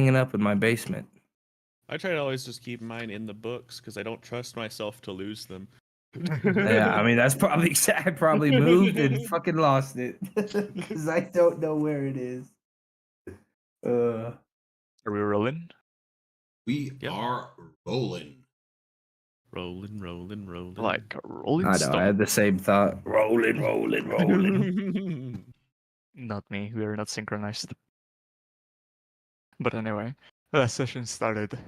hanging up in my basement. I try to always just keep mine in the books because I don't trust myself to lose them. Yeah, I mean that's probably I probably moved and fucking lost it because I don't know where it is. Are we rolling? We are rolling. Rolling. Like a rolling I know. stone. I had the same thought. Rolling. Not me. We are not synchronized. But anyway, the session started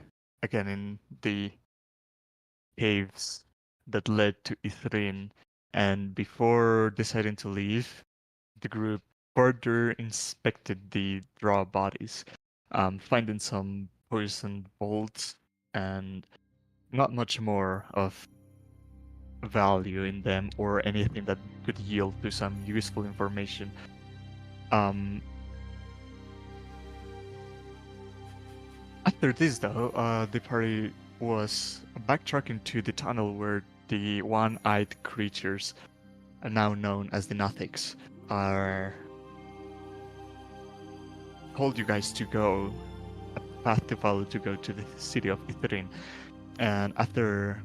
again in the caves that led to Ithrin, and before deciding to leave, the group further inspected the draw bodies, finding some poisoned bolts and not much more of value in them or anything that could yield to some useful information. After this, though, the party was backtracking to the tunnel where the one-eyed creatures, now known as the Nothics, are told you guys to go, a path to follow to go to the city of Ithrin. And after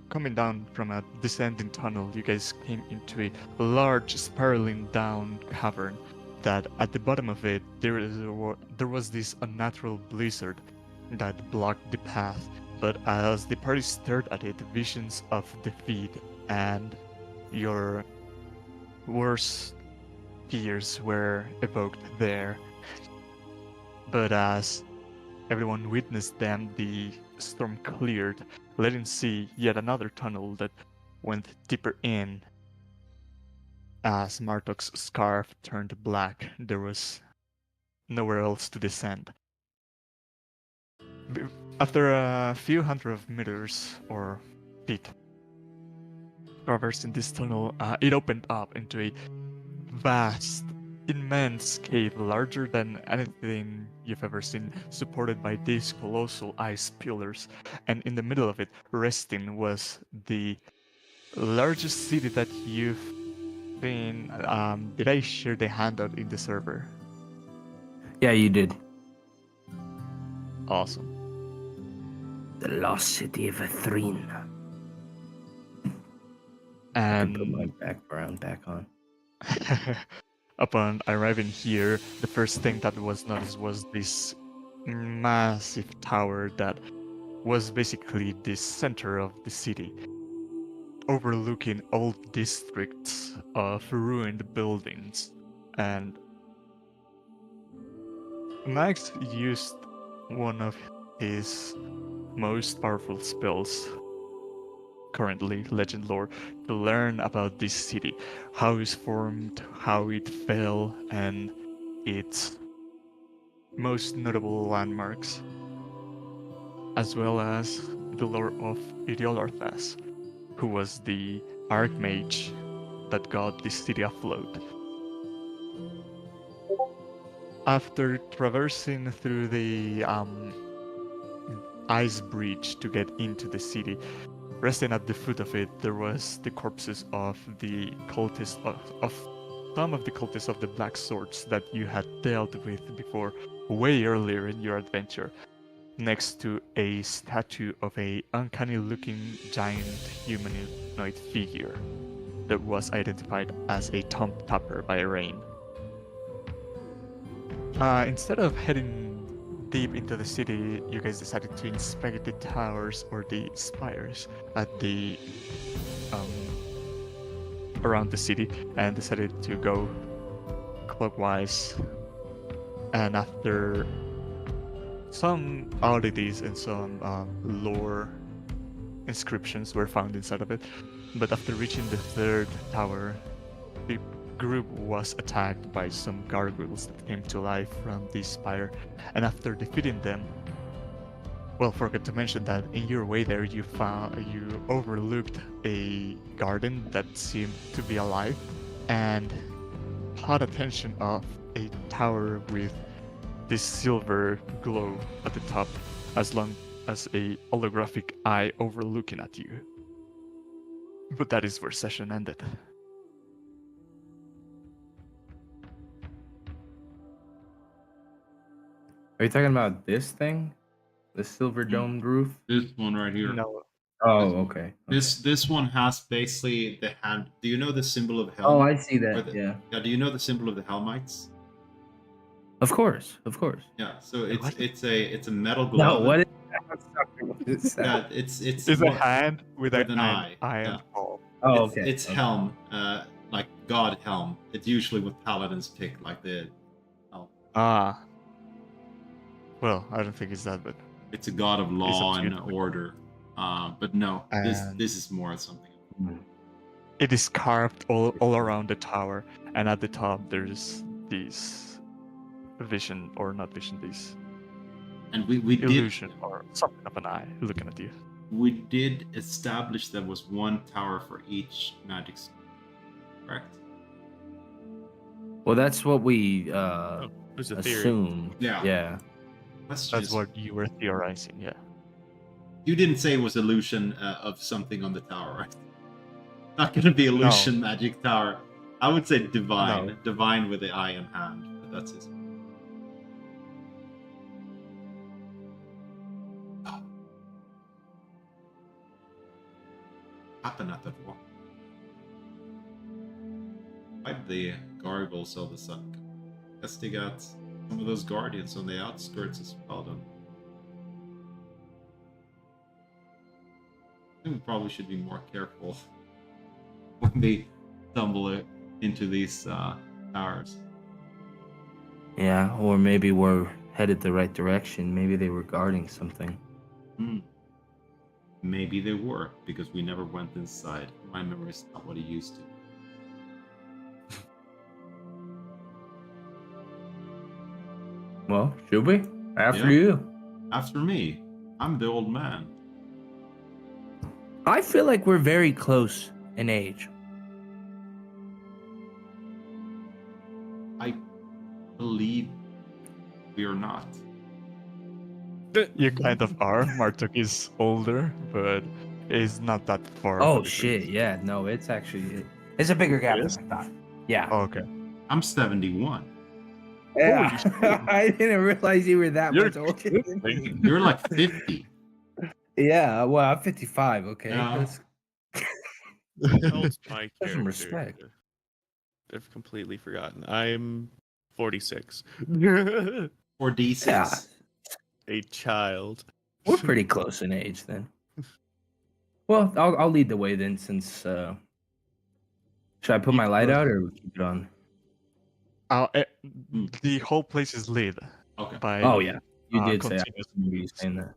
coming down from a descending tunnel, you guys came into a large spiraling down cavern that at the bottom of it there was this unnatural blizzard that blocked the path. But as the party stared at it, visions of defeat and your worst fears were evoked there. But as everyone witnessed them, the storm cleared, letting see yet another tunnel that went deeper in. As Martok's scarf turned black, there was nowhere else to descend. After a few hundred of meters or feet traversing this tunnel, it opened up into a vast, immense cave, larger than anything you've ever seen, supported by these colossal ice pillars. And in the middle of it, resting, was the largest city that you've been. Did I share the handout in the server? Yeah, you did. Awesome. The lost city of Ithrin. I can put my And background back on. upon arriving here, the first thing that was noticed was this massive tower that was basically the center of the city, overlooking old districts of ruined buildings. And Max used one of his most powerful spells, currently legend lore, to learn about this city, how it's formed, how it fell, and its most notable landmarks, as well as the lore of Idiolarthas, who was the archmage that got this city afloat. After traversing through the ice bridge to get into the city, resting at the foot of it, there was the corpses of the cultists of some of the cultists of the Black Swords that you had dealt with before, way earlier in your adventure, next to a statue of a uncanny-looking giant humanoid figure that was identified as a Tom Tupper by Rain. Instead of heading deep into the city, you guys decided to inspect the towers or the spires at the around the city, and decided to go clockwise. And after some oddities and some lore inscriptions were found inside of it, but after reaching the third tower, the group was attacked by some gargoyles that came to life from the spire, and after defeating them, well, forgot to mention that in your way there you overlooked a garden that seemed to be alive, and caught attention of a tower with this silver glow at the top, as long as a holographic eye overlooking at you. But that is where session ended. Are you talking about this thing? The silver domed roof? This one right here. No. Oh, okay. This one has basically the hand. Do you know the symbol of Helm? Oh, I see Or that. the- Yeah. Yeah. Do you know the symbol of the Helmites? Of course. Of course. Yeah. So it's What? it's a metal No, glove. what is that? What is that? Yeah. It's It's a one- hand with with an an eye. eye, Iron yeah. ball. Oh, it's, okay. It's okay. Helm. Like God Helm. It's usually what paladins pick, like the. Helm. Ah. Well, I don't think it's that, but It's a god of up law to you. and order. But no, this And- this is more something. it is carved all around the tower, and at the top there's these vision, or not vision, these And we illusion or something of an eye looking at you. we did establish there was one tower for each magic school, correct? Well, that's what we There's a theory. assumed. Yeah. Yeah. Question That's is, what you were theorizing, yeah. you didn't say it was illusion of something on the tower, right? Not gonna be illusion magic tower. I would say divine, No. divine with the eye and hand, but that's his. Happen at that wall. Why'd the gargoyles all of a sudden? Guess they got some of those guardians on the outskirts as well, don't they? I think we probably should be more careful when they stumble into these towers. Yeah, or maybe we're headed the right direction. Maybe they were guarding something. Hmm. Maybe they were, because we never went inside. My memory is not what it used to. Well, should we? After Yeah. you. After me, I'm the old man. I feel like we're very close in age. I believe we are not. You kind of are. Martok is older, but is not that far. Oh from the shit! trees. Yeah, no, it's actually it's a bigger gap It is? than I thought. Yeah. Oh, okay. I'm 71. Yeah. Holy shit. I didn't realize you were that You're much older. than me. You're like 50. Yeah. Well, I'm 55. Okay. Yeah. That's- How old's my Have some character? respect. I've completely forgotten. I'm 46. Or D6. Yeah. A child. We're pretty close in age then. Well, I'll lead the way then, since. Should I put my light out or keep it on? The whole place is lit Okay. by. Oh yeah, you did say. I continuous remember you lights. saying that.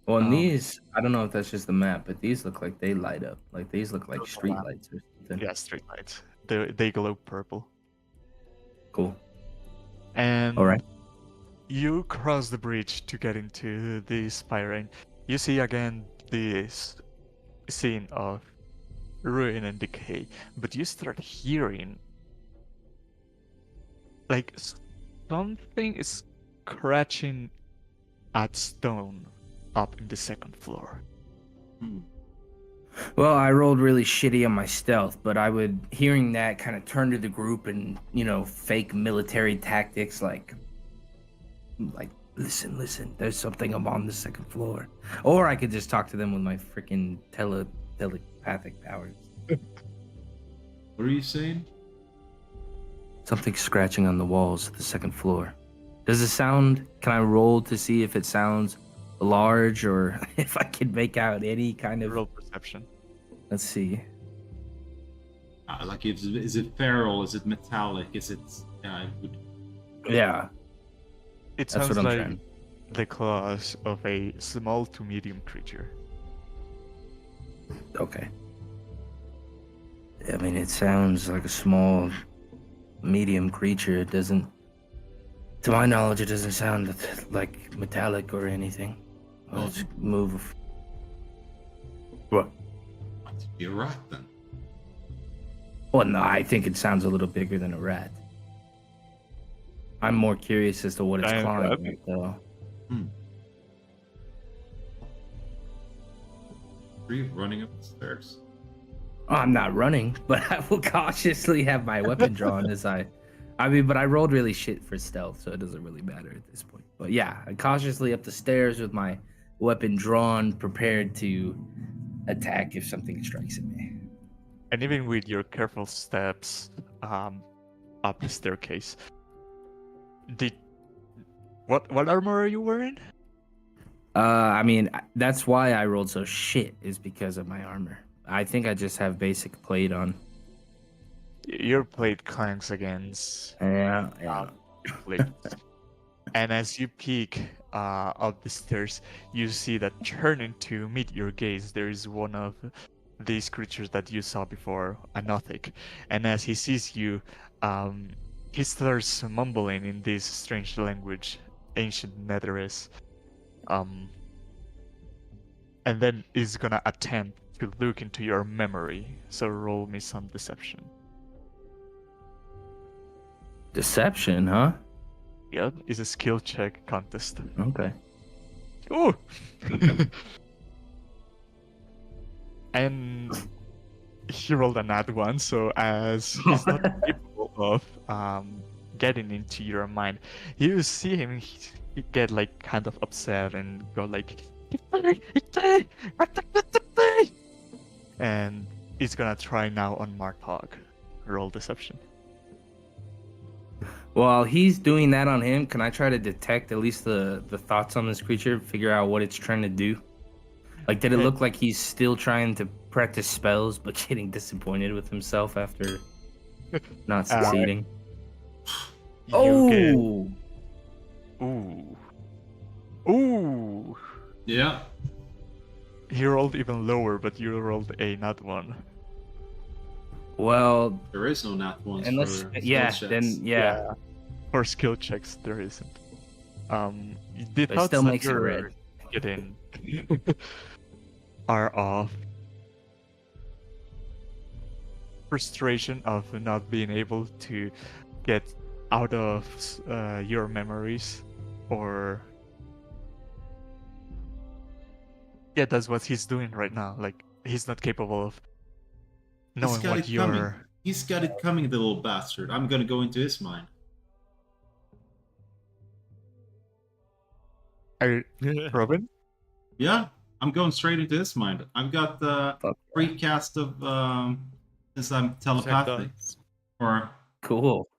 Well, Um, these, I don't know if that's just the map, but these look like they light up. Like these look like Those are street lamp. lights or something. Yeah, street lights. They glow purple. Cool. And All right. you cross the bridge to get into the Spirane. You see again this scene of ruin and decay, but you start hearing like something is scratching at stone up in the second floor. Hmm. Well, I rolled really shitty on my stealth, but I would, hearing that, kind of turn to the group and, fake military tactics like, listen, there's something up on the second floor. Or I could just talk to them with my freaking telepathic powers. What are you saying? Something scratching on the walls of the second floor. Does it sound, can I roll to see if it sounds large or if I can make out any kind of, Roll perception. let's see. Like, is it feral? Is it metallic? Is it? It would. Yeah, It that's sounds what I'm like trying. the claws of a small to medium creature. Okay. I mean, it sounds like a small, medium creature. It doesn't, to my knowledge, it doesn't sound like metallic or anything. Well, let's move. What? Might be a rat then. Well, no, I think it sounds a little bigger than a rat. I'm more curious as to what it's Giant clawing rat? at, though. Are you running up the stairs? I'm not running, but I will cautiously have my weapon drawn as I I mean, but I rolled really shit for stealth, so it doesn't really matter at this point. But yeah, I cautiously up the stairs with my weapon drawn, prepared to attack if something strikes at me. And even with your careful steps up the staircase, did what armor are you wearing? I mean, that's why I rolled so shit, is because of my armor. I think I just have basic plate on. Your plate clanks against Yeah. your plate. And as you peek up the stairs, you see that turning to meet your gaze, there is one of these creatures that you saw before, a Nothic. And as he sees you, he starts mumbling in this strange language, ancient Netherese. And then is gonna attempt to look into your memory. So roll me some deception. Deception, huh? Yep, it's a skill check contest. Okay. Ooh! And he rolled a nat one, so as he's not capable of getting into your mind, you see him he get like kind of upset and go like, and he's gonna try now on Martog. Roll deception. While he's doing that on him, can I try to detect at least the thoughts on this creature, figure out what it's trying to do? Like, did it look like he's still trying to practice spells, but getting disappointed with himself after not succeeding? Ooh. Ooh. Yeah. He rolled even lower, but you rolled a nat one. Well, There is no nat ones unless for yeah, skill then checks. yeah, For skill checks, there isn't. The But it thoughts still that makes it you're red. getting are of frustration of not being able to get out of your memories, or yeah, that's what he's doing right now. Like, he's not capable of knowing got what it coming. you're. He's got it coming, the little bastard. I'm gonna go into his mind. Are Robin? Yeah, I'm going straight into his mind. I've got the Fuck free cast of since I'm telepathic. Or cool.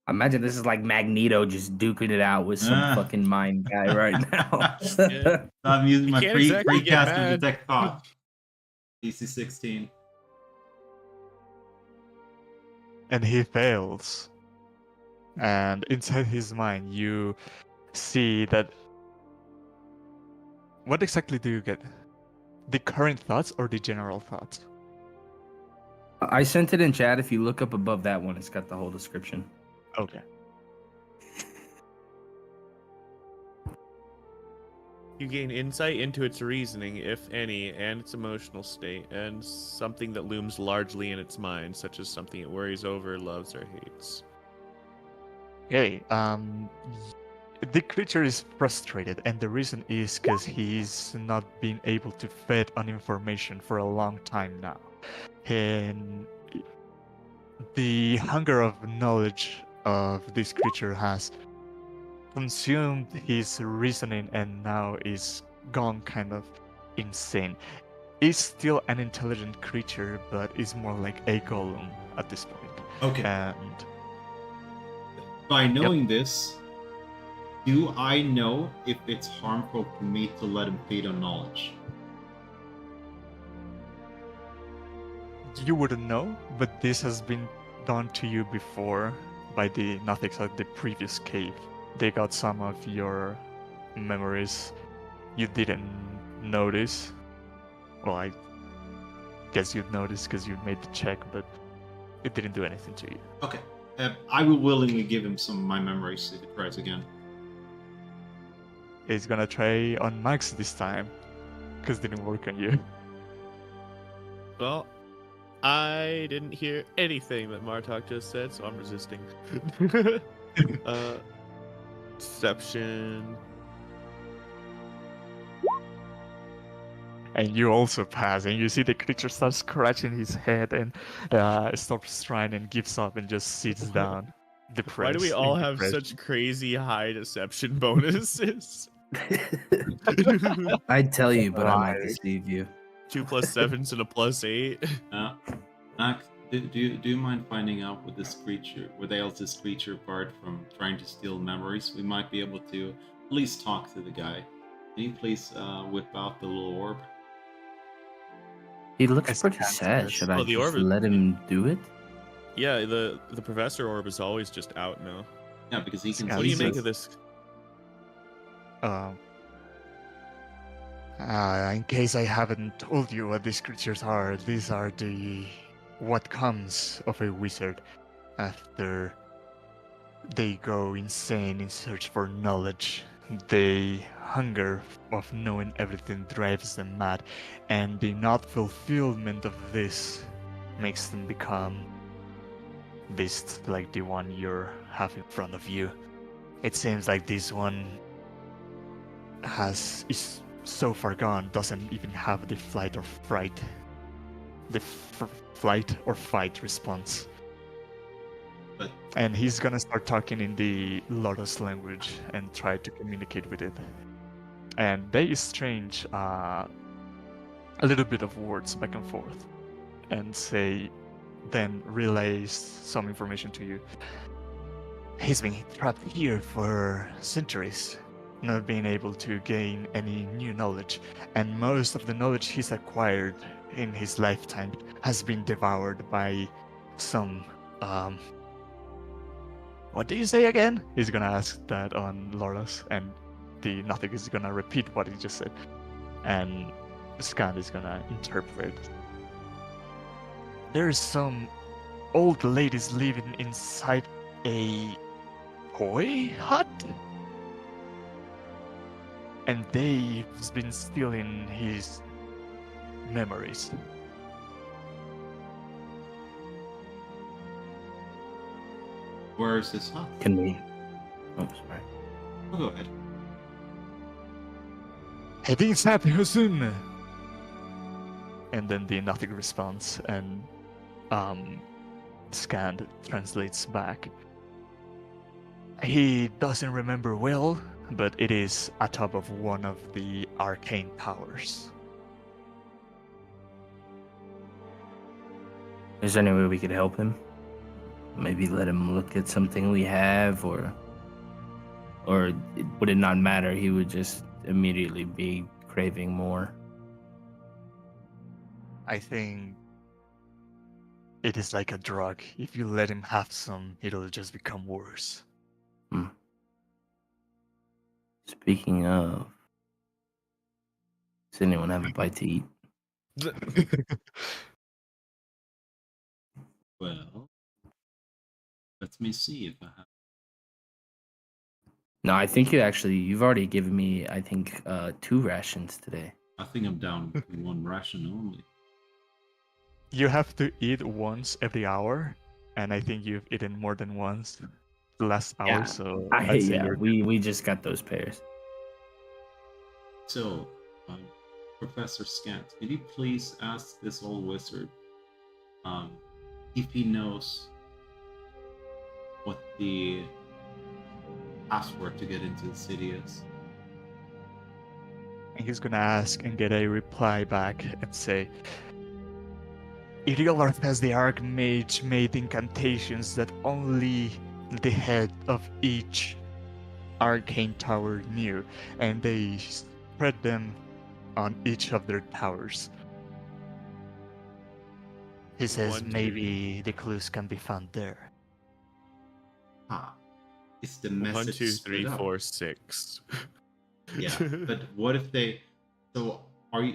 Imagine this is like Magneto just duking it out with some Ah. fucking mind guy right now. Yeah. I'm using You my can't free exactly get cast of mad. detect thought. DC 16. And he fails. And inside his mind, you see that. What exactly do you get? The current thoughts or the general thoughts? I sent it in chat. If you look up above that one, it's got the whole description. Okay. You gain insight into its reasoning, if any, and its emotional state, and something that looms largely in its mind, such as something it worries over, loves, or hates. Okay. The creature is frustrated, and the reason is because he's not been able to feed on information for a long time now. And the hunger of knowledge of this creature has consumed his reasoning and now is gone kind of insane. Is still an intelligent creature, but is more like a golem at this point. Okay. And By knowing this, do I know if it's harmful for me to let him feed on knowledge? you wouldn't know, but this has been done to you before by the Nothics at the previous cave. They got some of your memories you didn't notice. Well, I guess you'd notice because you made the check, but it didn't do anything to you. Okay. I will willingly give him some of my memories if he tries again. He's gonna try on Max this time, because it didn't work on you. Well, I didn't hear anything that Martok just said, so I'm resisting. Deception. And you also pass, and you see the creature start scratching his head and stops trying and gives up and just sits down, depressed. Why do we all in have depression. such crazy high deception bonuses? I'd tell you, but I might Right. deceive you. 2 + 7s and a +8. Max, do you mind finding out what this creature, what ails this creature apart from trying to steal memories? We might be able to at least talk to the guy. Can you please whip out the little orb? He looks As pretty Cat sad. says. Should I Oh, the just orb is- let him do it? Yeah, the professor orb is always just out now. Yeah, because he can. Yeah, What do you he make says- of this? In case I haven't told you what these creatures are, these are what comes of a wizard after they go insane in search for knowledge. The hunger of knowing everything drives them mad, and the not fulfillment of this makes them become beasts like the one you have in front of you. It seems like this one is so far gone, doesn't even have the flight or fright, the flight or fight response. But And he's gonna start talking in the Lotus language and try to communicate with it. And they exchange a little bit of words back and forth, and then relays some information to you. He's been trapped here for centuries, not being able to gain any new knowledge, and most of the knowledge he's acquired in his lifetime has been devoured by some what do you say again? He's gonna ask that on Loras, and the Nothing is gonna repeat what he just said, and Scan is gonna interpret. There's some old ladies living inside a toy hut, and they've been stealing his memories. where is this hut? Can we? Oh, sorry. Oh, go ahead. Heading south soon. And then the Nothing responds, and Scanned translates back. He doesn't remember well, but it is atop of one of the arcane towers. Is there any way we could help him? Maybe let him look at something we have, or would it not matter? He would just immediately be craving more. I think it is like a drug. If you let him have some, it'll just become worse. Speaking of, does anyone have a bite to eat? Well, let me see if I have. No, I think you've already given me, I think, 2 rations today. I think I'm down to one ration only. You have to eat once every hour, and I think you've eaten more than once the last hour, Yeah. so I'd say you're we just got those pairs. So, Professor Scant, can you please ask this old wizard if he knows what the password to get into the city is? And he's gonna ask and get a reply back and say, Iriolorth has the Archmage made incantations that only the head of each arcane tower knew, and they spread them on each of their towers. He says 1, 2. maybe the clues can be found there. Ah, it's the 1, message 2, split 3, up. 4, 6. Yeah, but what if they? So,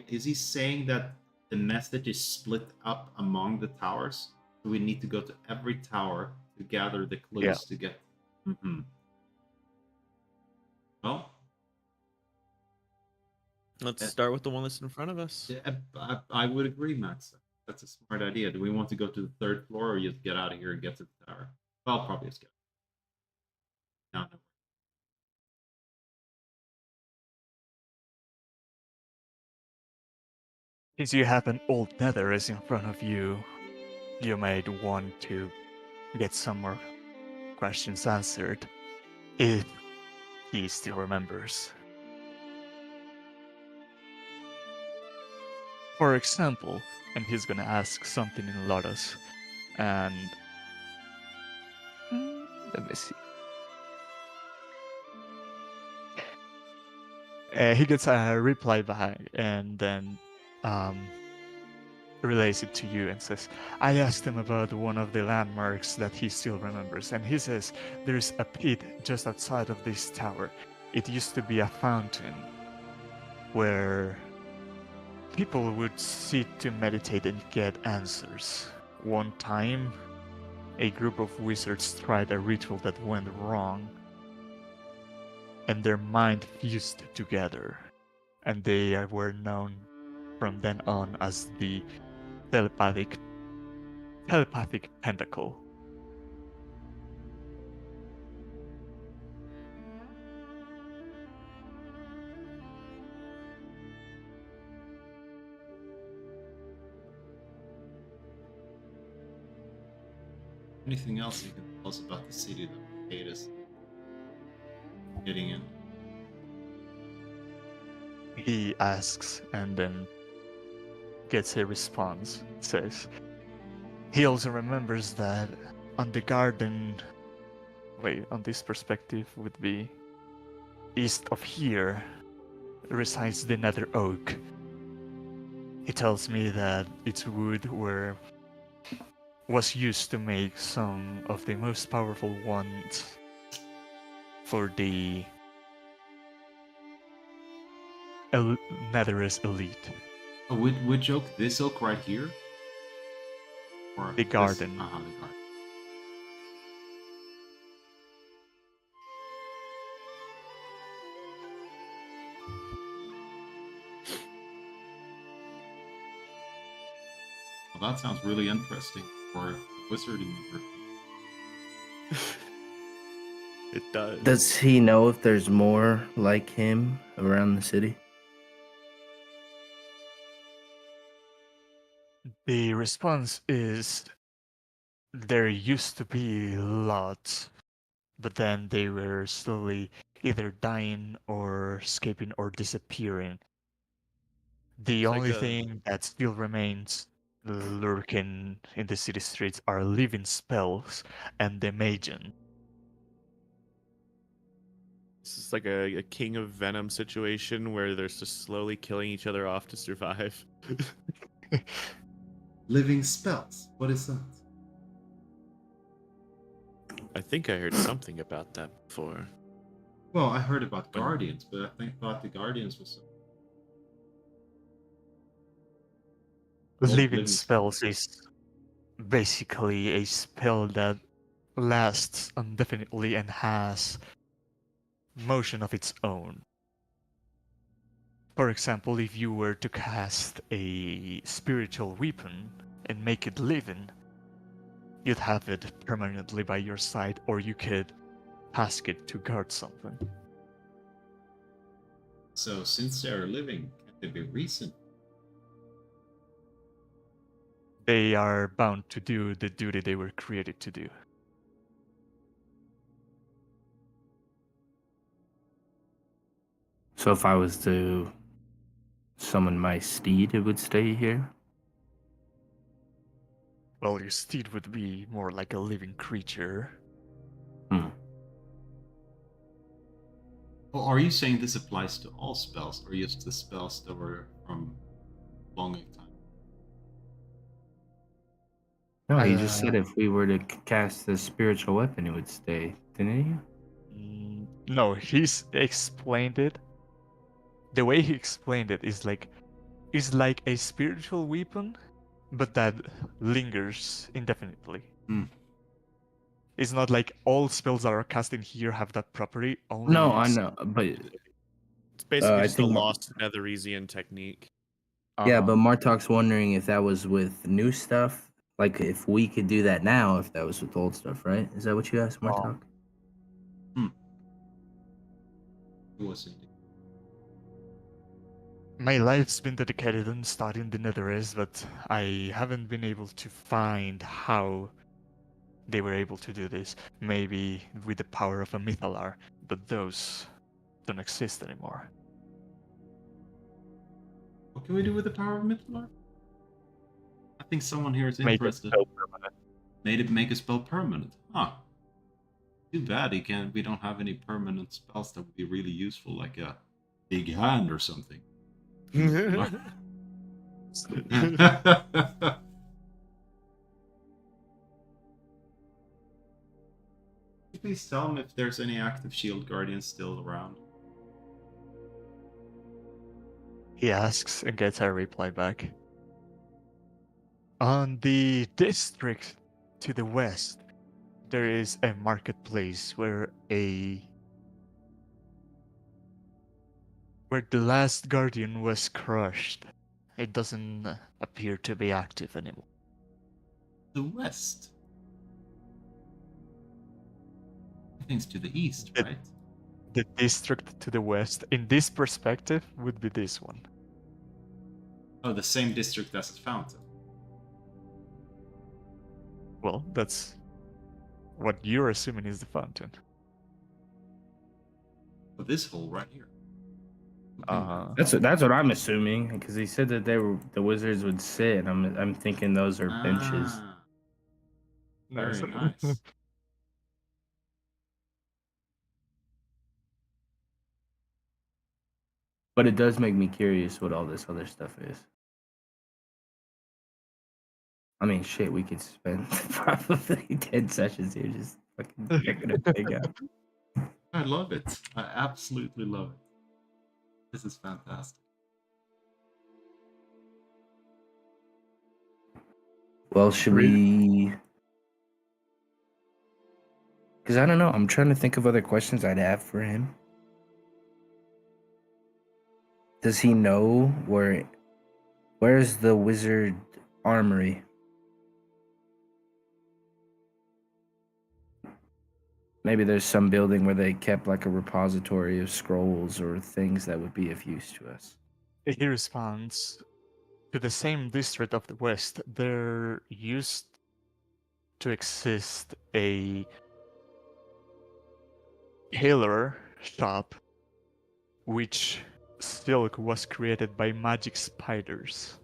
is he saying that the message is split up among the towers? So we need to go to every tower to gather the clues Yeah. to get. Mm-hmm. Well, Let's start with the one that's in front of us. yeah, I would agree, Max. That's a smart idea. Do we want to go to the 3rd floor, or just get out of here and get to the tower? Well, probably just get. No. Since you have an old Netherus in front of you, you might want to get some more questions answered if he still remembers. For example, and he's gonna ask something in Lotus, and let me see. He gets a reply back and then relays it to you and says, I asked him about one of the landmarks that he still remembers, and he says there's a pit just outside of this tower. It used to be a fountain where people would sit to meditate and get answers. One time, a group of wizards tried a ritual that went wrong, and their mind fused together, and they were known from then on as the telepathic pentacle. Anything else you can tell us about the city that Kate is getting in? He asks and then gets a response. It says he also remembers that on the garden, on this perspective would be east of here resides the Nether Oak. He tells me that its wood was used to make some of the most powerful wands for the Netherist elite. Oh, which oak? This oak right here? Or The this- garden. The garden. Well, that sounds really interesting for a wizard in your It does. Does he know if there's more like him around the city? The response is there used to be lots, but then they were slowly either dying or escaping or disappearing. The It's like only a- thing that still remains lurking in the city streets are living spells and the Magian. This is like a King of Venom situation where they're just slowly killing each other off to survive. living spells. What is that? I think I heard something about that before. Well, I heard about guardians, but I thought the guardians was Living living spells is basically a spell that lasts indefinitely and has motion of its own. For example, if you were to cast a spiritual weapon and make it living, you'd have it permanently by your side, or you could ask it to guard something. So since they are living, can they be recent? They are bound to do the duty they were created to do. So if I was to summon my steed, it would stay here? Well, your steed would be more like a living creature. Hmm. Well, are you saying this applies to all spells, or just the spells that were from long time? No, he just said Uh, if we were to cast the spiritual weapon, it would stay, didn't No, he's explained it. The way he explained it is like a spiritual weapon, but that lingers indefinitely. Hmm. It's not like all spells that are cast in here have that property. he? Only No, I know, but It's basically I just a think lost Netheresian technique. yeah, Uh-huh. but Martok's wondering if that was with new stuff, like if we could do that now, if that was with old stuff, right? Is that what you asked, Martok? It was indeed. My life's been dedicated on studying the Netherese, but I haven't been able to find how they were able to do this. Maybe with the power of a Mythalar, but those don't exist anymore. What can we do with the power of Mythalar? I think someone here is Make it interested. so permanent. Make a spell permanent. Huh. Too bad we don't have any permanent spells that would be really useful, like a big hand or something. Please tell me if there's any active shield guardians still around. He asks and gets a reply back. On the district to the west, there is a marketplace where the last guardian was crushed. It doesn't appear to be active anymore. The west. Everything's to the east, It- right? The district to the west, in this perspective, would be this one. Oh, the same district as the fountain. Well, that's what you're assuming is the fountain. But this hole right here. That's what I'm assuming, because he said that the wizards would sit, and I'm thinking those are benches. Ah, very nice. But it does make me curious what all this other stuff is. I mean, shit, we could spend probably 10 sessions here just fucking checking everything out. I love it. I absolutely love it. This is fantastic. Well, should we? Because I don't know. I'm trying to think of other questions I'd have for him. Does he know where's the wizard armory? Maybe there's some building where they kept like a repository of scrolls or things that would be of use to us. He responds, to the same district of the west, there used to exist a tailor shop which silk was created by magic spiders.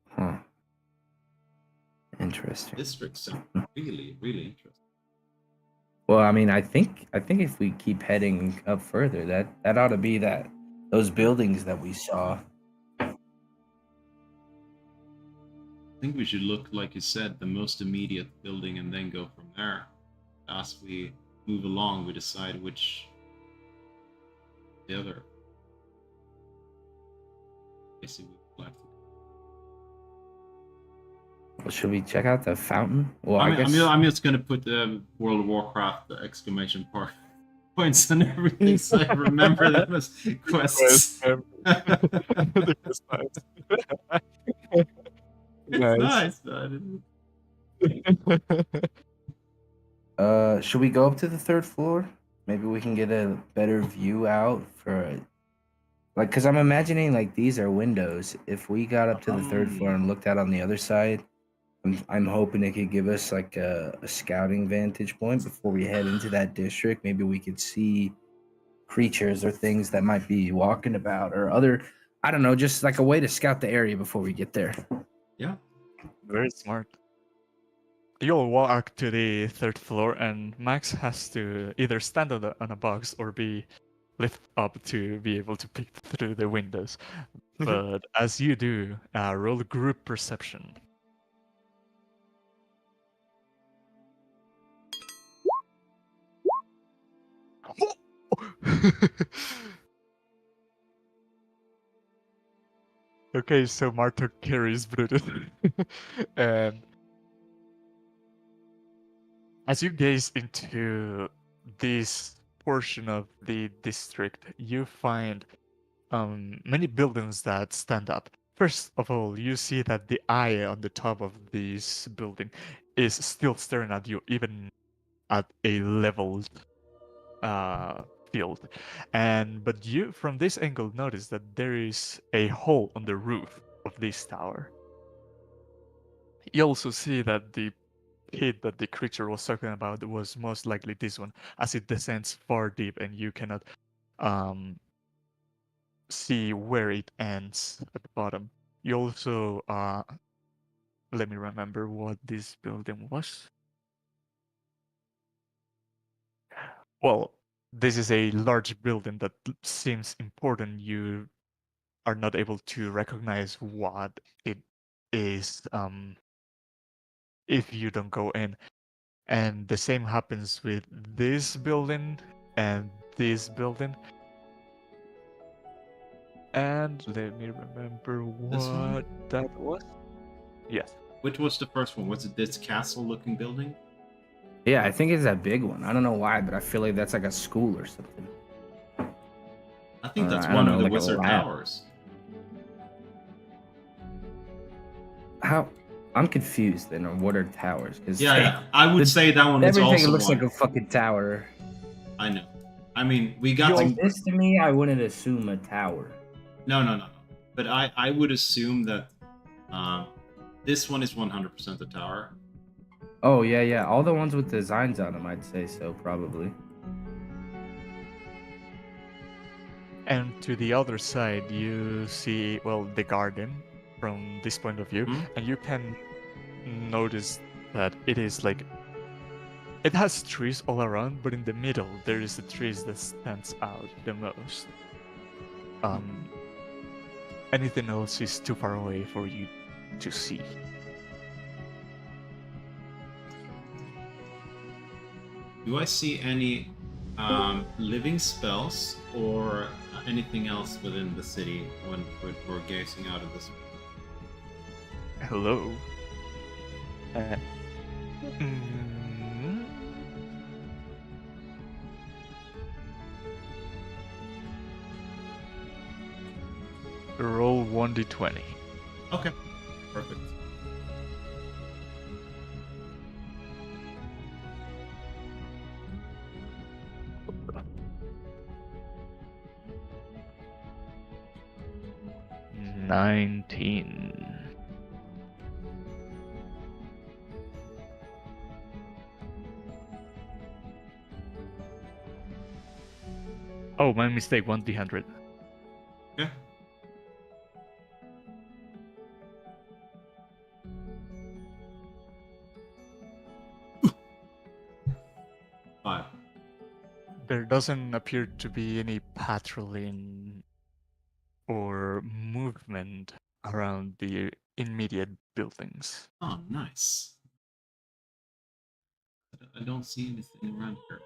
Huh. Interesting. Districts sound really, really interesting. Well, I mean, I think if we keep heading up further, that ought to be those buildings that we saw. I think we should look, like you said, the most immediate building and then go from there. As we move along, we decide which the other place we would like to. Well, should we check out the fountain? Well, I I guess mean, I'm just gonna put the World of Warcraft exclamation point points and everything, so I remember them as quests. It's nice. Should we go up to the third floor? Maybe we can get a better view out for like, because I'm imagining like these are windows. If we got up to the third floor and looked out on the other side, I'm hoping it could give us like a scouting vantage point before we head into that district. Maybe we could see creatures or things that might be walking about or other, I don't know, just like a way to scout the area before we get there. Yeah. Very smart. You'll walk to the third floor, and Max has to either stand on a box or be lifted up to be able to peek through the windows. But as you do, roll group perception. Okay, so Marta carries Brutus. And as you gaze into this portion of the district, you find many buildings that stand up. First of all, you see that the eye on the top of this building is still staring at you, even at a leveled field, but you from this angle notice that there is a hole on the roof of this tower. You also see that the pit that the creature was talking about was most likely this one, as it descends far deep and you cannot see where it ends at the bottom. You also let me remember what this building was. Well, this is a large building that seems important. You are not able to recognize what it is if you don't go in. And the same happens with this building and this building. And let me remember This one? what that was. Yes. Which was the first one? Was it this castle-looking building? Yeah, I think it's that big one. I don't know why, but I feel like that's like a school or something. I think that's I don't one know, of the like a wizard lab. towers. How? I'm confused then on what are towers? Because Yeah, I would say that one is everything also looks one. like a fucking tower. I know. I mean, we got Like this to me, I wouldn't assume a tower. No. But I would assume that this one is 100% a tower. Oh yeah. All the ones with designs on them, I'd say so, probably. And to the other side, you see, well, the garden from this point of view, and you can notice that it is like, it has trees all around, but in the middle, there is a tree that stands out the most. Anything else is too far away for you to see. Do I see any living spells or anything else within the city when we're gazing out of this? Hello. Roll 1d20. Okay, perfect. $19. Oh, my mistake. 1d100. Okay. Five. There doesn't appear to be any patrolling or movement around the immediate buildings. Oh, nice. I don't see anything around here.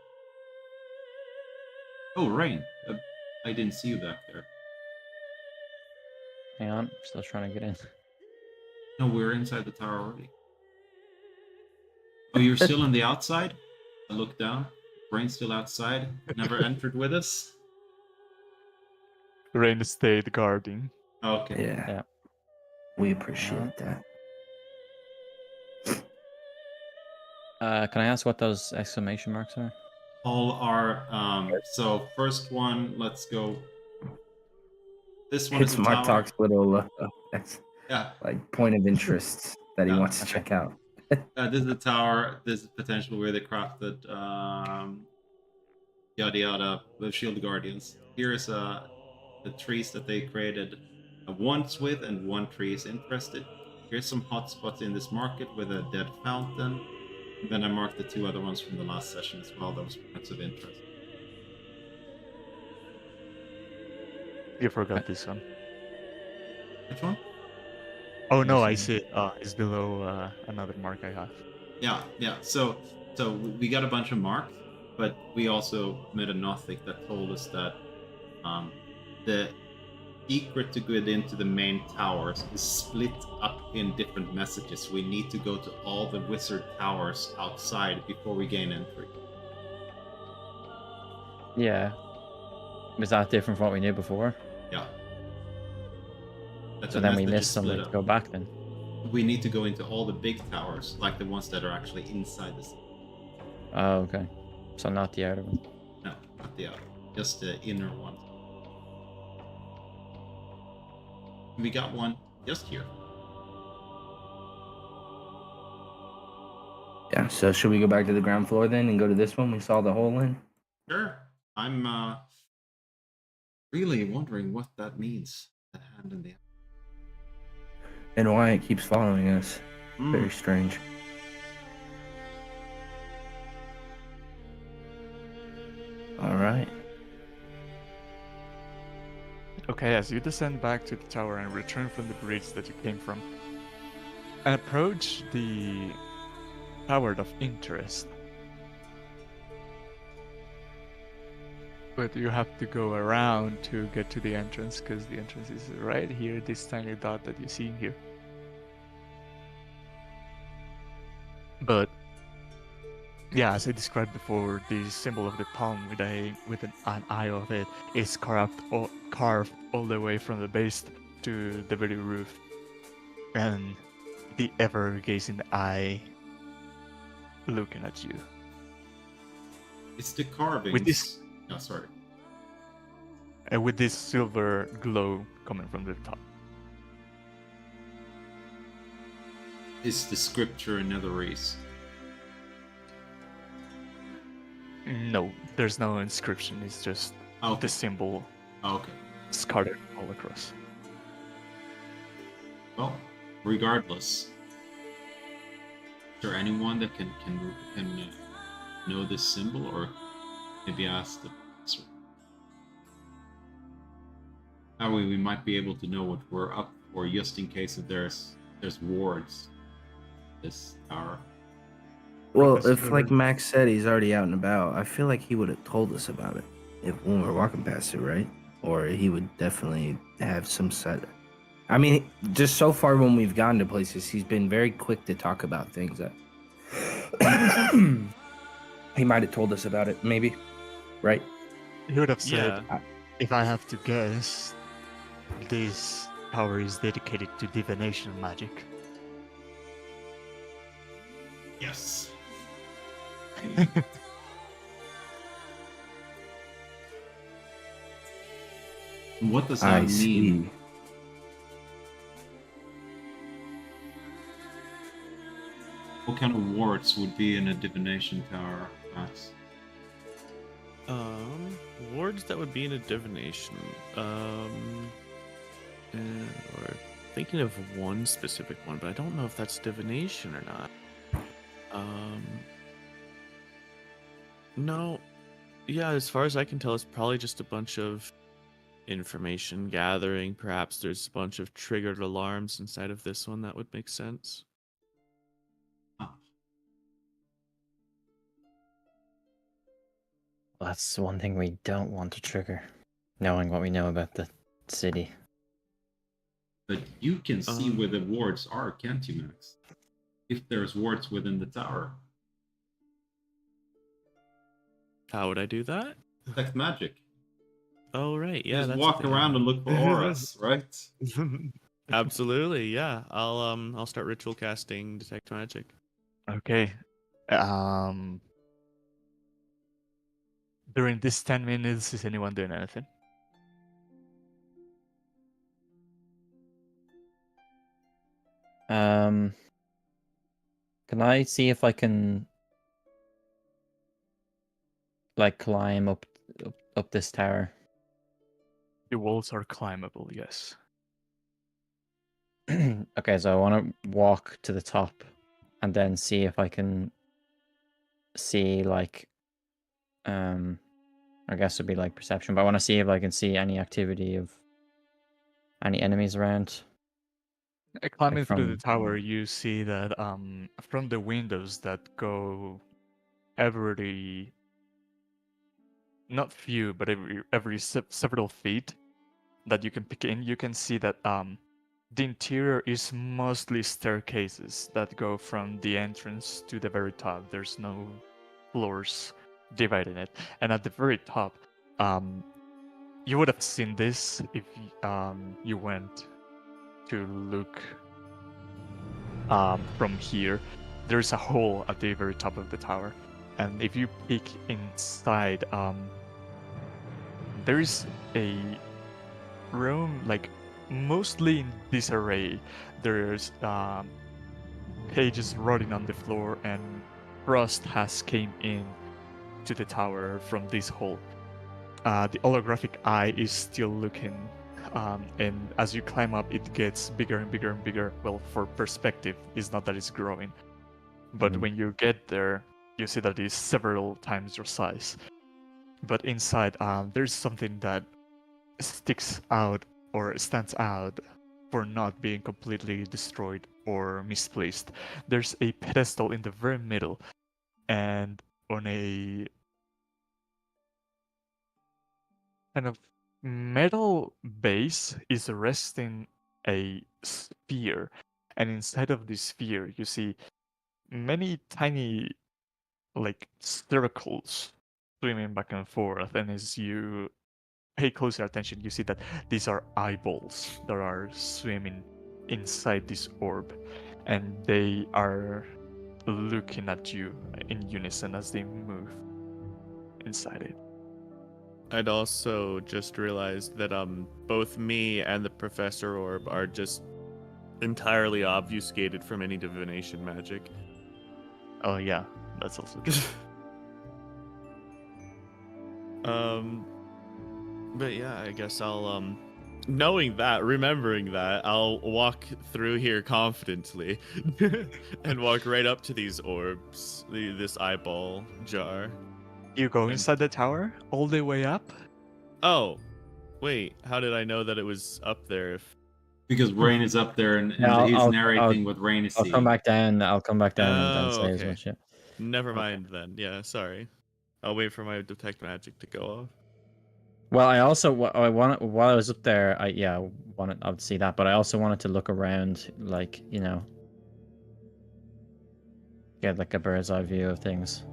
Oh, Rain. I didn't see you back there. Hang on, still trying to get in. No, we're inside the tower already. Oh, you're still on the outside? I look down. Rain's still outside. Never entered with us. Rain stayed guarding. Okay. Yeah. We appreciate that. Can I ask what those exclamation marks are? All are so first one, let's go. This one It's is a Mark tower. Talk's little Yeah. like point of interest that he Yeah, wants to check out. This is the tower. This is potential where they crafted yada yada with shield guardians. Here's the trees that they created once with, and one tree is interested. Here's some hotspots in this market with a dead fountain. And then I marked the two other ones from the last session as well. Those points of interest. You forgot this one. Which one? Oh no, I see it. It's below another mark I have. Yeah. So we got a bunch of marks, but we also made a Nothic that told us that the secret to get into the main towers is split up in different messages. We need to go to all the wizard towers outside before we gain entry. Yeah. Was that different from what we knew before? Yeah. So then we missed something to go back then. We need to go into all the big towers, like the ones that are actually inside the city. Oh, okay. So not the outer one. No, not the outer. Just the inner one. We got one just here. Yeah, so should we go back to the ground floor then and go to this one we saw the hole in? Sure. I'm really wondering what that means. That hand in the And why it keeps following us. Very strange. All right. Okay, as you descend back to the tower and return from the bridge that you came from, and approach the tower of interest. But you have to go around to get to the entrance, because the entrance is right here, this tiny dot that you see here. But yeah, as I described before, the symbol of the palm with an eye of it is carved all the way from the base to the very roof, and the ever-gazing eye looking at you. It's the carvings. With this, oh, sorry. with this silver glow coming from the top. Is the scripture in Netherese? No, there's no inscription. It's just Okay. the symbol Okay. scattered all across. Well, regardless, is there anyone that can know this symbol, or maybe ask the professor? That way, we might be able to know what we're up for, just in case if there's wards. This tower. Well, Professor- if like Max said he's already out and about, I feel like he would have told us about it if when we were walking past it, right? Or he would definitely have some set. I mean, just so far when we've gone to places, he's been very quick to talk about things that he might have told us about it, maybe, right? He would have said, Yeah. if I have to guess, this tower is dedicated to divination magic. Yes. What does that I mean? see. What kind of wards would be in a divination tower, Max? Wards that would be in a divination. Or thinking of one specific one, but I don't know if that's divination or not. No. Yeah, as far as I can tell, it's probably just a bunch of information gathering. Perhaps there's a bunch of triggered alarms inside of this one that would make sense. Well, that's one thing we don't want to trigger, knowing what we know about the city. But you can see where the wards are, can't you, Max? If there's wards within the tower. How would I do that? Detect magic. Oh, right. Yeah, Just that's a walk thing. around and look for auras, right? Absolutely, yeah. I'll start ritual casting detect magic. Okay. During this 10 minutes, is anyone doing anything? Can I see if I can like climb up this tower? The walls are climbable, yes. Okay, so I want to walk to the top and then see if I can see like I guess it'd be like perception, but I want to see if I can see any activity of any enemies around. Climbing through the from- tower, you see that from the windows that go every not few, but every several feet that you can pick in, you can see that the interior is mostly staircases that go from the entrance to the very top. There's no floors dividing it, and at the very top, you would have seen this if you went to look from here. There's a hole at the very top of the tower, and if you peek inside, there is a room like mostly in disarray. There's pages rotting on the floor, and frost has came in to the tower from this hole. The holographic eye is still looking, and as you climb up, it gets bigger and bigger and bigger. Well, for perspective, it's not that it's growing, but Mhm. when you get there, you see that it's several times your size. But inside, there's something that sticks out or stands out for not being completely destroyed or misplaced. There's a pedestal in the very middle, and on a kind of metal base is resting a sphere, and inside of this sphere you see many tiny like circles swimming back and forth, and as you pay closer attention you see that these are eyeballs that are swimming inside this orb, and they are looking at you in unison as they move inside it. I'd also just realized that both me and the Professor Orb are just entirely obfuscated from any divination magic. Oh yeah, that's also true. But yeah, I guess I'll knowing that, remembering that, I'll walk through here confidently and walk right up to these orbs, this eyeball jar. You go And- inside the tower all the way up. Oh, wait, how did I know that it was up there? Because Rain is up there and Yeah, he's I'll- narrating what Rain is I'll seeing. come back down. I'll come back down and Oh, say as okay. much. Yeah. Never Okay. mind then. Yeah, sorry. I'll wait for my detect magic to go off. Well, I also I wanted while I was up there. I wanted to see that, but I also wanted to look around, like get like a bird's eye view of things.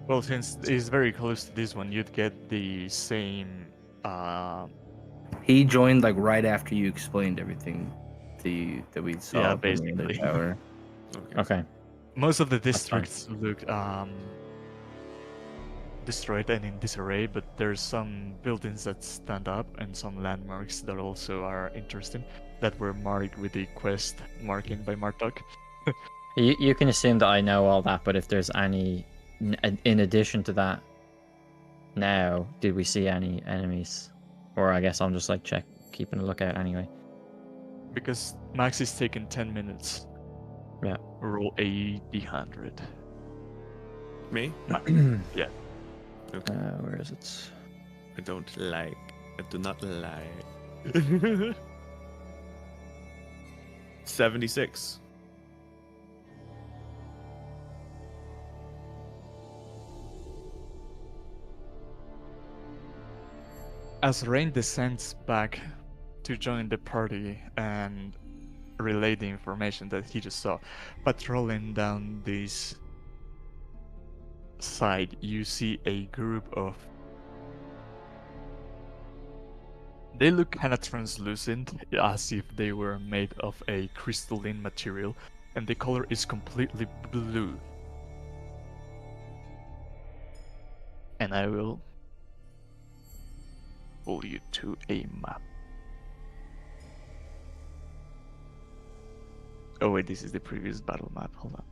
Well, since it's very close to this one, you'd get the same. He joined like right after you explained everything that we saw Yeah, from the other basically. tower. Okay. Okay. Most of the fine. districts look destroyed and in disarray, but there's some buildings that stand up and some landmarks that also are interesting that were marked with the quest marking by Martok. You can assume that I know all that, but if there's any in addition to that, now did we see any enemies, or I guess I'm just like keeping a lookout anyway. Because Max is taking 10 minutes. Yeah. Roll a d100. Me? Yeah. Okay. Where is it? I don't like. I do not lie. 76. As Rain descends back to join the party and relay the information that he just saw, patrolling down this side, you see a group of. They look kind of translucent, as if they were made of a crystalline material, and the color is completely blue. And I will pull you to a map. Oh wait, this is the previous battle map. Hold on.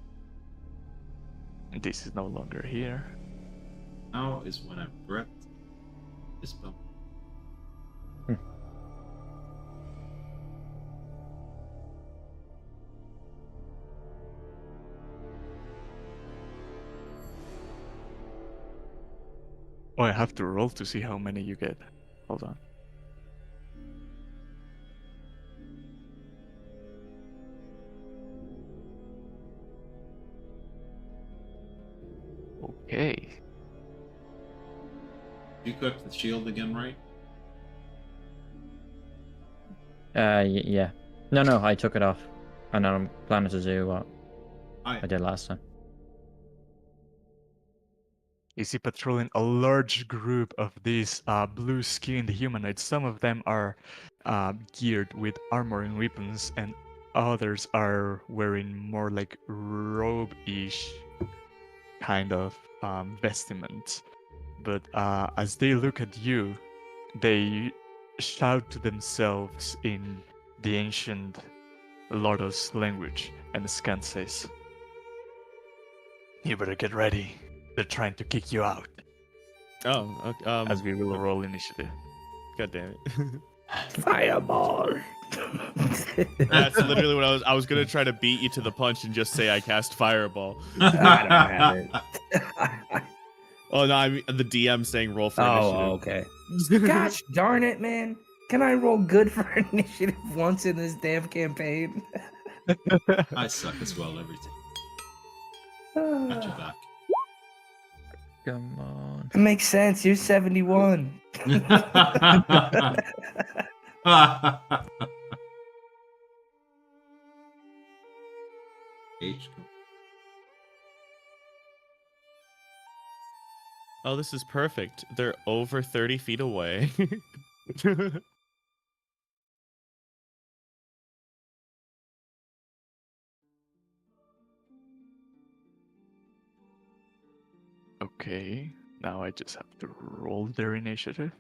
This is no longer here. Now is when I breath this bump. Oh, I have to roll to see how many you get. Hold on. Okay. You equip the shield again, right? Yeah. No, I took it off, and I'm planning to do what I did last time. You see patrolling a large group of these blue-skinned humanoids. Some of them are geared with armor and weapons, and others are wearing more like robe-ish kind of vestments. but as they look at you, they shout to themselves in the ancient Lodos language, and the scan says, "You better get ready. They're trying to kick you out." Oh, okay, As we will roll initiative. God damn it. Fireball. That's literally what I was gonna try to beat you to the punch and just say I cast fireball. I don't have it. Oh no, I mean the DM saying roll for Oh, initiative. okay. Gosh darn it, man. Can I roll good for initiative once in this damn campaign? I suck as well every time. Got your back. Come on. It makes sense. You're 71. H. Oh, this is perfect. They're over 30 feet away. Okay, now I just have to roll their initiative.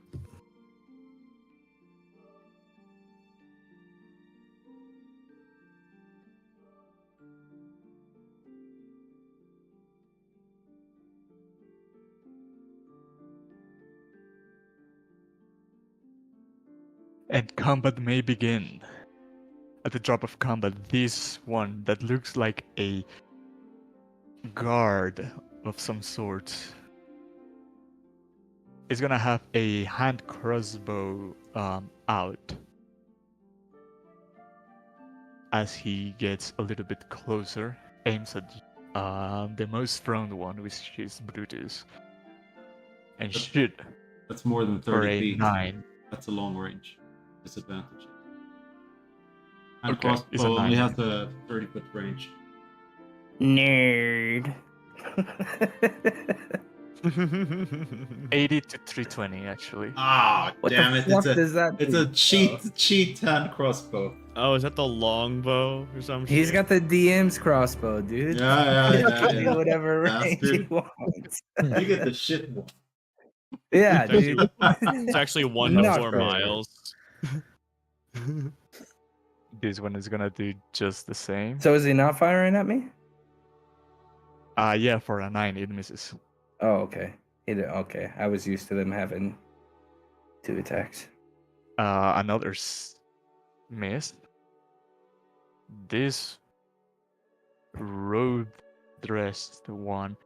And combat may begin. At the drop of combat, this one that looks like a guard of some sort is gonna have a hand crossbow out. As he gets a little bit closer, aims at the most thrown one, which is Brutus, and shoot That's more than for 30 a feet. 9. That's a long range. Disadvantage. And Okay, it's a crossbow only 9. has a 30-foot range. Nerd. 80 to 320, actually. Ah, What damn the it! fuck does that It's do? a cheat hand crossbow. Oh, is that the longbow or some He's shit? got the DM's crossbow, dude. Yeah, He yeah, can do yeah. whatever range he Bastard. wants. You get the shit one. Yeah, It's dude. It's actually 1 to Not 4 fair. miles. This one is gonna do just the same. So is he not firing at me? Yeah, for a 9, it misses. Oh, okay. Okay. I was used to them having 2 attacks. Another miss. This road-dressed one,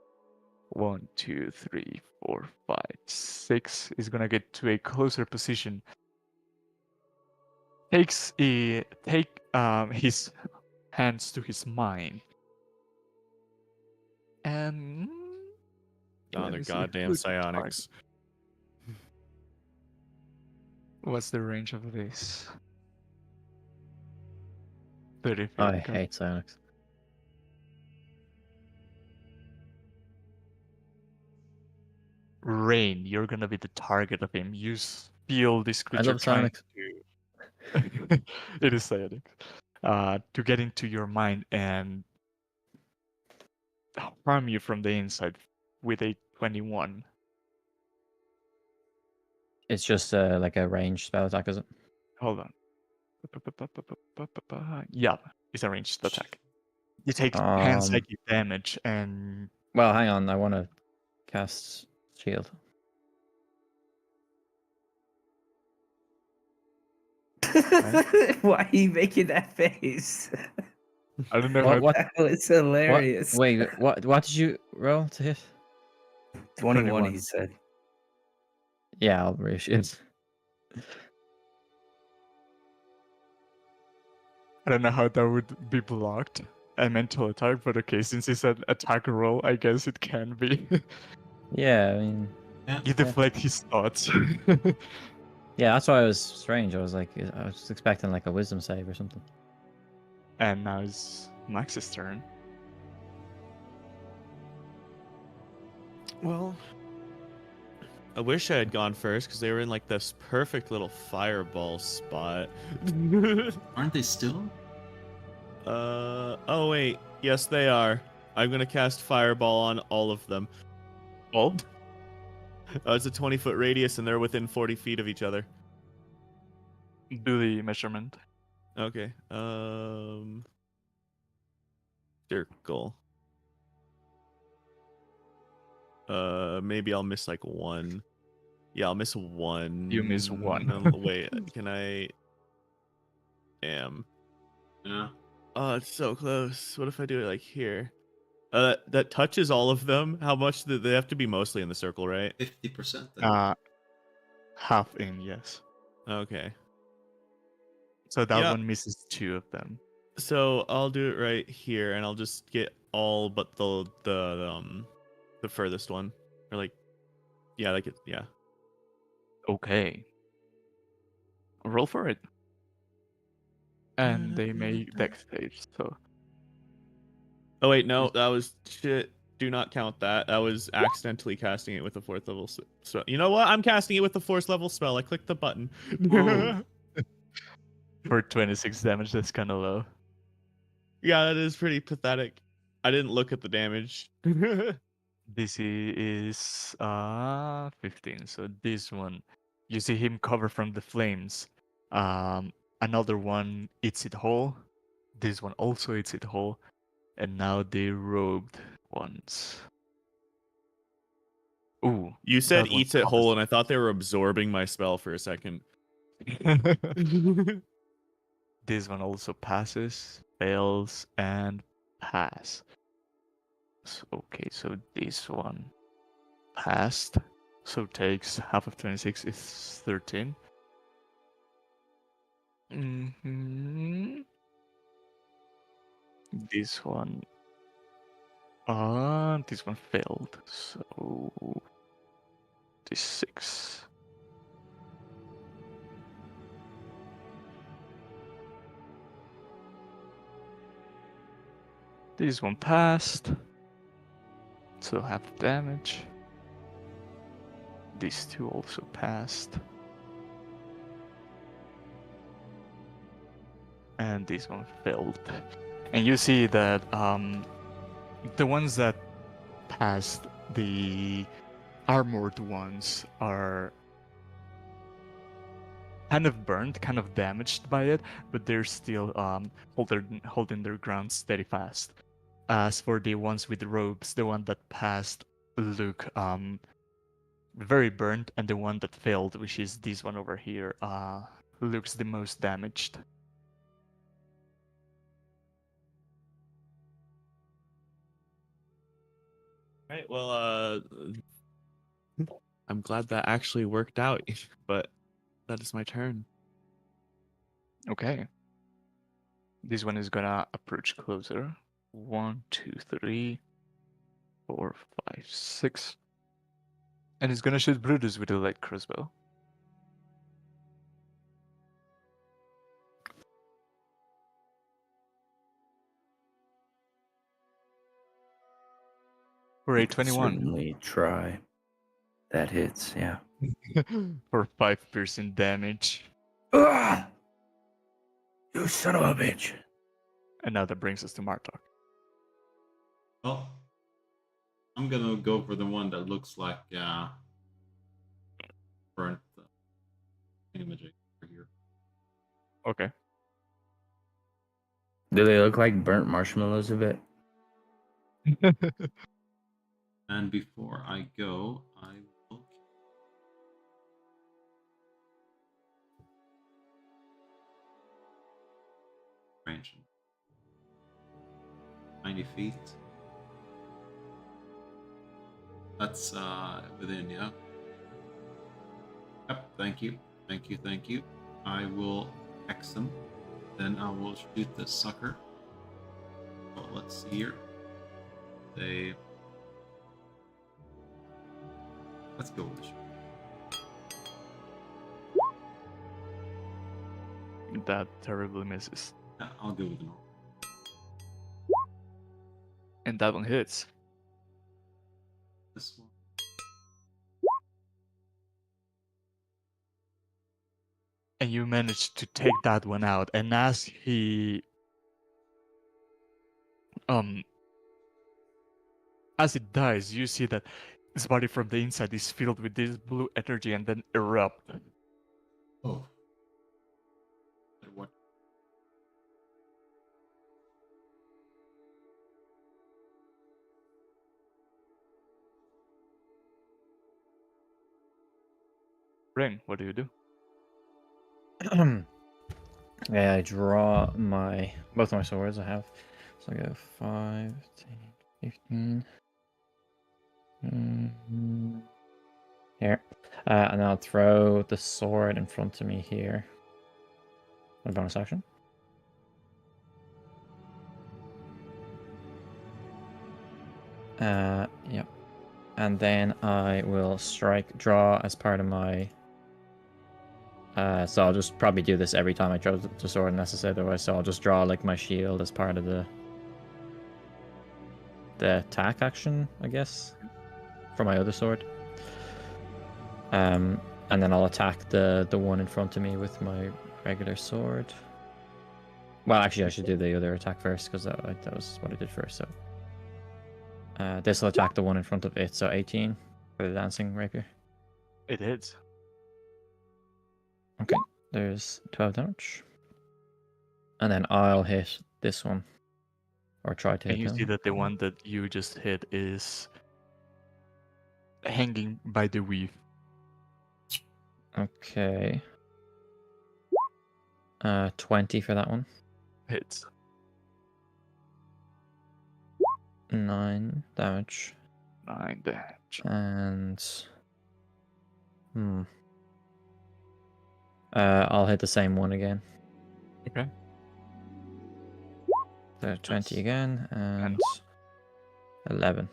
1, 2, 3, 4, 5, 6 is gonna get to a closer position. Takes his hands to his mind, and Oh, let they're me see goddamn who's psionics. what's the range of this? 30 feet. I okay. hate psionics. Rain, you're gonna be the target of him. You feel this I creature love trying psionics. to it is psionic. To get into your mind and harm you from the inside with a 21. It's just like a ranged spell attack, is it? Hold on. Yeah, it's a ranged attack. You take 10 psychic damage and Well, hang on. I want to cast shield. Why are you making that face? I don't know What? how That was hilarious. Wait, what did you roll to hit? 21, he said. Yeah, I'll reshield. I don't know how that would be blocked. A mental attack, but okay, since he said attack roll, I guess it can be. Yeah, I mean, You deflect his thoughts. yeah, that's why it was strange. I was expecting like a wisdom save or something. And now it's Max's turn. Well, I wish I had gone first because they were in like this perfect little fireball spot. Aren't they still? Oh wait, yes they are. I'm gonna cast fireball on all of them. All? It's a 20-foot radius, and they're within 40 feet of each other. Do the measurement. Okay. Circle. Maybe I'll miss like one. Yeah, I'll miss one. You miss one. Wait, can I? Damn. Yeah. Oh, it's so close. What if I do it like here? That touches all of them. How much do they have to be? Mostly in the circle, right? 50%. Half in, yes. Okay. So that Yeah. one misses 2 of them. So I'll do it right here, and I'll just get all but the furthest one, or like, yeah, like it, yeah. Okay. Roll for it. And they make dex saves, so Oh wait, no, that was shit. Do not count that. That was accidentally casting it with a 4th level spell. You know what? I'm casting it with the 4th level spell. I clicked the button. Whoa. for 26 damage, that's kind of low. Yeah, that is pretty pathetic. I didn't look at the damage. DC is 15. So this one, you see him cover from the flames. Another one eats it whole. This one also eats it whole. And now the robed ones. Ooh. You said that one eats it whole, and I thought they were absorbing my spell for a second. This one also passes, fails, and pass. So, okay, so this one passed. So takes half of 26 is 13. This one failed. So this 6. This one passed. So half the damage. These 2 also passed. And this one failed. And you see that the ones that passed, the armored ones, are kind of burned, kind of damaged by it, but they're still holding their ground steady fast. As for the ones with robes, the one that passed look very burnt, and the one that failed, which is this one over here, looks the most damaged. Right. Well, I'm glad that actually worked out, but that is my turn. Okay. This one is gonna approach closer. 1, 2, 3, 4, 5, 6. And it's gonna shoot Brutus with a light crossbow. For a 21. Certainly try. That hits, yeah. For 5 piercing damage. Ah! You son of a bitch. And now that brings us to Martok. Well, I'm gonna go for the one that looks like burnt imaging over here. Okay. Do they look like burnt marshmallows a bit? And before I go, I will range 90 feet. That's within, yeah. Yep, thank you. Thank you. I will X them. Then I will shoot the sucker. So let's see here. Let's go with the shoot. That terribly misses. Yeah, I'll go with the normal. And that one hits. This one. And you manage to take that one out. And as he as it dies, you see that his body from the inside is filled with this blue energy and then erupt. Oh. What? Rain, what do you do? Yeah, I draw both my swords I have. So I go 5, 10, 15. Here. And I'll throw the sword in front of me here. A bonus action. Yep. And then I will draw as part of my... so I'll just probably do this every time I throw the sword unless it's otherwise. So I'll just draw like my shield as part of the attack action, I guess, for my other sword. And then I'll attack the one in front of me with my regular sword. Well, actually, I should do the other attack first because that was what I did first. So this will attack the one in front of it. So 18 for the dancing rapier. It hits. Okay, there's 12 damage. And then I'll hit this one. Or try to hit And you him. see that the one that you just hit is hanging by the weave. Okay. 20 for that one. Hits. 9 damage. 9 damage. And... I'll hit the same one again. Okay. So 20 again, and 11.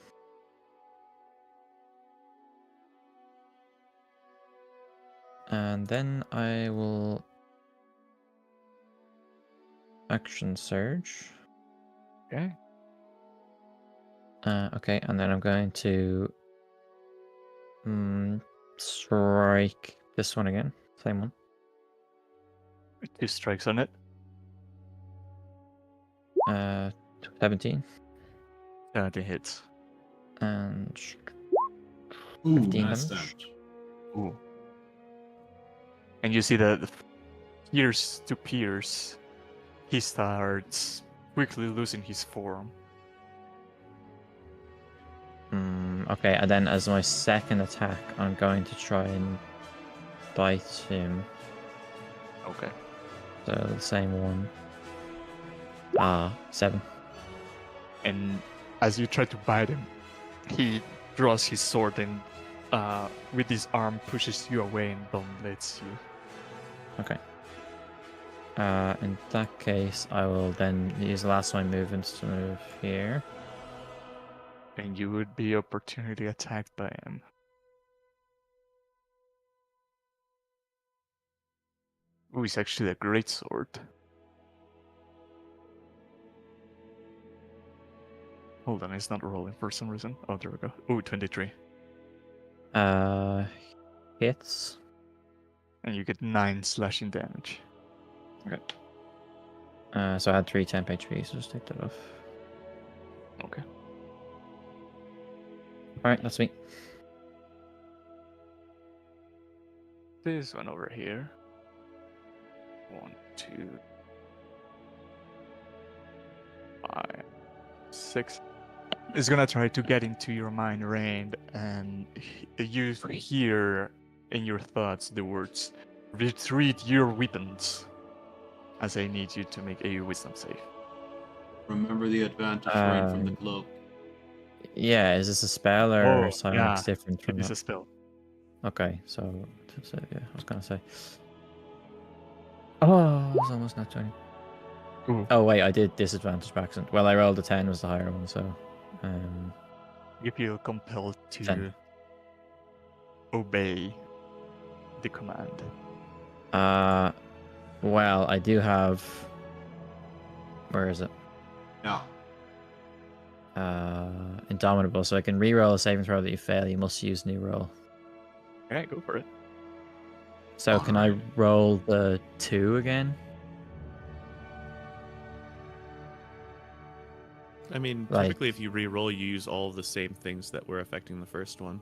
And then I will action surge. Okay. Okay, and then I'm going to strike this one again. Same one. 2 strikes on it. 17. 70 hits. And Ooh, 15 nice damage. damage. Ooh. And you see that pierce to pierce, he starts quickly losing his form. Okay, and then as my second attack, I'm going to try and bite him. Okay. So the same one. 7. And as you try to bite him, he draws his sword and with his arm pushes you away and don't let you. Okay. In that case, I will then use the last of my movements to move here. And you would be opportunity attacked by him. Ooh, it's actually a great sword. Hold on, it's not rolling for some reason. Oh, there we go. Ooh, 23. Hits. And you get 9 slashing damage. Okay. So I had 3 temp HP, so just take that off. Okay. Alright, that's me. This one over here. 1, 2, 5, 6. Is gonna try to get into your mind, Rain, and you hear in your thoughts the words, "Retreat your weapons," as I need you to make a wisdom save. Remember the advantage rain from the cloak. Yeah, is this a spell or something yeah, that's different from it is that? a spell. Okay, so yeah, I was gonna say. Oh, it was almost not 20. Ooh. Oh wait, I did disadvantage by accident. Well, I rolled a 10 was the higher one, so You feel compelled to 10. obey the command. Well, I do have. Where is it? Yeah. Indomitable, so I can re-roll a saving throw that you fail. You must use new roll. Okay, go for it. So can I roll the 2 again? I mean, Like- typically if you re-roll, you use all of the same things that were affecting the first one.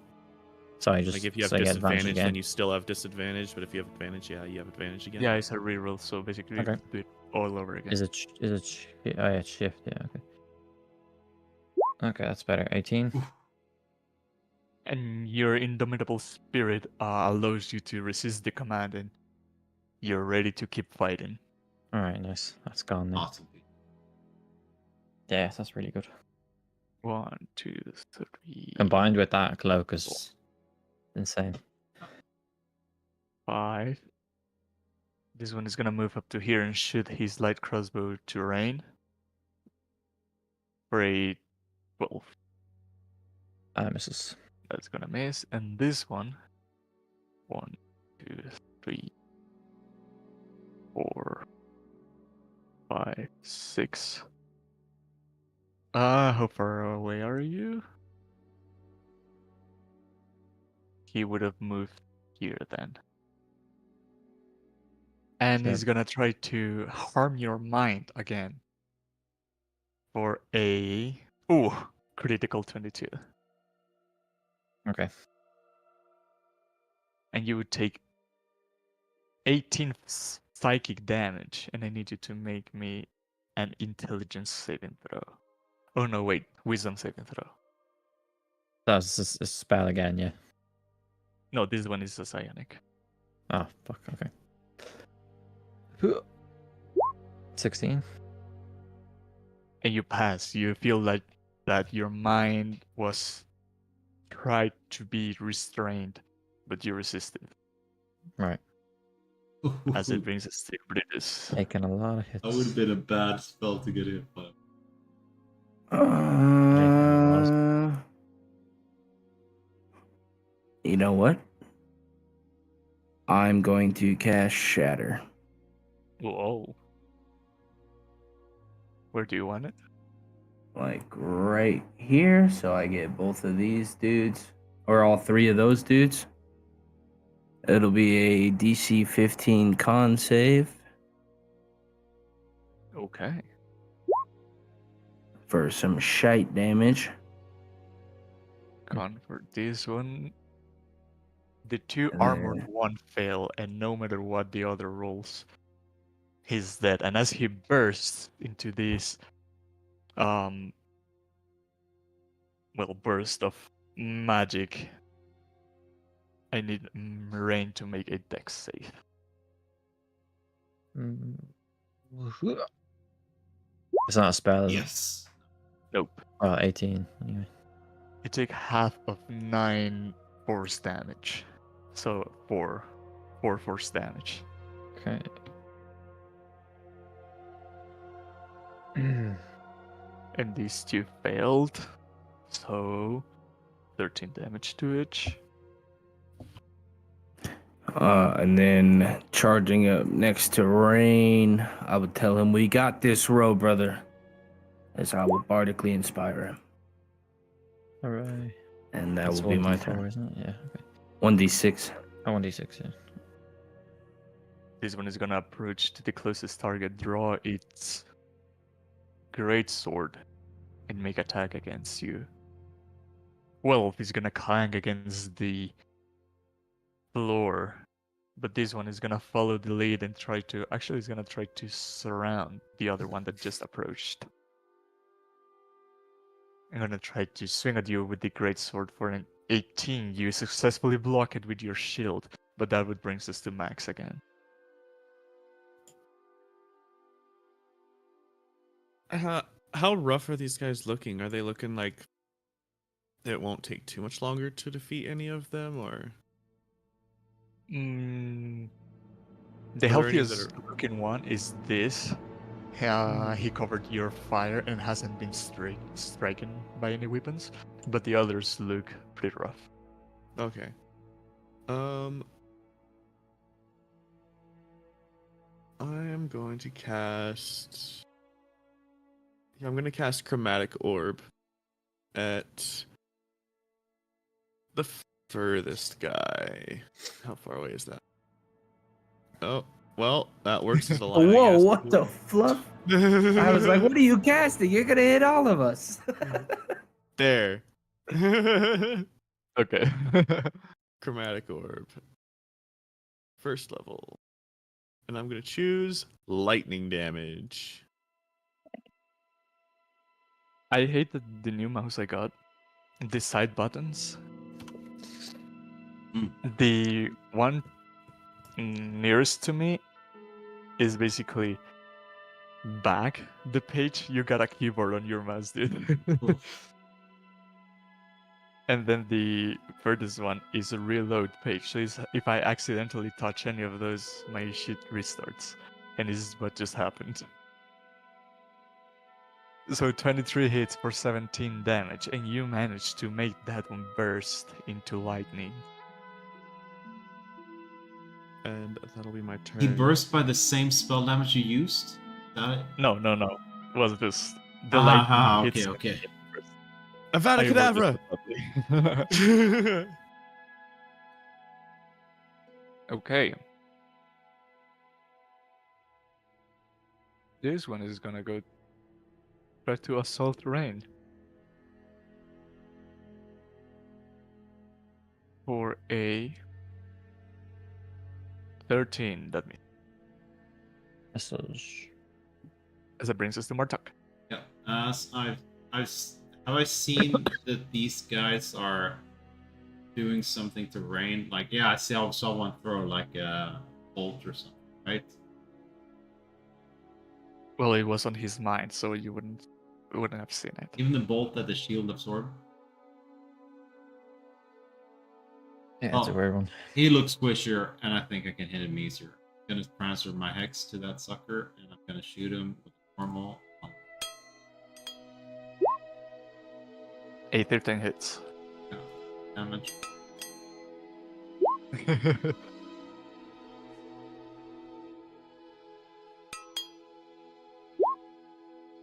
Sorry, just Like if you have so I get advantage disadvantage, again. then you still have disadvantage. But if you have advantage, yeah, you have advantage again. Yeah, it's a reroll, so basically Okay. do it all over again. Is it? Oh yeah, it's shift. Yeah. Okay. Okay, that's better. 18. And your indomitable spirit allows you to resist the command, and you're ready to keep fighting. All right, nice. That's gone now. Awesome. Yeah, that's really good. 1, 2, 3, Combined with that cloak is insane. 5. This one is gonna move up to here and shoot his light crossbow to Rain for a 12. Misses. That's gonna miss. And this one, 1, 2, 3, 4, 5, 6. How far away are you? He would have moved here then. And he's Sure. gonna try to harm your mind again. For a critical 22. Okay. And you would take 18 psychic damage, and I need you to make me an intelligence saving throw. Oh no, wait, wisdom saving throw. That's a spell again, yeah. No, this one is a psionic. Oh, fuck, okay. 16. And you pass. You feel like that your mind was tried to be restrained, but you resisted. Right. As it brings us to Brutus. Taking a lot of hits. That would have been a bad spell to get hit by. You know what? I'm going to cast Shatter. Whoa. Where do you want it? Like right here, so I get both of these dudes, or all three of those dudes. It'll be a DC 15 con save Okay. for some shite damage. Gone for this one. The two And armored then- one fail, and no matter what the other rolls, he's dead. And as he bursts into this, burst of magic, I need Rain to make a dex save. It's not a spell, is it? Yes. Nope. Oh, 18. Anyway. You take half of 9 force damage. So 4 force damage. Okay. And these two failed. So 13 damage to each. And then charging up next to Rain, I would tell him, "We got this, row, brother." As I will bardically inspire him, Alright. and that That's will be my 1d4, turn. isn't it? Yeah, okay. 1d6. Oh, 1d6, yeah. This one is gonna approach to the closest target, draw its great sword, and make attack against you. 12 is gonna clang against the floor, but this one is gonna follow the lead and try to. Actually, it's gonna try to surround the other one that just approached. I'm gonna try to swing at you with the great sword for an 18. You successfully block it with your shield, but that would bring us to max again. How rough are these guys looking? Are they looking like it won't take too much longer to defeat any of them, or? The Are there any healthiest that looking one is this. He covered your fire and hasn't been stricken by any weapons, but the others look pretty rough. Okay. I am going to cast. Yeah, I'm going to cast Chromatic Orb at the furthest guy. How far away is that? Oh, well, that works as a line. I Whoa, guess. what the fluff? I was like, "What are you casting? You're gonna hit all of us." There. Okay. chromatic orb. First level. And I'm going to choose lightning damage. I hate the new mouse I got. The side buttons. Mm. The one nearest to me is basically back the page. You got a keyboard on your mouse, dude. And then the furthest one is a reload page. So if I accidentally touch any of those, my shit restarts. And this is what just happened. So 23 hits for 17 damage, and you managed to make that one burst into lightning. And that'll be my turn. He burst by the same spell damage you used? That it? No. It was just the lightning hits. Okay. Avada Kedavra! Okay. This one is gonna go try to assault Rain. For a 13, that means. Message. As that brings us to Martok. Yeah. As have I seen that these guys are doing something to Rain? Like, yeah, I saw one throw like a bolt or something, right? Well, it was on his mind, so you wouldn't have seen it. Even the bolt that the shield absorbed. Yeah, it's a Oh. weird one. He looks squishier, and I think I can hit him easier. I'm gonna transfer my hex to that sucker, and I'm gonna shoot him with normal. A 13 hits. Damage.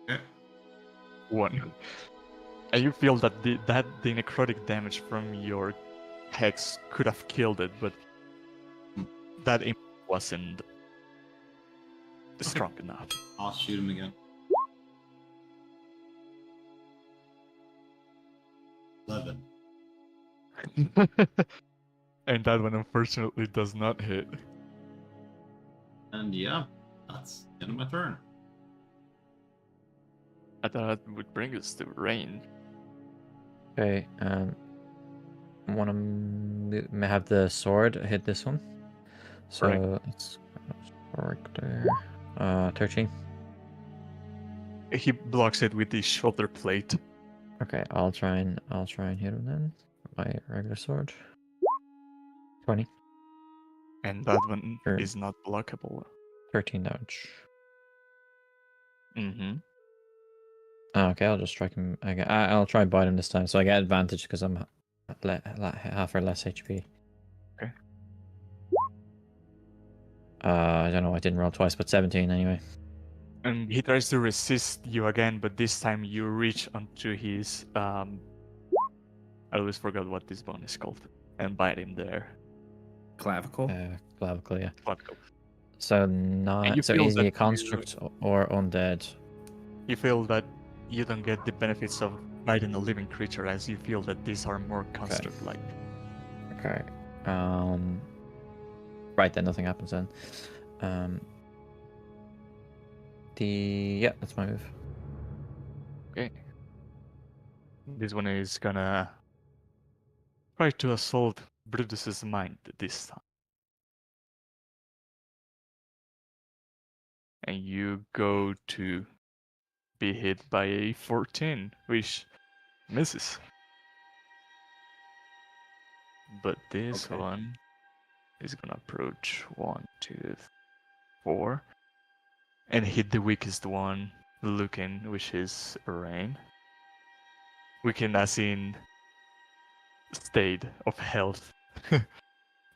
Okay. 1. And you feel that the necrotic damage from your hex could have killed it, but that wasn't strong enough. I'll shoot him again. 11. And that one unfortunately does not hit. And yeah, that's the end of my turn. I thought that would bring us to Rain. Okay, I want to have the sword hit this one. So Right. it's right there. 13. He blocks it with the shoulder plate. Okay, I'll try and hit him then. My regular sword. 20. And that one Sure. is not blockable. 13 damage. Mm-hmm. Okay, I'll just strike him again. I'll try and bite him this time, so I get advantage because I'm half or less HP. Okay. I don't know. I didn't roll twice, but 17 anyway. And he tries to resist you again, but this time you reach onto his I always forgot what this bone is called, and bite him there. Clavicle. Clavicle, yeah. Clavicle. So And not you so feel is he that a construct or undead? You feel that you don't get the benefits of biting a living creature, as you feel that these are more construct-like. Okay. Right then, nothing happens then. Yeah, that's my move. Okay. This one is gonna try to assault Brutus's mind this time. And you go to be hit by a 14, which misses. But this Okay. one is gonna approach 1, 2, 4, and hit the weakest one looking, which is Rain. Weakened as in state of health.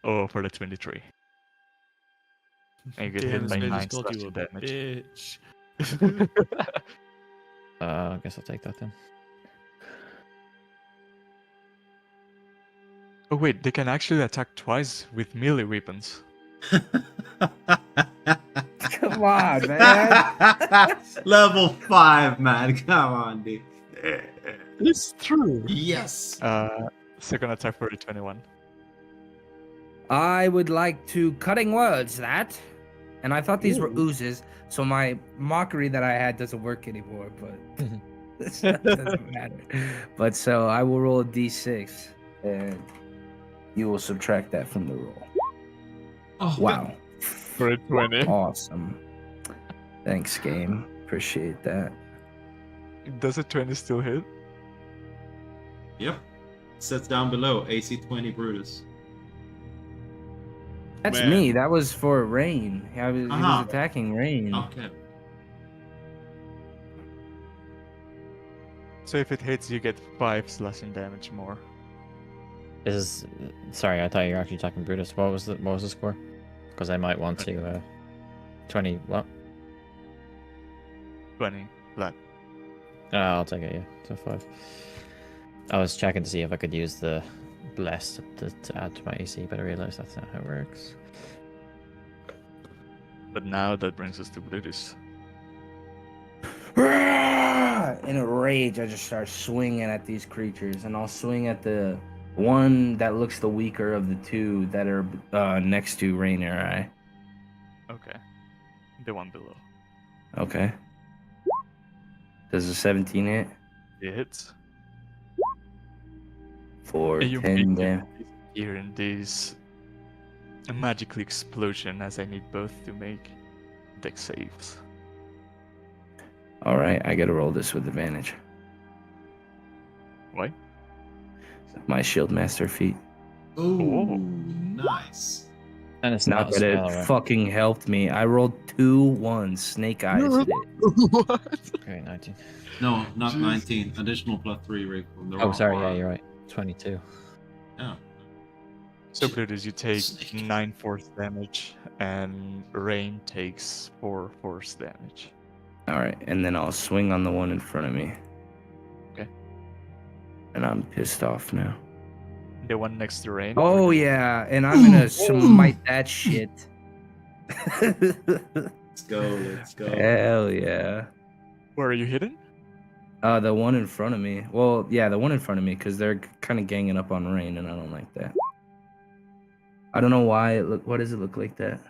Oh, for the 23. And you get Damn, hit this by man 9 just called you slashing a damage. bitch. I guess I'll take that then. Oh wait, they can actually attack twice with melee weapons. Come on, man. Level 5, man. Come on, dude. It's true. Yes. Second attack for a 21. I would like to cutting words that. And I thought these were oozes, so my mockery that I had doesn't work anymore, but that doesn't matter. But so I will roll a d6, and you will subtract that from the roll. Oh, Wow. For a 20. Awesome. Thanks, game. Appreciate that. Does a 20 still hit? Yep. Sets down below AC 20 Brutus. That's Man. me. That was for Rain. He was Aha. attacking Rain. Okay. So if it hits, you get 5 slashing damage more. Sorry, I thought you were actually attacking Brutus. What was the score? Because I might want to 20 what? 20 flat. I'll take it, yeah. So 5. I was checking to see if I could use the bless to add to my AC, but I realized that's not how it works. But now that brings us to Brutus. In a rage, I just start swinging at these creatures, and I'll swing at the one that looks the weaker of the two that are next to Rain or I. Okay. The one below. Okay. Does a 17 hit? It hits. For And you 10 make damage. it here in this magical explosion, as I need both to make dex saves. All right, I gotta roll this with advantage. Why? My shield master feat. Ooh, nice. And it's Not not a that spell, it right? fucking helped me. I rolled 2 1s. Snake eyes did it. What? Okay, 19. No, not Jeez. 19. Additional +3 Rick from the Oh, sorry, yeah, ROF. you're right. 22. Yeah. So Brutus, you take Snake. 9 force damage, and Rain takes 4 force damage. All right, and then I'll swing on the one in front of me. Okay. And I'm pissed off now. The one next to Rain. Oh yeah, and I'm gonna smite that shit. Let's go. Let's go. Hell yeah. Where are you hidden? The one in front of me. Well, yeah, the one in front of me, because they're kind of ganging up on Rain, and I don't like that. I don't know why why does it look like that?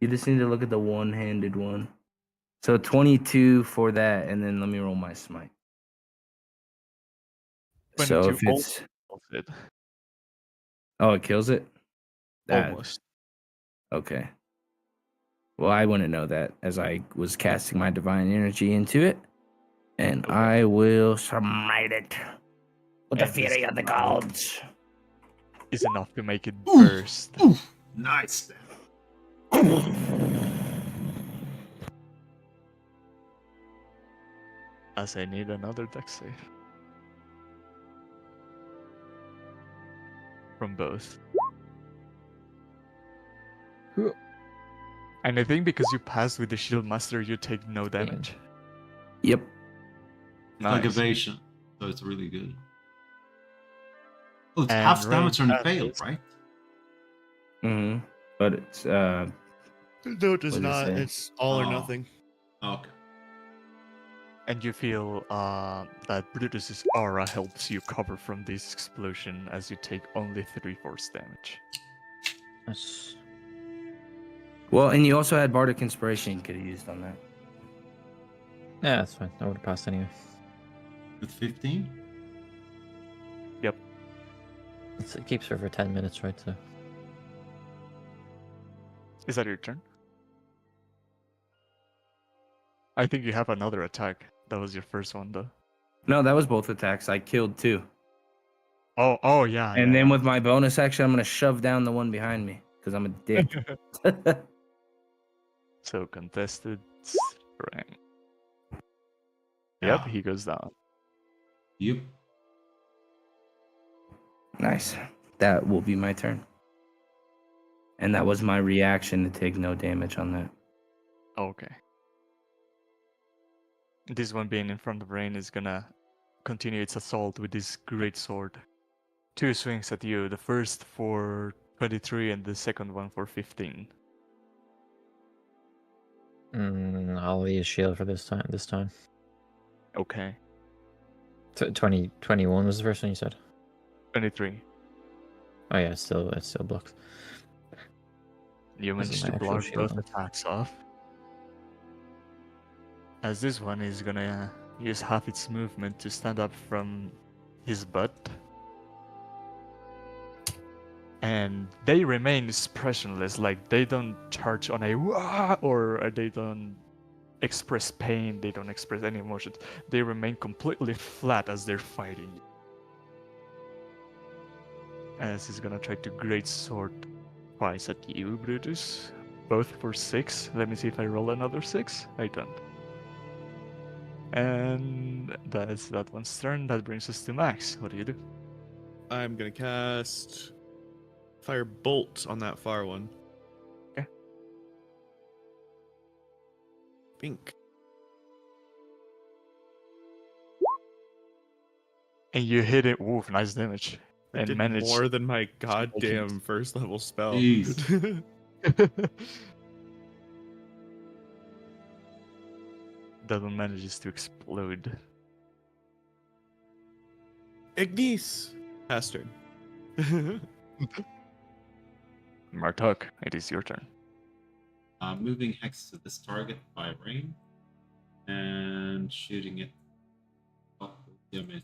You just need to look at the one-handed one. So 22 for that, and then let me roll my smite. So 22 if it's It. oh, it kills it. That- Almost. Okay. Well, I wouldn't know that as I was casting my divine energy into it, and I will smite it with the And this fury of the smite gods. Is enough to make it Ooh. burst. Ooh, nice. As I need another dex save. From both. And I think because you pass with the shield master, you take no damage. Yep. Like Nice. evasion. So it's really good. Oh, it's And half damage on a Rain fail, passes. right? Mm-hmm. But it's No, it does What does it not. say? It's all or Oh. nothing. Okay. And you feel that Brutus's aura helps you cover from this explosion as you take only 3 force damage. That's... well, and you also had Bardic Inspiration you could have used on that. Yeah, that's fine. I would have passed anyway. With 15? It keeps her for 10 minutes, right? So Is that your turn? I think you have another attack. That was your first one, though. No, that was both attacks. I killed 2. Oh, yeah. And then with my bonus action, I'm going to shove down the one behind me because I'm a dick. So contested strength. Yeah. Yep, he goes down. Yep. Nice. That will be my turn. And that was my reaction to take no damage on that. Okay. This one being in front of Rain is gonna continue its assault with this great sword. 2 swings at you. The first for 23 and the second one for 15. I'll use shield for this time. Okay. 21 was the first one you said. 23. Oh yeah, it still blocks. You This is managed my to actual block shield both then. attacks off. As this one is gonna use half its movement to stand up from his butt. And they remain expressionless, like they don't charge on a wah or they don't express pain, they don't express any emotions. They remain completely flat as they're fighting. As he's gonna try to great sword twice at you, Brutus. Both for 6. Let me see if I roll another 6. I don't. And that is that one's turn. That brings us to Max. What do you do? I'm gonna cast Fire Bolt on that far one. Okay. Pink. And you hit it. Oof, nice damage. I And did manage. more than my goddamn first level spell. Jeez. That one manages to explode. Ignis! Pass turn. Martok, it is your turn. Moving Hex to this target by rain and shooting it. Oh, damage.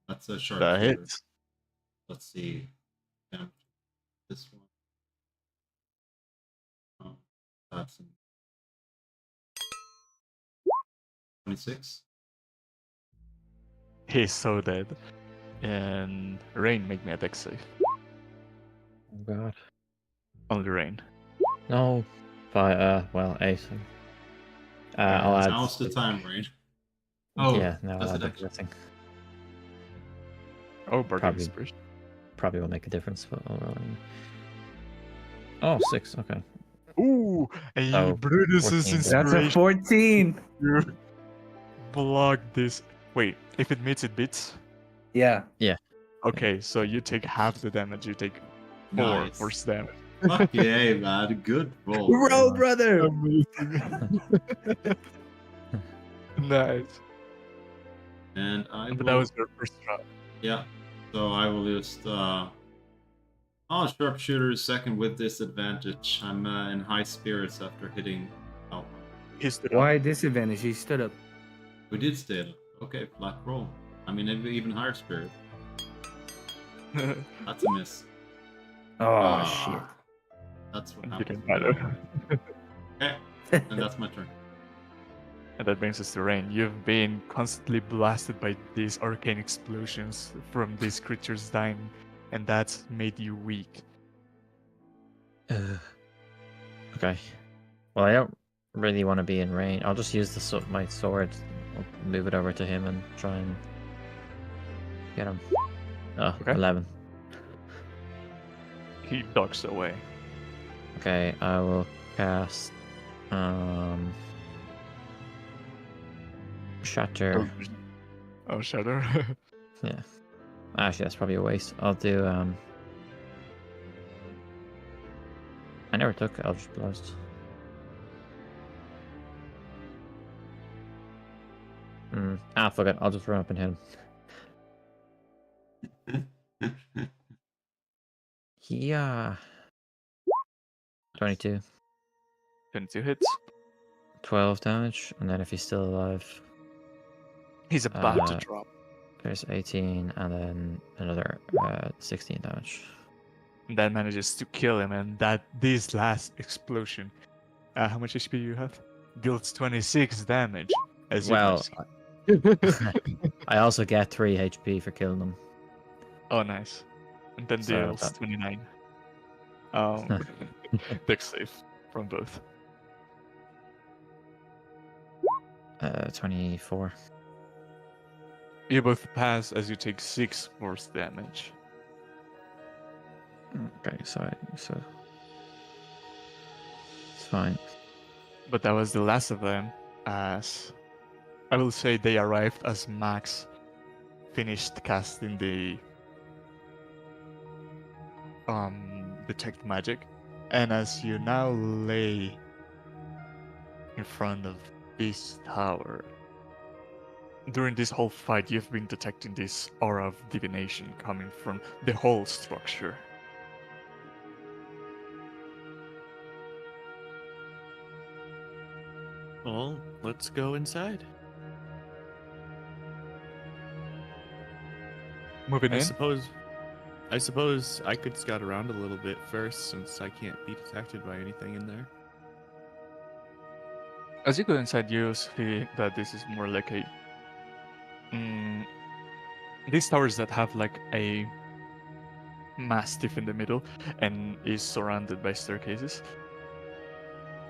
That's a sharp That shooter. hits. Let's see. Damage. This one. Oh, that's 26. He's so dead. And Rain, make me a dex save. Oh god. Only Rain. No. Well, 8. I'll add. Now's the time, Rain. Oh, Yeah, no, does I'll it add actually? everything. Oh, Bardic Probably. Inspiration. Probably will make a difference, but I'll roll anyway. Oh, 6. Okay. Ooh, and Oh, Brutus's 14. That's a inspiration. 14. You block this. Wait, if it meets, it beats. Yeah. Okay, so you take half the damage. You take 4 Nice. force damage. Fuck yeah, man. Good roll. Roll, Rain. brother. Amazing. Nice. And I But will. that was your first round. Yeah. So I will just. Oh, sharpshooter second with disadvantage. I'm in high spirits after hitting. Oh, He stood Why disadvantage? He stood up. we did still. Okay, flat roll. I mean, even higher spirit. up. That's a miss. Oh, shit. That's what It happens. didn't matter. Okay, and that's my turn. And that brings us to Rain. You've been constantly blasted by these arcane explosions from these creatures dying, and that's made you weak. Okay. Well, I don't really want to be in range. I'll just use my sword. I'll move it over to him and try and get him. Oh, Okay. 11. He ducks away. Okay, I will cast Shatter. Oh, Shatter. Yeah. Actually, that's probably a waste. I'll do I never took Eldritch Blast. Fuck it. I'll just run up and hit him. He 22. 22 hits. 12 damage, and then if he's still alive, He's about to Uh, drop. there's 18, and then another 16 damage. And that manages to kill him, and this last explosion. How much HP you have? Deals 26 damage. As you Well, guys see. I also get 3 HP for killing them. Oh, nice. And then So deals that- 29. Dex save from both. 24. You both pass as you take 6 force damage. Okay, so it's fine. But that was the last of them, as I will say they arrived as Max finished casting the detect magic, and as you now lay in front of this tower, during this whole fight, you've been detecting this aura of divination coming from the whole structure. Well, let's go inside. Moving I in, suppose I could scout around a little bit first, since I can't be detected by anything in there. as you go inside, you see that this is more like a these towers that have like a mastiff in the middle and is surrounded by staircases.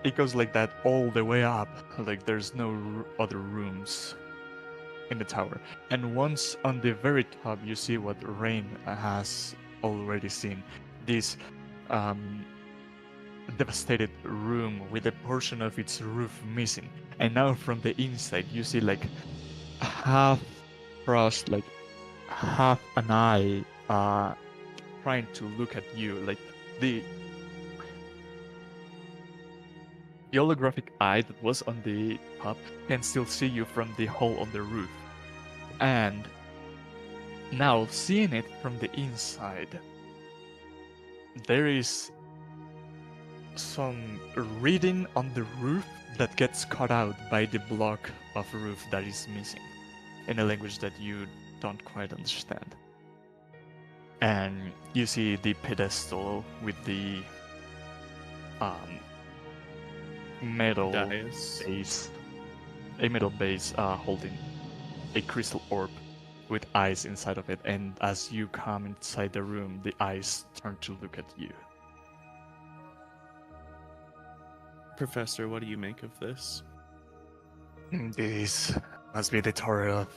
It goes like that all the way up, like there's no other rooms in the tower. And once on the very top, you see what Rain has already seen. This devastated room with a portion of its roof missing. And now from the inside, you see like half frost, like half an eye trying to look at you. Like the holographic eye that was on the top can still see you from the hole on the roof. And now seeing it from the inside, there is some reading on the roof that gets cut out by the block of roof that is missing in a language that you don't quite understand. And you see the pedestal with the metal Dais. base, a metal base holding a crystal orb with eyes inside of it. And as you come inside the room, the eyes turn to look at you. Professor, what do you make of this? This must be the Tower of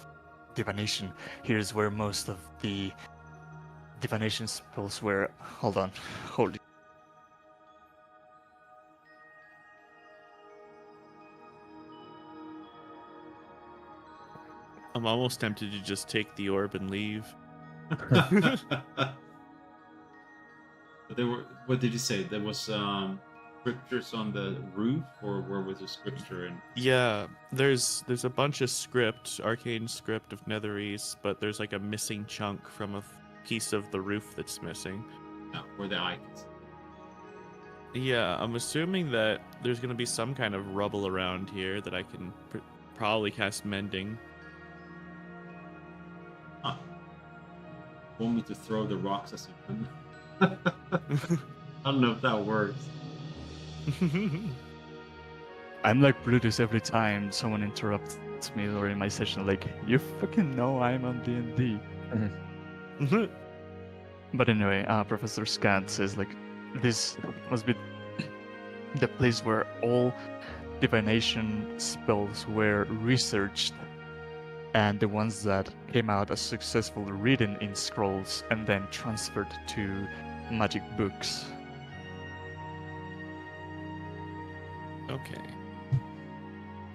Divination. Here's where most of the divination spells were. Hold on. Hold. I'm almost tempted to just take the orb and leave. But there were. What did you say? There was scriptures on the roof, or where was the scripture in? Yeah, there's a bunch of script, arcane script of Netherese, but there's like a missing chunk from a piece of the roof that's missing. No, where the icons. Yeah, I'm assuming that there's gonna be some kind of rubble around here that I can probably cast mending. Huh. Want me to throw the rocks as you can? I don't know if that works. I'm like Brutus every time someone interrupts me or in my session. Like, you fucking know I'm on D&D. But anyway, Professor Scant says like, this must be the place where all divination spells were researched, and the ones that came out as successful written in scrolls and then transferred to magic books. Okay.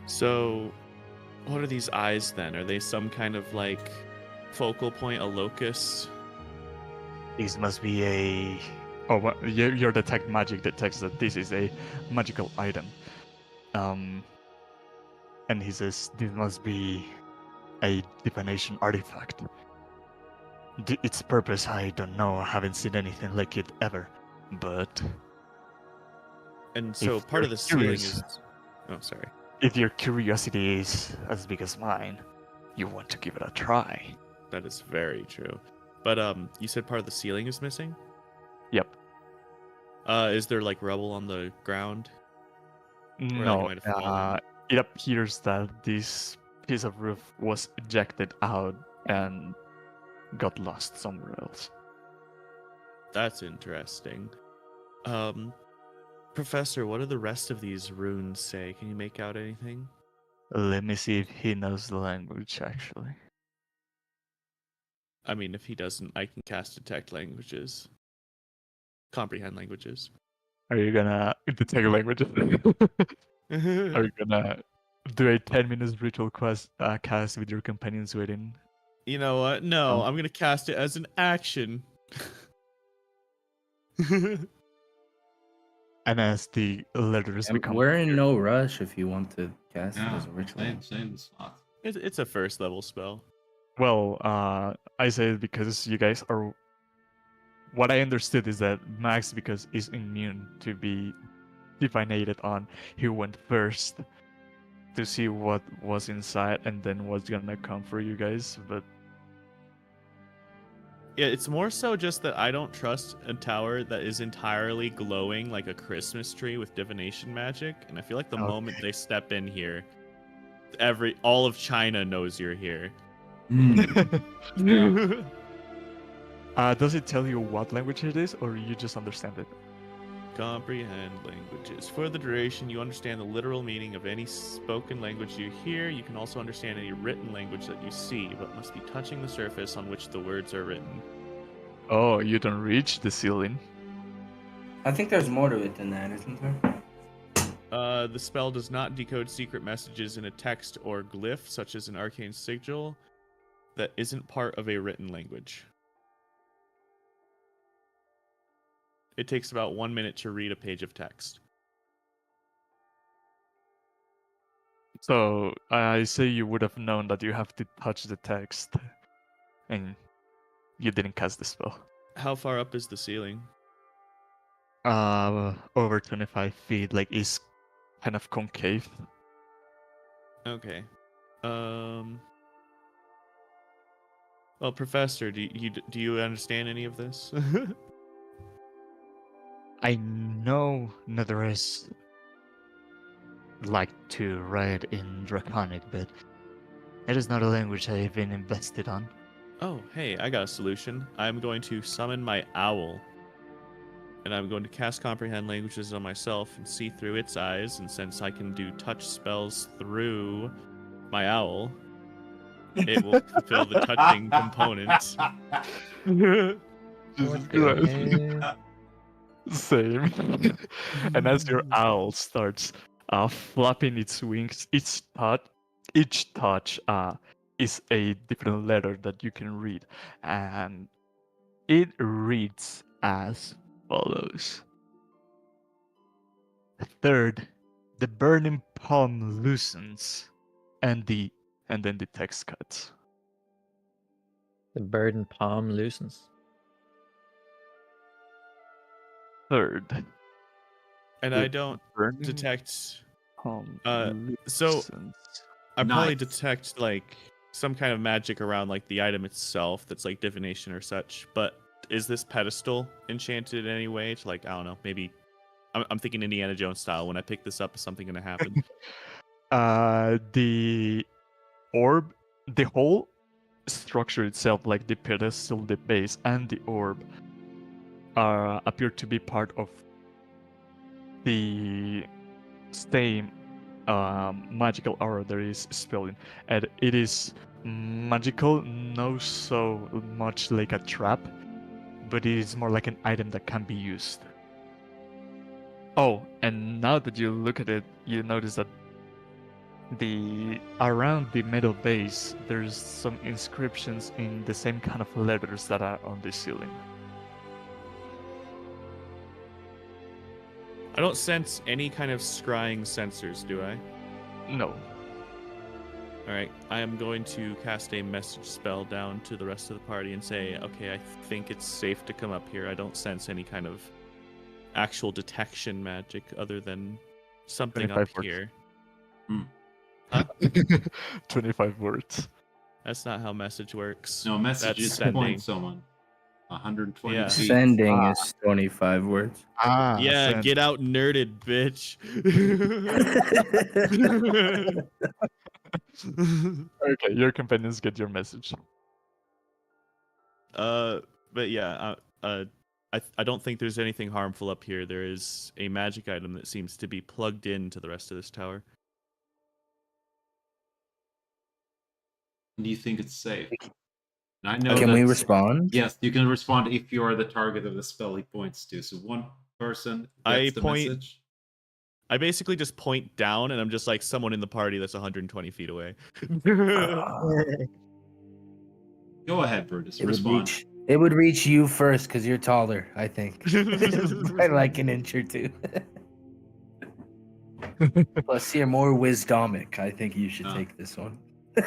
So, what are these eyes then? Are they some kind of like focal point, a locus? This must be a... Oh, well, your detect magic detects that this is a magical item. And he says this must be a divination artifact. Its purpose, I don't know. I haven't seen anything like it ever. But And so if part of you're the ceiling curious- is. Oh, sorry. if your curiosity is as big as mine, you want to give it a try. That is very true. But you said part of the ceiling is missing. Yep. Is there like rubble on the ground? like it No, might have fallen. it appears that this piece of roof was ejected out and got lost somewhere else. That's interesting. Professor, what do the rest of these runes say? Can you make out anything? Let me see if he knows the language, actually. I mean, if he doesn't, I can cast detect languages. Comprehend languages. Are you gonna detect languages? Are you gonna do a 10 minutes ritual cast with your companions waiting? You know what? No, Oh. I'm gonna cast it as an action. And as the letters And become we're in clear- no rush if you want to cast it Yeah, as a ritual. same slot. It's a first level spell. Well, I say it because you guys are. What I understood is that Max, because is immune to be divinated on, he went first to see what was inside and then what's gonna come for you guys. But Yeah, it's more so just that I don't trust a tower that is entirely glowing like a Christmas tree with divination magic, and I feel like the moment they step in here, all of China knows you're here. Yeah. does it tell you what language it is, or you just understand it? Comprehend languages. For the duration, you understand the literal meaning of any spoken language you hear. You can also understand any written language that you see, but must be touching the surface on which the words are written. Oh, you don't reach the ceiling. I think there's more to it than that, isn't there? The spell does not decode secret messages in a text or glyph, such as an arcane sigil, that isn't part of a written language. It takes about 1 minute to read a page of text. So I say you would have known that you have to touch the text, and you didn't cast the spell. How far up is the ceiling? Over 25 feet, like is kind of concave. Okay. Well, Professor, do you understand any of this? I know Netherese like to write in Draconic, but it is not a language I've been invested on. Oh, hey, I got a solution. I'm going to summon my owl. And I'm going to cast Comprehend Languages on myself and see through its eyes. And since I can do touch spells through my owl, it will fulfill the touching component. Jesus Christ. Same. And as your owl starts flapping its wings, each touch is a different letter that you can read, and it reads as follows. Third, the burning palm loosens, and then the text cuts. The burden palm loosens. Third, And the I don't burning detect. palm So loosens. I probably Nice. detect like some kind of magic around like the item itself that's like divination or such. But is this pedestal enchanted in any way to like, I don't know, maybe I'm thinking Indiana Jones style. When I pick this up, is something gonna happen? The orb, the whole structure itself, like the pedestal, the base, and the orb, appear to be part of the same magical aura that is spelling, and it is magical, no so much like a trap, but it is more like an item that can be used. Oh, and now that you look at it, you notice that around the metal base, there's some inscriptions in the same kind of letters that are on the ceiling. I don't sense any kind of scrying sensors, do I? No. Alright, I am going to cast a message spell down to the rest of the party and say, okay, I think it's safe to come up here. I don't sense any kind of actual detection magic other than something up 25 words. here. Huh? 25 words. That's not how message works. No, message That's is sending. point someone. 120 Yeah. feet. Sending is 25 words. Yeah, send. get out nerded, bitch. Okay, your companions get your message. But yeah, I don't think there's anything harmful up here. There is a magic item that seems to be plugged into the rest of this tower. Do you think it's safe? And I know Can we that- respond? Yes, you can respond if you are the target of the spell he points to. So one person I gets the point- message. I basically just point down, and I'm just like someone in the party that's 120 feet away. Go ahead, Brutus. It would Respond. reach. It would reach you first because you're taller. I think by like an inch or two. Plus, you're more wisdomic. I think you should take this one. Would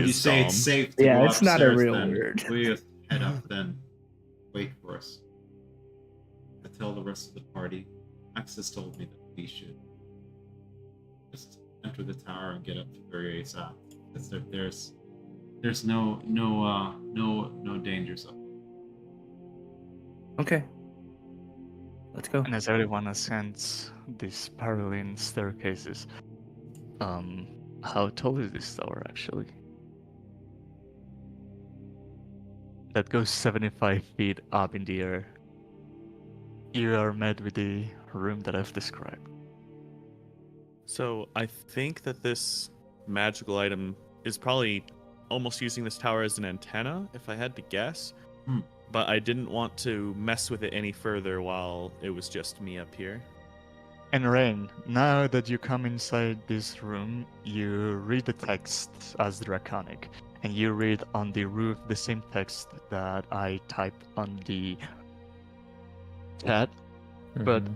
you say it's Wisdom. safe to Yeah, go it's not a upstairs real then? word. We just head up then. Wait for us. I tell the rest of the party. Max has told me that we should just enter the tower and get up to very ASAP. Because there's no dangers up. Okay. Let's go. And as everyone ascends these parallel staircases, how tall is this tower actually? That goes 75 feet up in the air. You are met with the room that I've described. So I think that this magical item is probably almost using this tower as an antenna, if I had to guess. Hmm. But I didn't want to mess with it any further while it was just me up here. And Rain, now that you come inside this room, you read the text as Draconic, and you read on the roof the same text that I typed on the chat. But Mhm.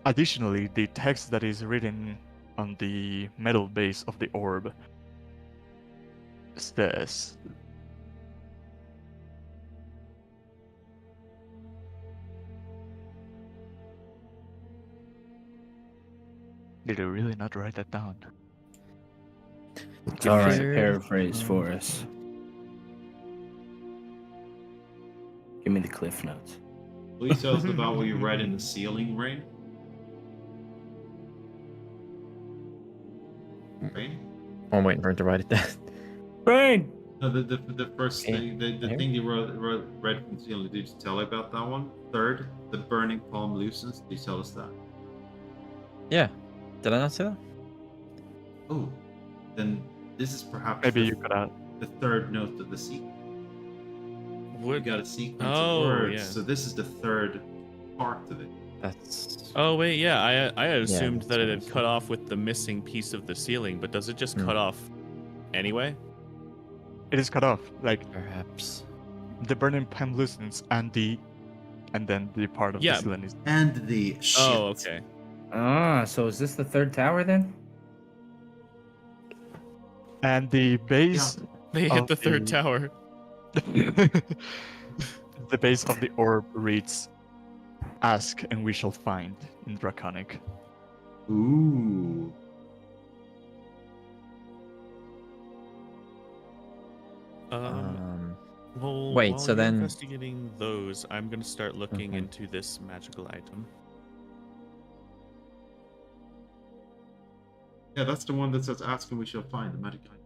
additionally, the text that is written on the metal base of the orb says, did I really not write that down? It's all right. Third Paraphrase for one. us. Give me the cliff notes. Please tell us about what you read in the ceiling, Rain. Rain? I'm waiting for him to write it down. Rain! No, the first Okay. thing, the Here. thing you read from the ceiling. Did you tell about that one? Third, the burning palm loosens. Did you tell us that? Yeah. Did I not say that? Oh, then this is perhaps Maybe the, you could add. the third note of the sequence. We Would got a sequence Oh, of words, yeah. so this is the third part of it. That's. Oh wait, yeah. I had assumed that's that it what I had said. cut off with the missing piece of the ceiling, but does it just Hmm. cut off anyway? It is cut off, like Perhaps. the burning palm loosens and then the part of Yeah. the ceiling is. And the shit. Oh, okay. Ah, so is this the third tower then? And the base They hit of the third tower. the base of the orb reads, "Ask and we shall find" in Draconic. Ooh. Well, Wait, while so you're then- investigating those, I'm gonna start looking Okay. into this magical item. Yeah, that's the one that says ask and we shall find, the magic item.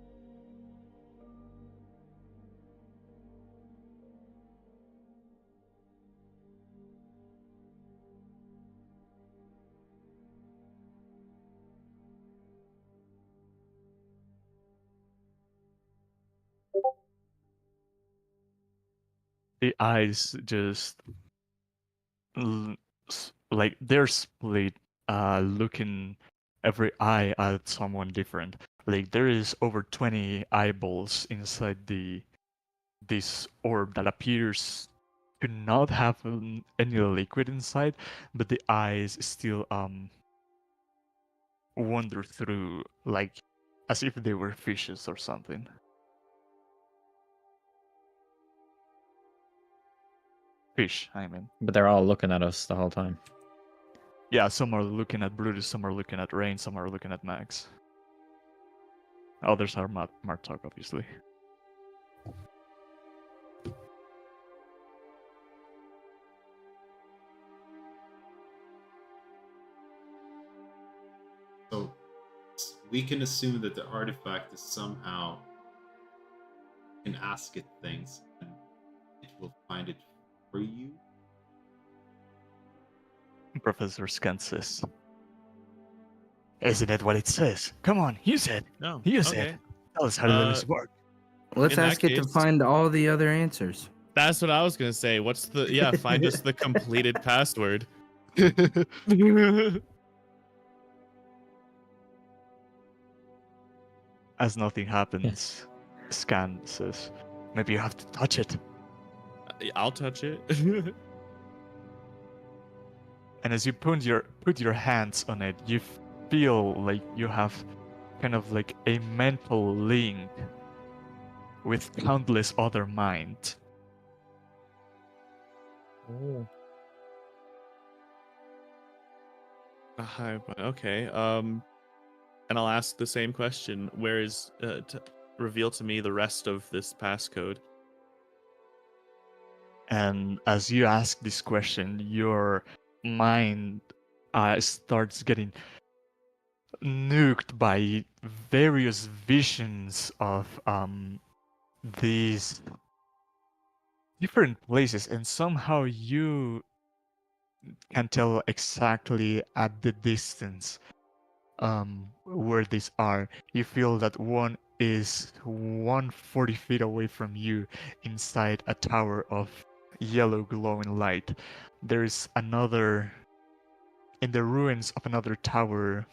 The eyes just like they're split, looking every eye at someone different. Like there is over 20 eyeballs inside this orb that appears to not have any liquid inside, but the eyes still wander through like as if they were fishes or something. Fish, I mean. But they're all looking at us the whole time. Yeah, some are looking at Brutus, some are looking at Rain, some are looking at Max. Others are Martok, obviously. So we can assume that the artifact is somehow can ask it things and it will find it for you. Professor Skent says, "Isn't it what it says? Come on, use it. No. Use okay. it. Tell us how this works." Let's In that ask it to case- find all the other answers. That's what I was gonna say. What's the find us the completed password. As nothing happens, Scan says, "Maybe you have to touch it." I'll touch it. And as you put your hands on it, you feel like you have kind of like a mental link with countless other minds. Oh. Okay. And I'll ask the same question. Where is reveal to me the rest of this passcode? And as you ask this question, your mind starts getting nuked by various visions of these different places, and somehow you can tell exactly at the distance where these are. You feel that one is 140 feet away from you inside a tower of yellow glowing light. There's another in the ruins of another tower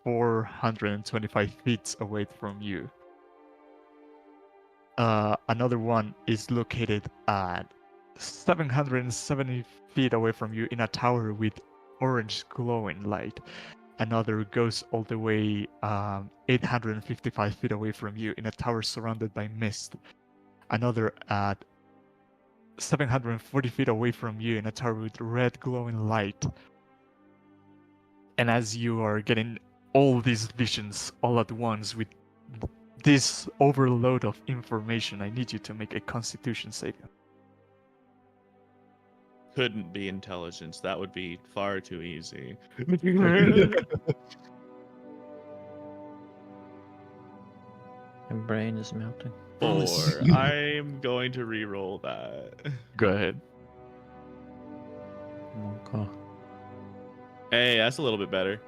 425 feet away from you. Another one is located at 770 feet away from you in a tower with orange glowing light. Another goes all the way 855 feet away from you in a tower surrounded by mist. Another at 740 feet away from you in a tower with red glowing light. And as you are getting all these visions all at once with this overload of information, I need you to make a Constitution saving. Couldn't be intelligence. That would be far too easy. My brain is melting. 4. I'm going to re-roll that. Go ahead. Oh god. Hey, that's a little bit better.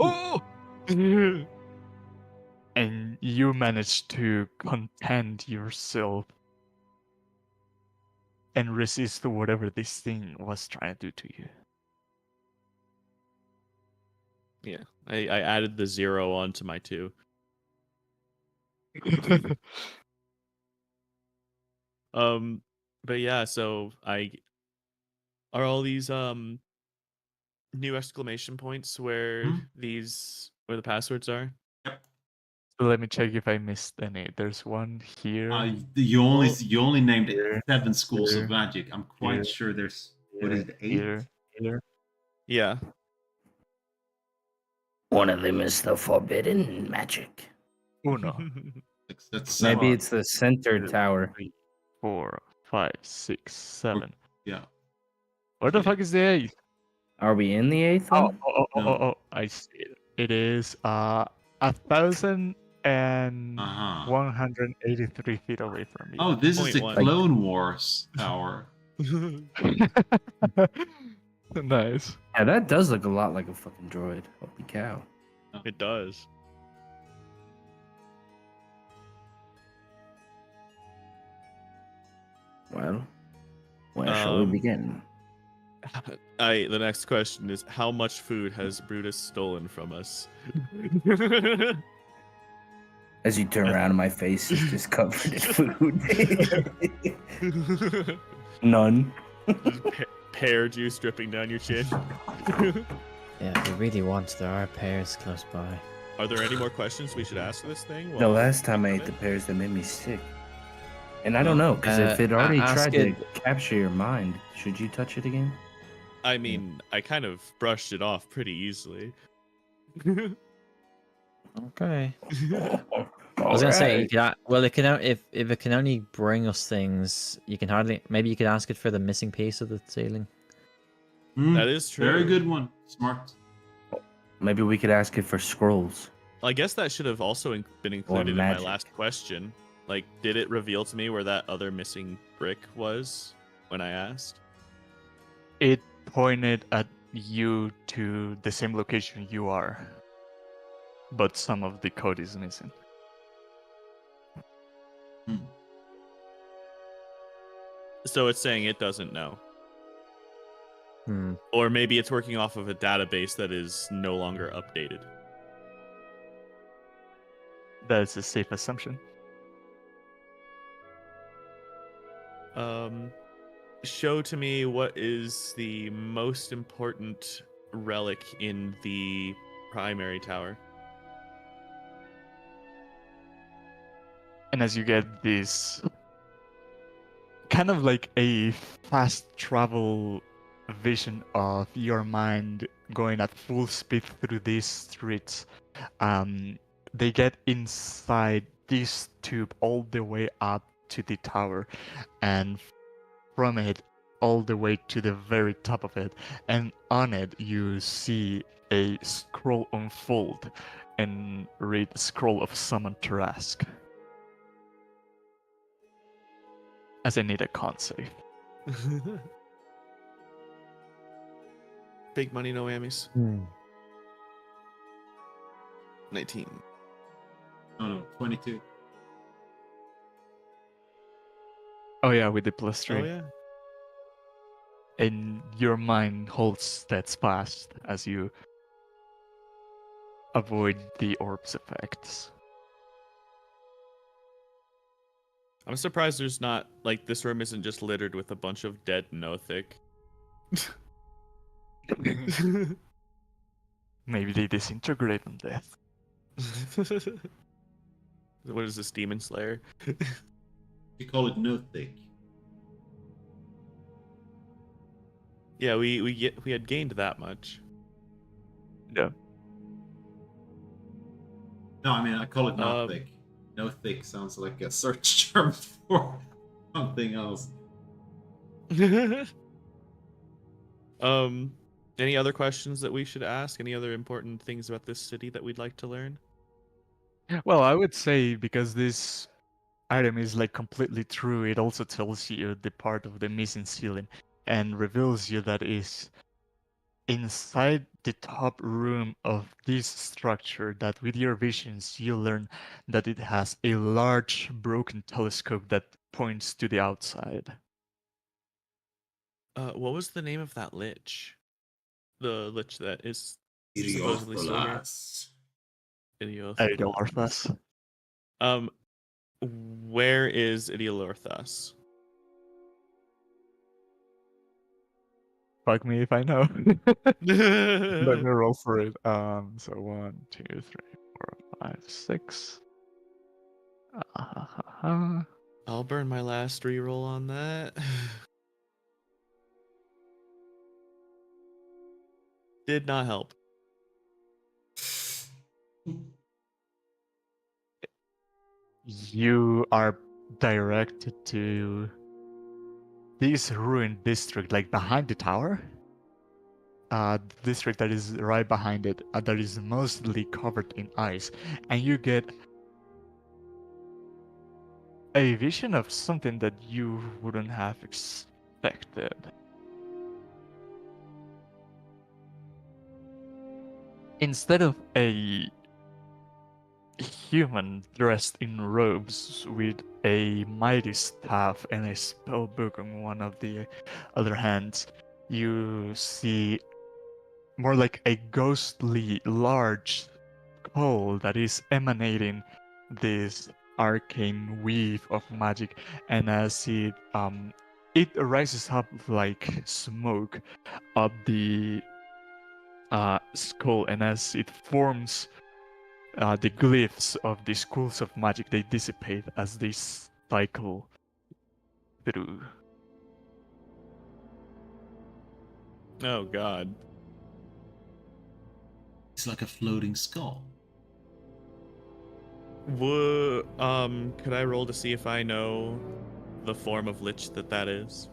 Oh! And you manage to content yourself and resist whatever this thing was trying to do to you. Yeah, I added the 0 onto my 2. But yeah, so are all these new exclamation points where where the passwords are? So let me check if I missed any. There's one here. You only named Here, 7 schools here, of magic. I'm quite sure there's what is it, 8? Here. Yeah. One of them is the forbidden magic. Uno, That's 7. Maybe it's the center tower. 3, 4, 5, 6, 7. Yeah. Where the fuck is the 8th? Are we in the 8th Oh, one? oh, I see it. It is 1,183 feet away from Oh, this is the 0.1. Clone Wars tower. you. Nice. Yeah, that does look a lot like a fucking droid. Holy cow. It does. Well, where shall we begin? The next question is, how much food has Brutus stolen from us? As you turn around, my face is just covered in food. None. Pear juice dripping down your chin. Yeah, if you really want, there are pears close by. Are there any more questions we should ask this thing? The last time I ate the pears, that made me sick. And I don't know, because if it already ask tried to capture your mind, should you touch it again? I mean, I kind of brushed it off pretty easily. Okay. I was gonna say, well, it can if it can only bring us things, you can hardly. Maybe you could ask it for the missing piece of the ceiling. That is true. Very good one. Smart. Maybe we could ask it for scrolls. I guess that should have also been included in my magic. last question. Like, did it reveal to me where that other missing brick was when I asked? It pointed at you to the same location you are, but some of the code is missing. So it's saying it doesn't know. Hmm. Or maybe it's working off of a database that is no longer updated. That's a safe assumption. Show to me what is the most important relic in the primary tower. And as you get this kind of like a fast travel vision of your mind going at full speed through these streets, they get inside this tube all the way up to the tower, and from it all the way to the very top of it, and on it you see a scroll unfold and read Scroll of Summon Tarask. As I need a con save. Big money, no whammies. 19. No, 22. Oh yeah, with the +3. Oh yeah. And your mind holds steadfast as you avoid the orb's effects. I'm surprised there's not, like, this room isn't just littered with a bunch of dead Nothic. Maybe they disintegrate on death. What is this, Demon Slayer? You call it no thick. Yeah, we had gained that much. Yeah. No, I mean I call it not Um, thick. No thick sounds like a search term for something else. Any other questions that we should ask? Any other important things about this city that we'd like to learn? Well, I would say because this item is like completely true, it also tells you the part of the missing ceiling and reveals you that is inside the top room of this structure, that with your visions you learn that it has a large broken telescope that points to the outside. What was the name of that lich? The lich that is supposedly still here. Idiothalas. Idolorthus. Where is Idiolorthus? Fuck me if I know. Let me roll for it. So 1, 2, 3, 4, 5, 6. I'll burn my last reroll on that. Did not help. You are directed to this ruined district, like behind the tower. The district that is right behind it, that is mostly covered in ice, and you get a vision of something that you wouldn't have expected. Instead of a human dressed in robes with a mighty staff and a spell book on one of the other hands, you see more like a ghostly large skull that is emanating this arcane weave of magic, and as it rises up like smoke up the skull, and as it forms the glyphs of the schools of magic, they dissipate as they cycle through. Oh god. It's like a floating skull. Could I roll to see if I know the form of lich that is?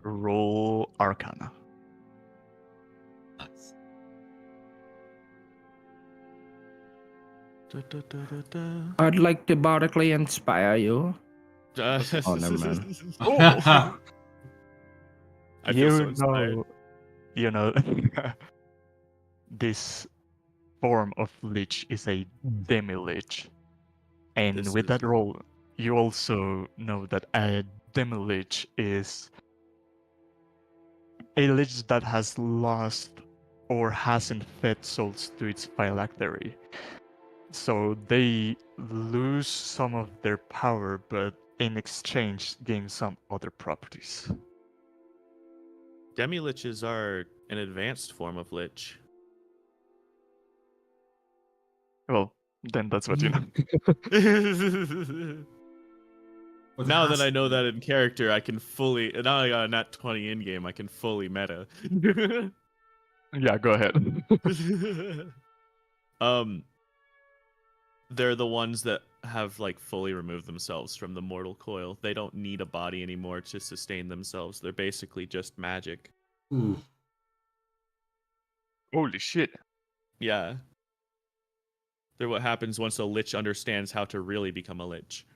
Roll Arcana. Nice. I'd like to bardically inspire you. Oh, never mind. Oh. I feel so inspired. You know, this form of lich is a demi-lich. And This with is- that roll, you also know that a demi-lich is a lich that has lost or hasn't fed souls to its phylactery. So they lose some of their power, but in exchange gain some other properties. Demi-liches are an advanced form of lich. Well, then that's what you know. But Now has that I to know be. that in character, I can fully. Now I got a nat 20 in game, I can fully meta. Yeah, go ahead. um, they're the ones that have like fully removed themselves from the mortal coil. They don't need a body anymore to sustain themselves. They're basically just magic. Ooh, Holy shit. Yeah. They're what happens once a lich understands how to really become a lich.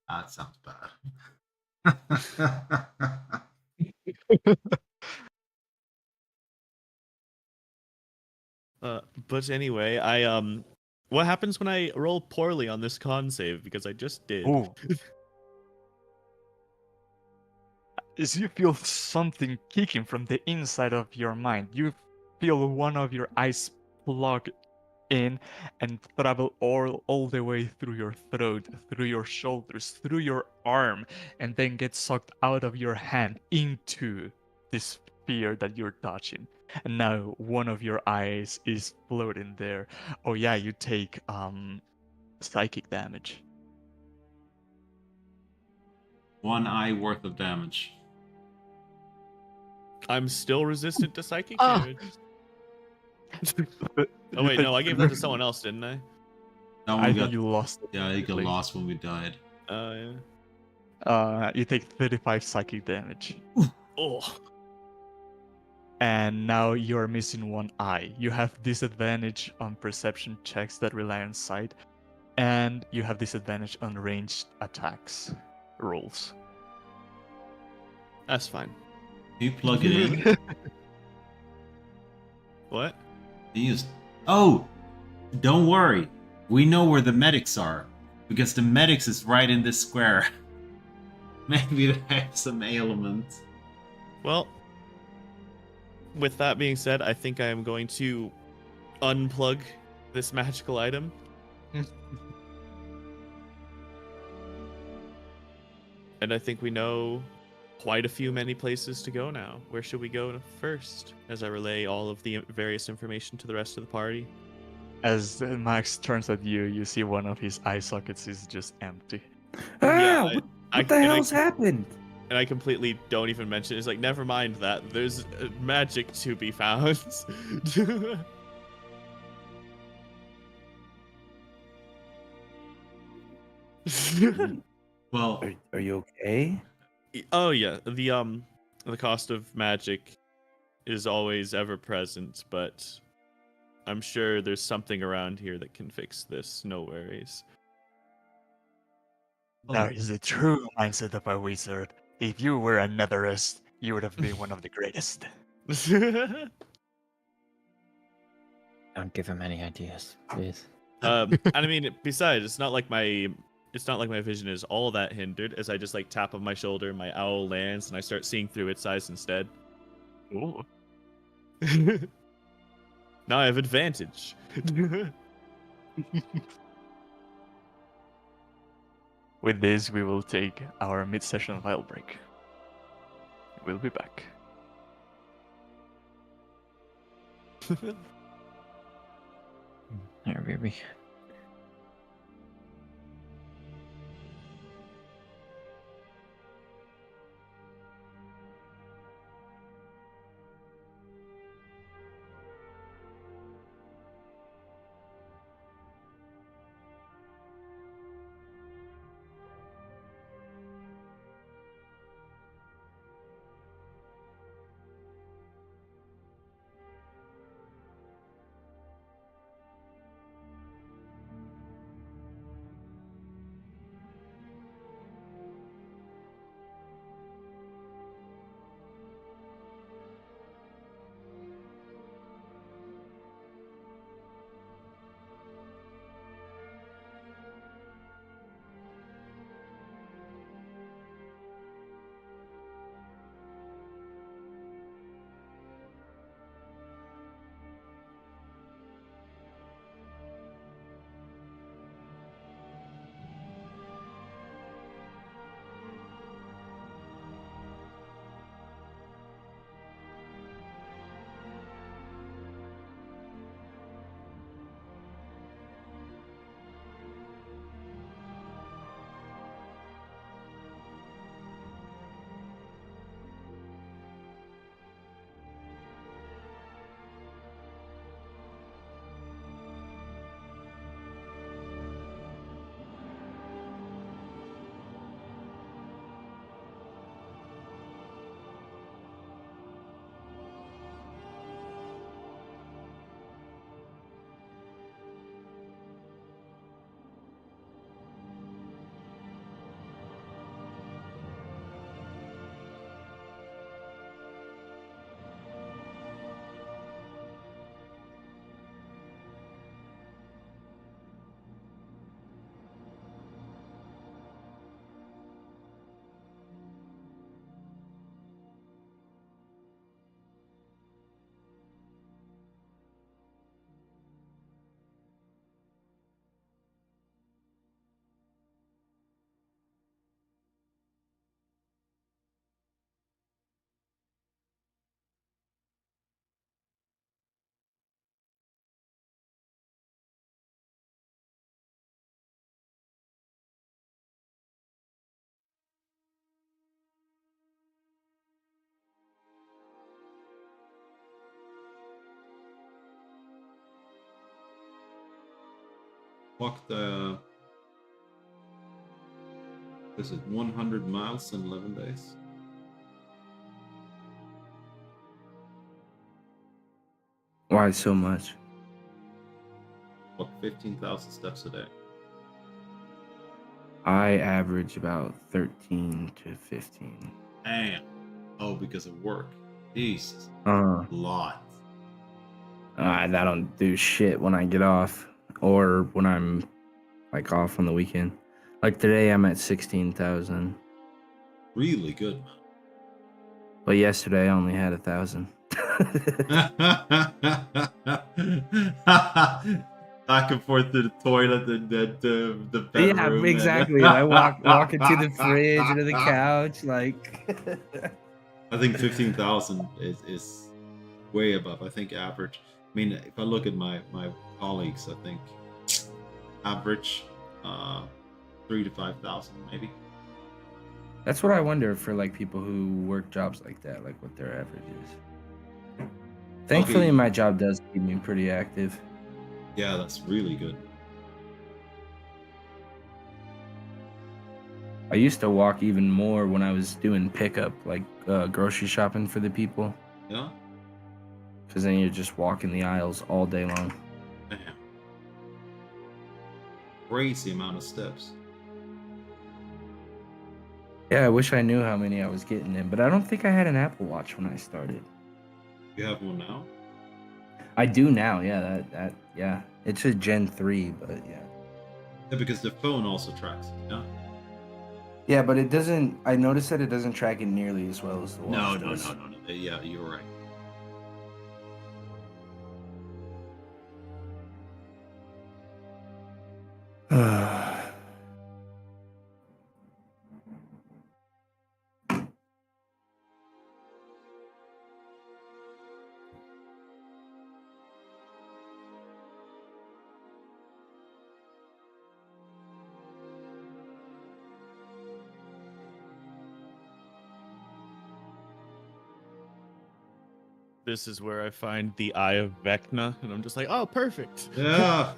that sounds bad. But anyway, what happens when I roll poorly on this con save? Because I just did. Oh. As you feel something kicking from the inside of your mind, you feel one of your eyes plug in and travel all the way through your throat, through your shoulders, through your arm, and then get sucked out of your hand into this sphere that you're touching. And now one of your eyes is floating there. Oh yeah, you take psychic damage. 1 eye worth of damage. I'm still resistant to psychic Ah! damage. But Oh you wait, take no, I gave that to someone else, didn't I? That I one think got, you lost it. yeah, it got completely. lost when we died. Yeah. You take 35 psychic damage. Oh. And now you're missing one eye. You have disadvantage on perception checks that rely on sight, and you have disadvantage on ranged attacks rolls. That's fine. Can you plug it in? What? Can you just... Oh! Don't worry. We know where the medics are. Because the medics is right in this square. Maybe they have some ailment. Well, with that being said, I think I am going to unplug this magical item. And I think we know quite a few many places to go now. Where should we go first? As I relay all of the various information to the rest of the party. As Max turns at you, you see one of his eye sockets is just empty. Ah, Yeah, what the hell's happened? And I completely don't even mention it. It's like, never mind that. There's magic to be found. Well, Are you okay? Oh yeah, the cost of magic is always ever present, but I'm sure there's something around here that can fix this. No worries. That is the true mindset of a wizard. If you were a netherist, you would have been one of the greatest. Don't give him any ideas, please. And I mean, besides, it's not like my vision is all that hindered. As I just like tap on my shoulder, my owl lands, and I start seeing through its eyes instead. Ooh. Now I have advantage. With this, we will take our mid-session file break. We'll be back. Here, baby. walk the. Is it 100 miles in 11 days? Why so much? Walk 15,000 steps a day. I average about 13 to 15. Damn. Oh, because of work. Jesus. Uh, A lot. I don't do shit when I get off or when I'm like off on the weekend. Like today, I'm at 16,000. Really good, But yesterday, I only had 1,000. man. Back and forth to the toilet and then the Yeah, bedroom. exactly. I walk into the fridge or the couch, like. I think 15,000 is way above. I think average. I mean, if I look at my colleagues, I think average 3 to 5,000 maybe. That's what I wonder for like people who work jobs like that, like what their average is. Thankfully, Okay. my job does keep me pretty active. Yeah, that's really good. I used to walk even more when I was doing pickup, like grocery shopping for the people, Yeah. because then you're just walking the aisles all day long. Damn. Crazy amount of steps. Yeah, I wish I knew how many I was getting in, but I don't think I had an Apple Watch when I started. You have one now? I do now, yeah. Yeah. It's a Gen 3, but yeah. Yeah, because the phone also tracks it, yeah? Yeah, but it doesn't. I noticed that it doesn't track it nearly as well as the watch No. does. Yeah, you're right. This is where I find the Eye of Vecna, and I'm just like, oh, perfect. Yeah.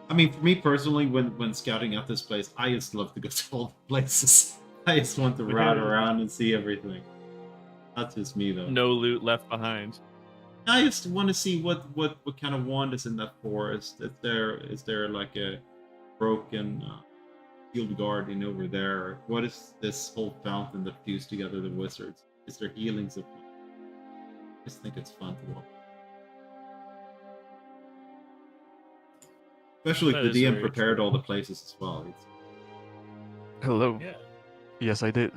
I mean, for me personally, when scouting out this place, I just love to go to all the places. I just want to ride around and see everything. That's just me, though. No loot left behind. I just want to see what kind of wand is in that forest. Is there like a broken shield guardian over there? What is this whole fountain that fused together the wizards? Is there healings of? I just think it's fun to watch. Especially That if is the DM very prepared true. all the places as well. It's, Hello. Yeah. Yes, I did.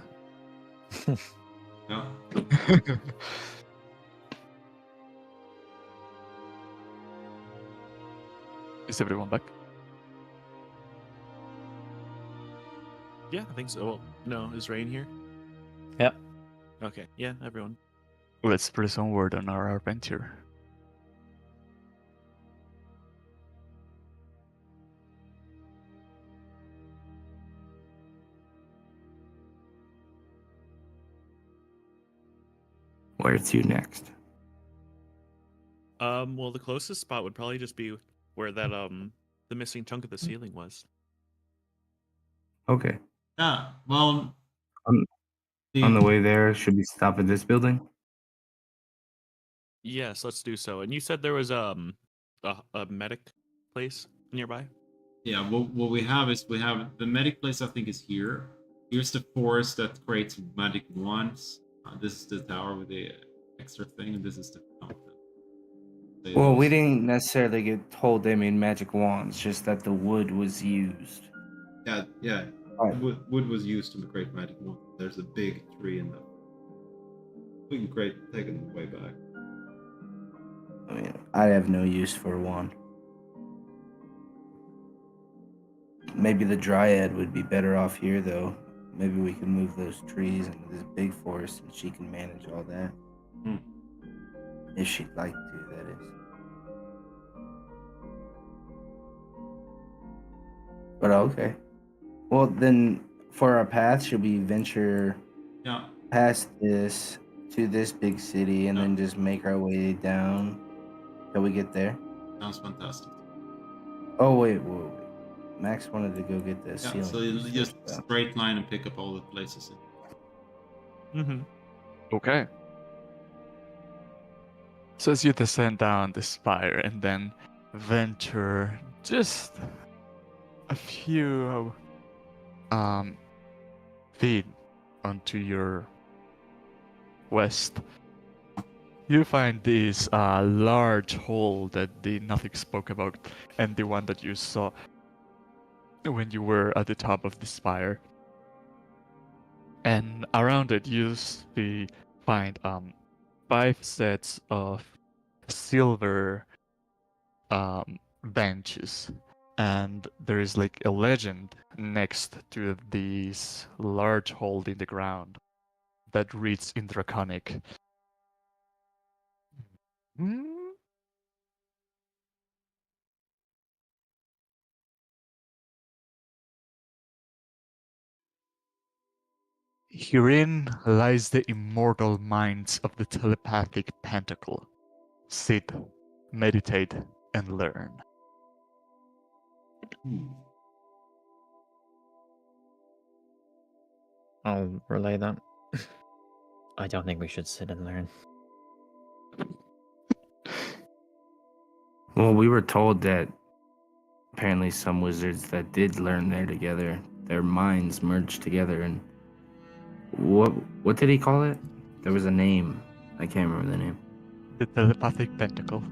yeah. Is everyone back? Yeah, I think so. Well, no, is Rain here? Yep. Okay. Yeah, everyone. Let's press onward on our adventure. Where to next? Well, the closest spot would probably just be where that the missing chunk of the ceiling was. Okay. Yeah. Well, On the way there, should we stop at this building? Yes, let's do so. And you said there was a medic place nearby. yeah. What we have is we have the medic place. I think is here. Here's the forest that creates magic wands. This is the tower with the extra thing, and this is the fountain. Well, we didn't necessarily get told they made magic wands, just that the wood was used. Yeah. Oh. Wood was used to create magic wand. There's a big tree in there. We can take it way back. I mean, I have no use for a wand. Maybe the dryad would be better off here, though. Maybe we can move those trees into this big forest and she can manage all that. If she'd like to, that is. But okay. Well, then, for our path, should we venture past this to this big city and then just make our way down till we get there? Sounds fantastic. Oh wait. Max wanted to go get the Yeah, ceiling. so you piece just first, though. straight line and pick up all the places. Mm-hmm. Okay. So as you descend down the spire and then venture just a few feet onto your west, you find this large hole that the Nothing spoke about, and the one that you saw when you were at the top of the spire. And around it, you find 5 sets of silver benches, and there is like a legend next to this large hole in the ground that reads in Draconic. "Hmm, Herein lies the immortal minds of the telepathic pentacle. Sit, meditate, and learn." Hmm. I'll relay that. I don't think we should sit and learn. Well, we were told that apparently some wizards that did learn there together, their minds merged together, and what did he call it? There was a name. I can't remember the name. The telepathic pentacle.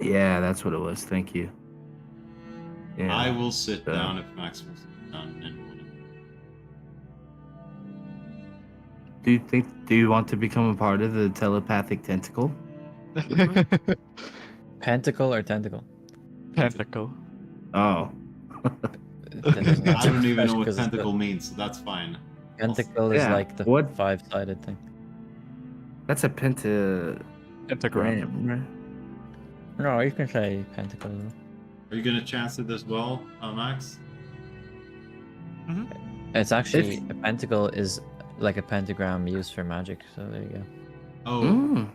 Yeah, that's what it was. Thank you. Yeah. I will sit uh, down if Max will sit down and whatever. Do you want to become a part of the telepathic tentacle? Pentacle or tentacle? Pentacle. Oh. That doesn't I answer don't the even know question, what 'cause it's tentacle means, so that's fine. the pentacle is Yeah, like the what- 5-sided thing. That's a pentagram, Pentagram. right? No, you can say pentacle. as well. Are you gonna chance it as well, Max? It's actually If- a pentacle is like a pentagram used for magic. So there you go. Oh, Mm.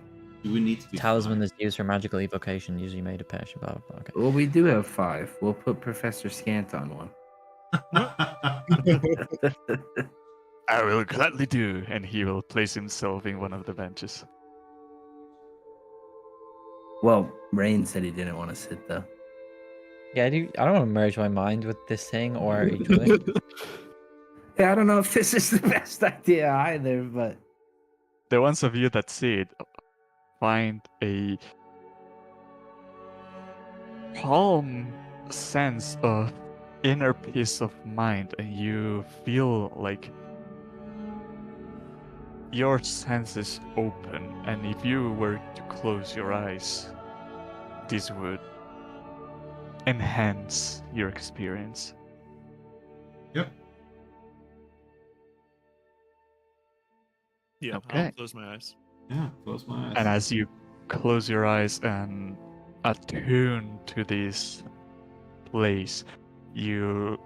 do we need to be Talisman is used for magical evocation, usually made of passion. Blah blah blah. Okay. Well, we do have 5. We'll put Professor Scant on one. five? I will gladly do, and he will place himself in one of the benches. Well, Rain said he didn't want to sit though. Yeah, I don't want to merge my mind with this thing or each other. Yeah, I don't know if this is the best idea either, but The ones of you that see it find a calm sense of inner peace of mind, and you feel like your senses open, and if you were to close your eyes, this would enhance your experience. Yep. Yeah, Okay. I'll close my eyes. Yeah, close my eyes. And as you close your eyes and attune to this place, you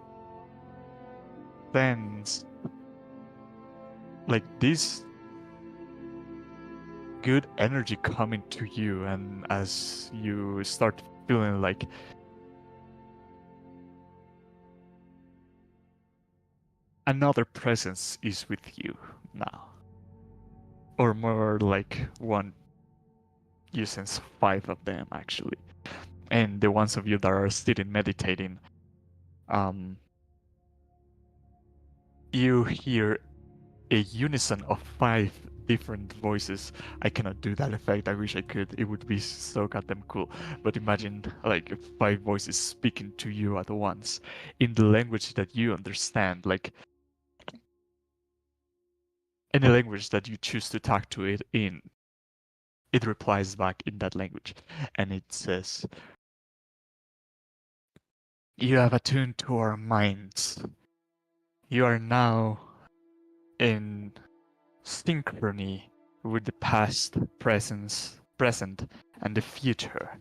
sense like this good energy coming to you, and as you start feeling like another presence is with you now, or more like one, you sense 5 of them actually, and the ones of you that are sitting meditating, you hear a unison of 5 different voices. I cannot do that effect. I wish I could. It would be so goddamn cool. But imagine like 5 voices speaking to you at once in the language that you understand, like any language that you choose to talk to it in. It replies back in that language, and it says, "You have attuned to our minds. You are now in synchrony with the past, present, and the future.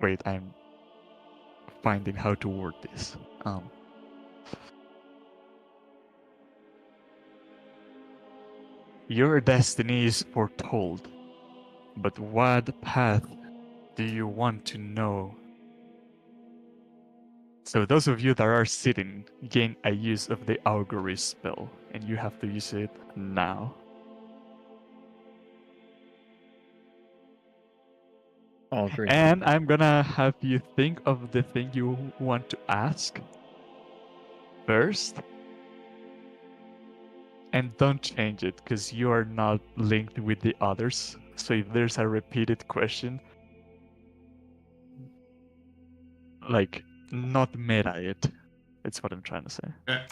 Wait, I'm finding how to word this. Your destiny is foretold. But what path do you want to know? So those of you that are sitting gain a use of the augury spell, and you have to use it now. Augury. And I'm gonna have you think of the thing you want to ask first. And don't change it, because you are not linked with the others. So if there's a repeated question, like, not meta it. That's what I'm trying to say. Okay.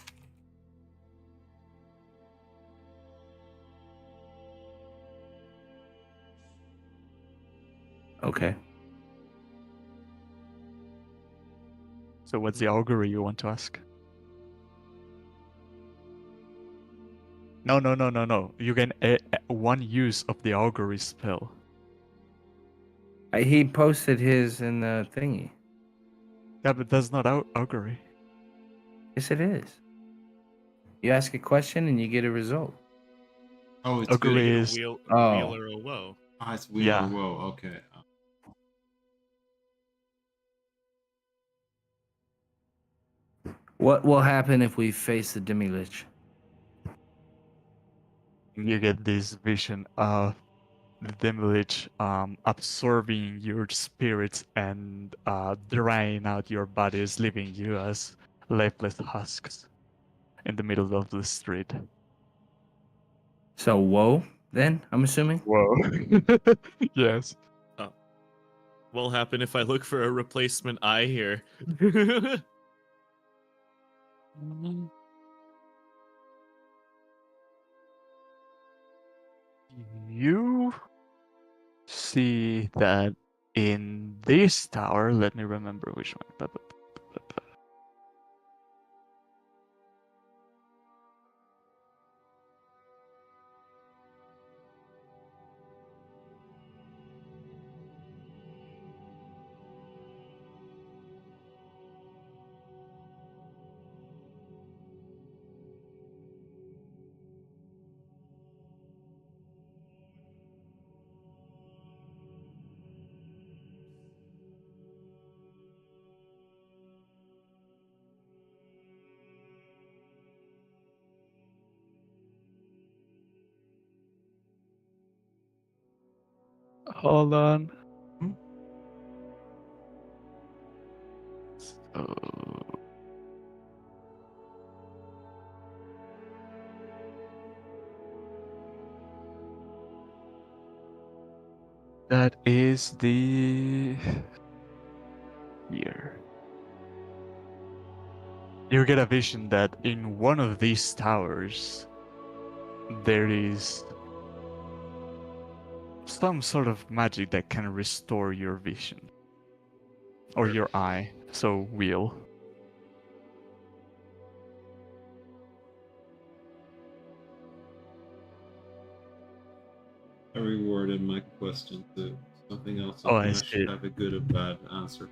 Okay. So what's the augury you want to ask? No. You get one use of the augury spell. He posted his in the thingy. Yeah, but that's not augury. Yes, it is. You ask a question and you get a result. Oh, it's Augury good. is Wheel, Oh. Wheeler or woe. Ah, it's weird. Yeah. Whoa. Okay. What will happen if we face the demi-lich? you get this vision of the Demilich absorbing your spirits and drying out your bodies, leaving you as lifeless husks in the middle of the street. So, woe, then, I'm assuming? Whoa. Yes. What'll happen if I look for a replacement eye here? You see that in this tower, let me remember which one. Hold on. So, that is the here. You get a vision that in one of these towers there is some sort of magic that can restore your vision or your eye. So wheel. I reworded my question to something else. Oh, I I see. should have a good or bad answer.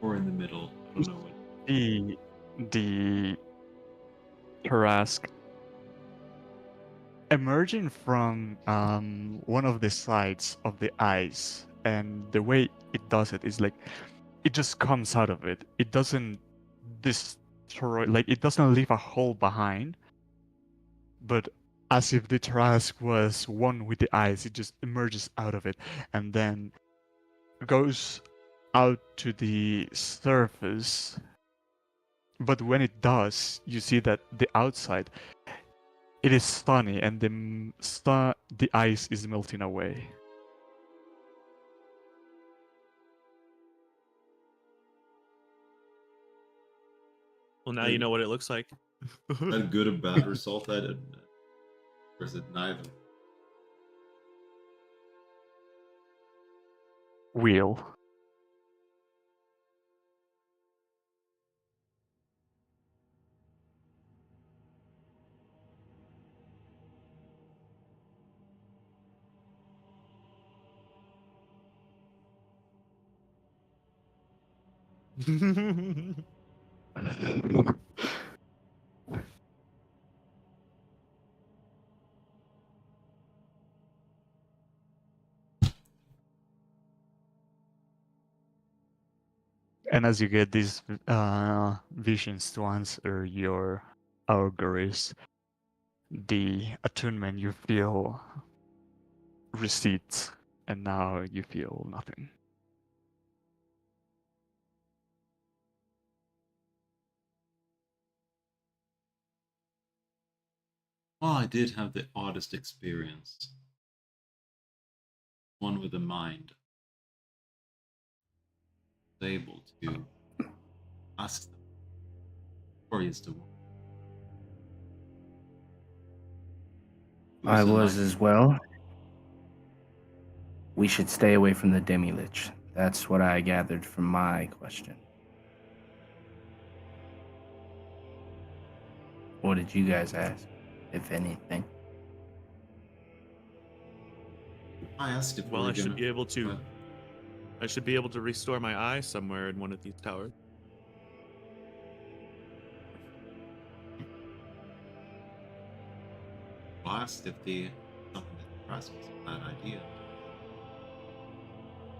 Or in the middle. I don't know what. The Tarask emerging from one of the sides of the eyes, and the way it does it is like it just comes out of it. It doesn't destroy, like it doesn't leave a hole behind, but as if the Tarask was one with the eyes, it just emerges out of it and then goes out to the surface. But when it does, you see that the outside, it is sunny and the ice is melting away. Well, now you know what it looks like. That good or bad result I didn't. Or is it neither? Wheel. And as you get these visions to answer your auguries, the attunement you feel recedes, and now you feel nothing. Well, I did have the oddest experience. One with a mind was able to ask them, or is the one. It I a was light- as well. We should stay away from the demi-lich. That's what I gathered from my question. What did you guys ask, if anything? I asked if we Well, were I should gonna. be able to. I should be able to restore my eye somewhere in one of these towers. I asked if the something that the price was a bad idea.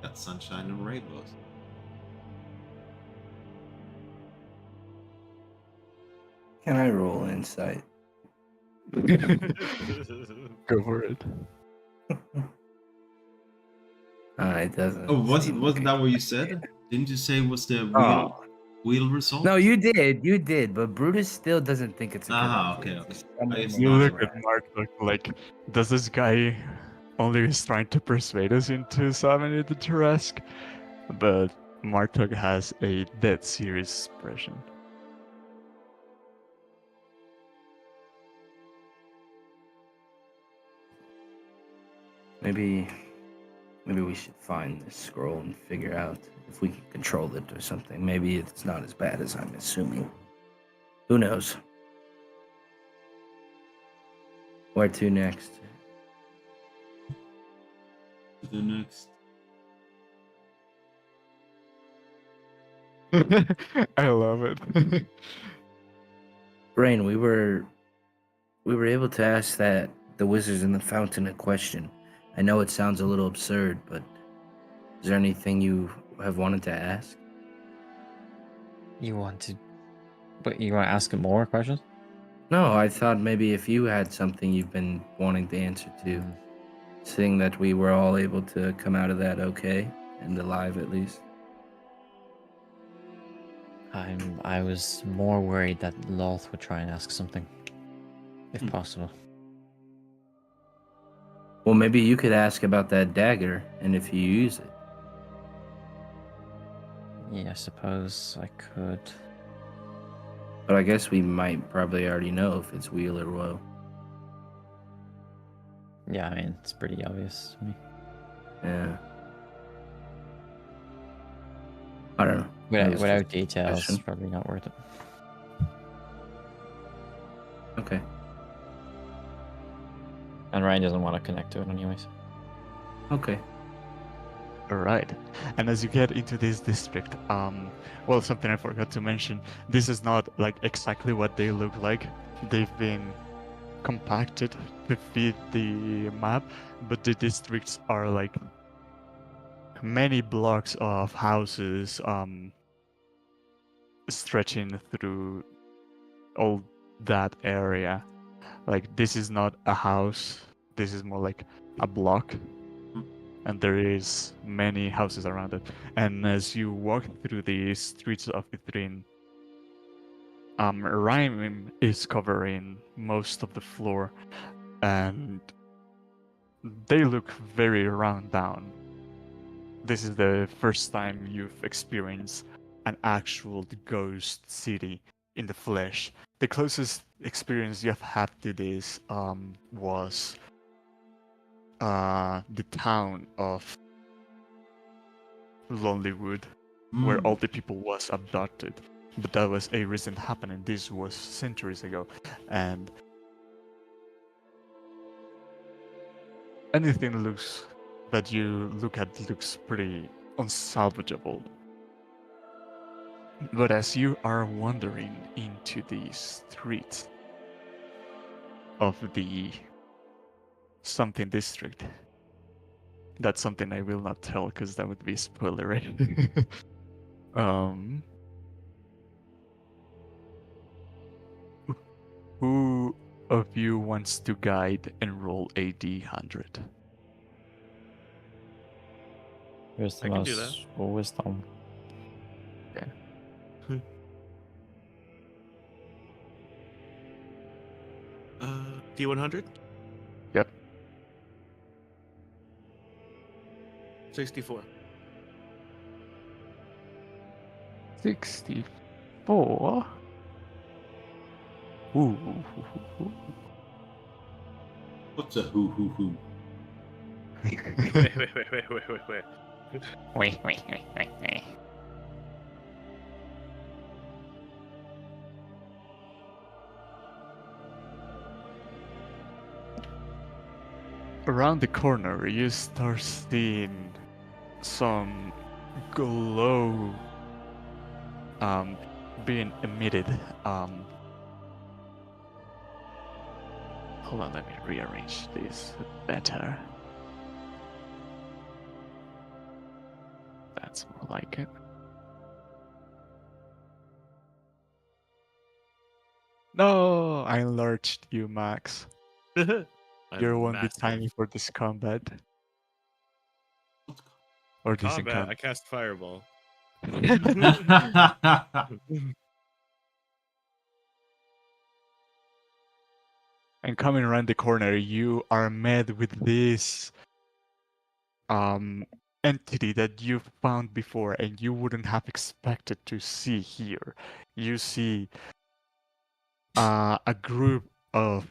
Got sunshine and rainbows. Can I roll insight? Go for it. It doesn't. Oh, seem wasn't that okay. what you said? Didn't you say it was the Oh. wheel result? No, you did, but Brutus still doesn't think it's a good idea. Okay. Somewhere It's in You not the look a- at Mark like, does this guy only is trying to persuade us into summoning the Turesk? But Martok has a dead serious expression. Maybe we should find this scroll and figure out if we can control it or something. Maybe it's not as bad as I'm assuming. Who knows? Where to next? the next. I love it. Rain, we were able to ask the wizards in the fountain a question. I know it sounds a little absurd, but is there anything you have wanted to ask? You want to ask him more questions? No, I thought maybe if you had something you've been wanting the answer to, seeing that we were all able to come out of that okay and alive at least. I was more worried that Loth would try and ask something, if possible. Well, maybe you could ask about that dagger and if you use it. Yeah, I suppose I could. But I guess we might probably already know if it's wheel or woe. Yeah, I mean, it's pretty obvious to me. Yeah. I don't know. That was Without just a details, question. probably not worth it. Okay. And Ryan doesn't want to connect to it anyways. Okay. Alright. And as you get into this district, well, something I forgot to mention, this is not like exactly what they look like. They've been compacted to fit the map, but the districts are like many blocks of houses stretching through all that area. Like, this is not a house, this is more like a block, and there is many houses around it. And as you walk through the streets of Ithrin, Rhyme is covering most of the floor, and they look very run down. This is the first time you've experienced an actual ghost city in the flesh. The closest experience you've had to this was the town of Lonelywood, where all the people was abducted. But that was a recent happening. This was centuries ago, and anything that you look at looks pretty unsalvageable. But as you are wandering into the streets of the something district, that's something I will not tell because that would be spoilery. Um, who of you wants to guide and roll a d100? Here's the I can do most wisdom. D100? Yep. 64. 64. Ooh. What's a hoo hoo hoo? Wait. Wait. Around the corner, you start seeing some glow being emitted. Hold on, let me rearrange this better. That's more like it. No, I enlarged you, Max. You won't be timing for this combat. Or this Combat. I encounter. cast fireball. And coming around the corner, you are met with this entity that you found before and you wouldn't have expected to see here. You see a group of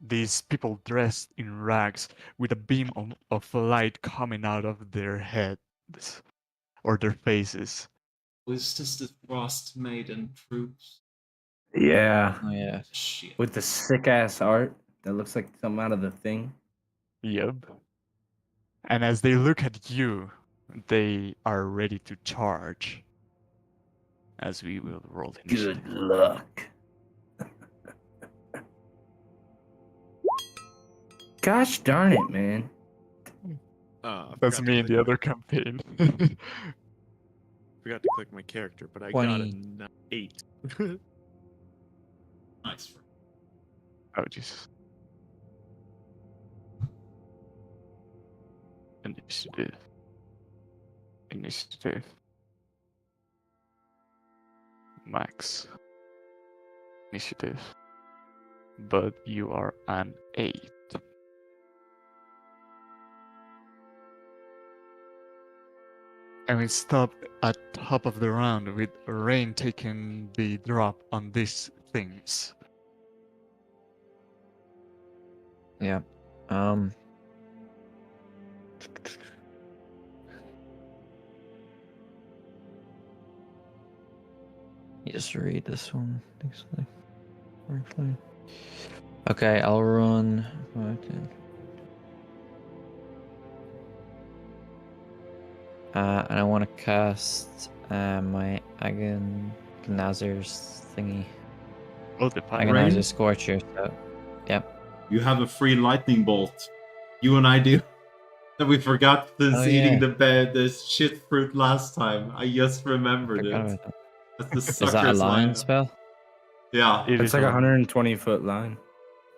these people dressed in rags with a beam of light coming out of their heads or their faces. Was this the Frost Maiden troops? Yeah. Oh yeah. Shit. With the sick ass art that looks like something out of the thing. Yep. And as they look at you, they are ready to charge. As we will roll initiative. Good luck. Gosh darn it, man. I That's forgot me to in click the other campaign. Forgot to click my character, but I 20. got an 8. Nice. Oh, Jesus. Initiative. Max. Initiative. But you are an 8. And we stop at top of the round with Rain taking the drop on these things. Yeah. You just read this one. Correctly. Okay, I'll run. 5, 10. And I want to cast my Agonizer's thingy. Oh, the fire. Agonizer Scorcher. So, yep. You have a free lightning bolt. You and I do. That we forgot since Oh, eating yeah. the shit fruit last time. I just remembered Forgot it. about that. That's the Is that a sucker's line line. spell? Yeah. It It's is like a a 120-foot line.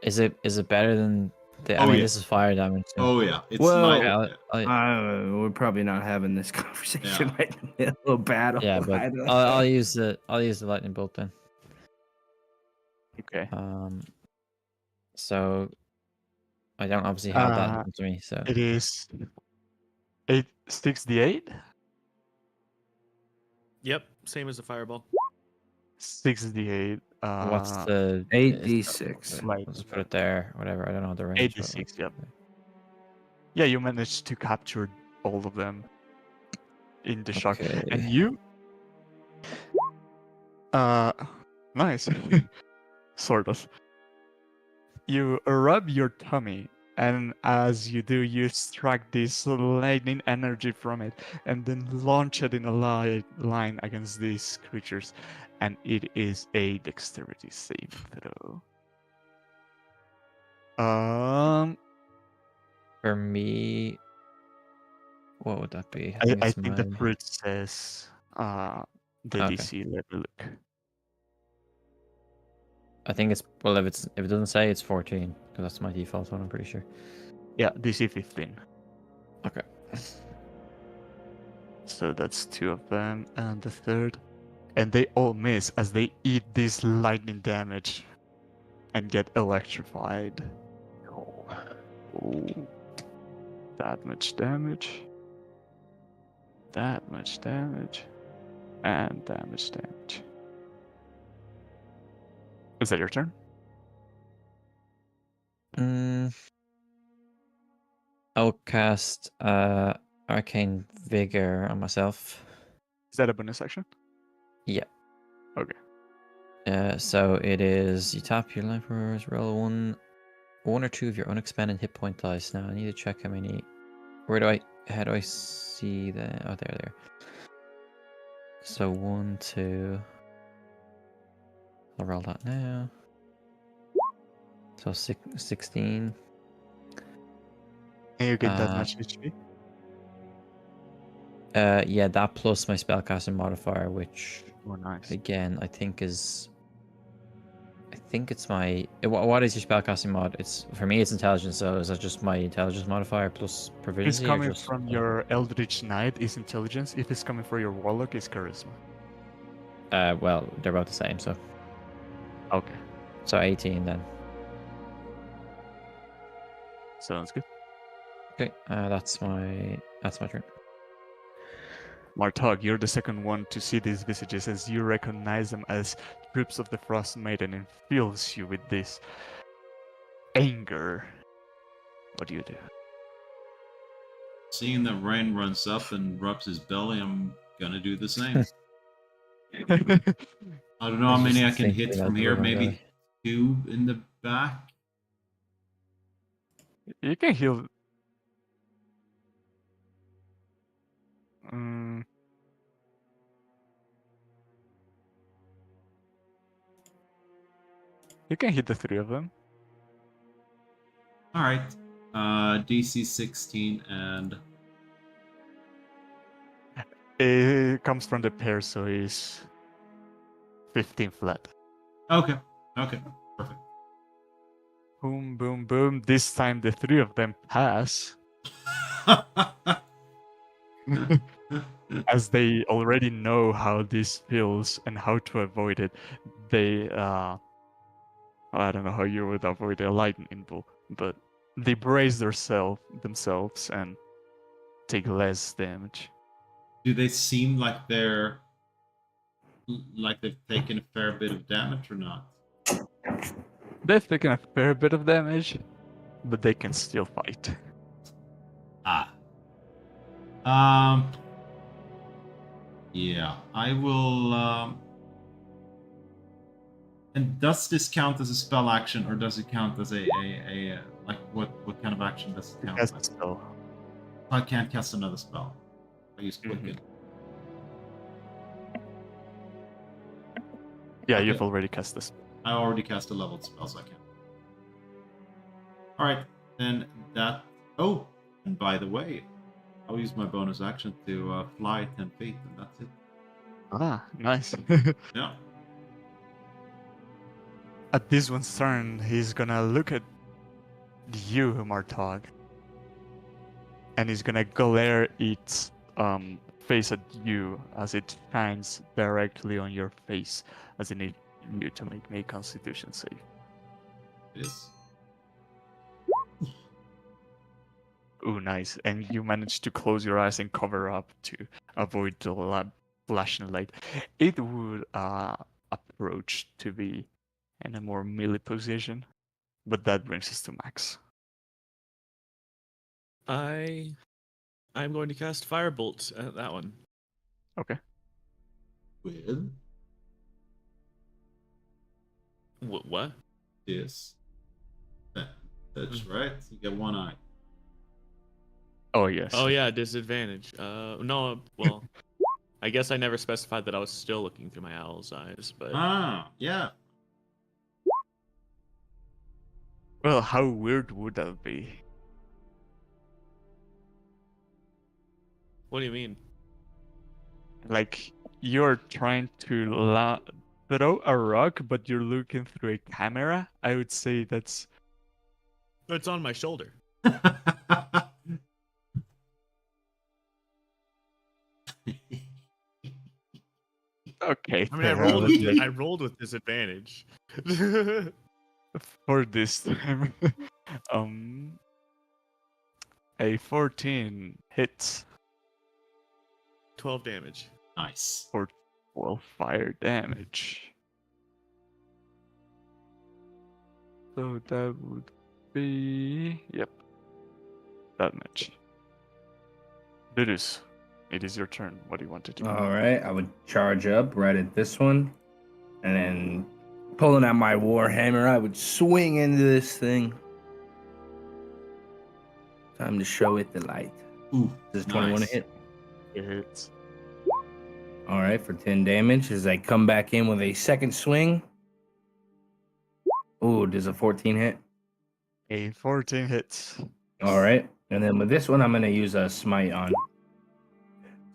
Is it better than the? Oh, I mean, yeah. this is fire damage. So. Oh yeah. It's Well, nine. we're probably not having this conversation Yeah. right in the middle of battle. Yeah, but I don't I'll know. use the lightning bolt then. okay. So I don't obviously have that in front of me. So It is 6d8. Yep, same as the fireball. 6d8. what's the 8d6. Like Let's put it there. Whatever. I don't know the range. 8d6? Yep. Yeah, you managed to capture all of them in the shock, Okay. and you. Nice. Sort of. You rub your tummy, and as you do, you extract this lightning energy from it, and then launch it in a line against these creatures, and it is a dexterity save throw. For me, what would that be? I it's think the my fruit says the Okay. DC. Let me look. I think it's well if it doesn't say it's 14 because that's my default one. I'm pretty sure. Yeah, DC 15. Okay. So that's 2 of them, and the third. And they all miss as they eat this lightning damage and get electrified. Oh, that much damage. That much damage. And that much damage. Is that your turn? I'll cast Arcane Vigor on myself. Is that a bonus action? Yeah. Okay. So it is you tap your life force, roll one or two of your unexpended hit point dice. Now I need to check how many. How do I see the? Oh, there. So 1, 2. I'll roll that now. So 16. And you get that much HP? Yeah, that plus my spellcasting modifier, which Oh, nice. again I think it's my. What is your spellcasting mod? It's for me. It's intelligence. So is that just my intelligence modifier plus proficiency? If it's coming or just, from your Eldritch Knight, is intelligence. If it's coming from your Warlock, it's charisma. Well, they're about the same. So Okay, 18 then. sounds good. Okay, that's my turn. Martog, you're the second one to see these visages as you recognize them as troops of the Frost Maiden and fills you with this anger. What do you do? Seeing that Rain runs up and rubs his belly, I'm gonna do the same. I don't know how many I can hit from here. Maybe 2 in the back. You can heal. You can hit the 3 of them. All right. DC 16 and It comes from the pair, so it's 15 flat. okay. Perfect. Boom, boom, boom. This time the 3 of them pass. As they already know how this feels and how to avoid it, they I don't know how you would avoid a lightning bolt, but they brace themselves and take less damage. Do they seem like they've taken a fair bit of damage or not? They've taken a fair bit of damage, but they can still fight. Yeah, I will. And does this count as a spell action, or does it count as a like what kind of action does it count? As a as? spell. I can't cast another spell. I use Quicken. Yeah, Okay. you've already cast this. I already cast a leveled spell, so I can't. All right, then that. Oh, and by the way, I'll use my bonus action to fly 10 feet, and that's it. Ah, nice. Yeah. At this one's turn, he's gonna look at you, Martog, and he's gonna glare its face at you as it shines directly on your face, as it needs you to make me a Constitution save. Yes. Ooh, nice. And you manage to close your eyes and cover up to avoid the flashing light. It would approach to be in a more melee position, but that brings us to Max. I'm going to cast Firebolt at that one. Okay. With What? this. That's right. You get one eye. Oh, yes. Oh yeah, disadvantage. No, well, I guess I never specified that I was still looking through my owl's eyes, but Yeah. Well, how weird would that be? what do you mean? Like, you're trying to throw a rock, but you're looking through a camera. I would say that's It's on my shoulder. okay. I mean, I fair. rolled. Let's say I rolled with disadvantage. for this time. um, a 14 hits 12 damage. Nice. for 12 fire damage. So that would be that much. Virus, it is your turn. What do you want to do? All right, I would charge up right at this one, and then pulling out my warhammer, I would swing into this thing. Time to show it the light. Ooh, Does 21 nice. hit? It hits. All right, for 10 damage as I come back in with a second swing. Ooh, does a 14 hit? A 14 hits. All right, and then with this one, I'm going to use a smite on.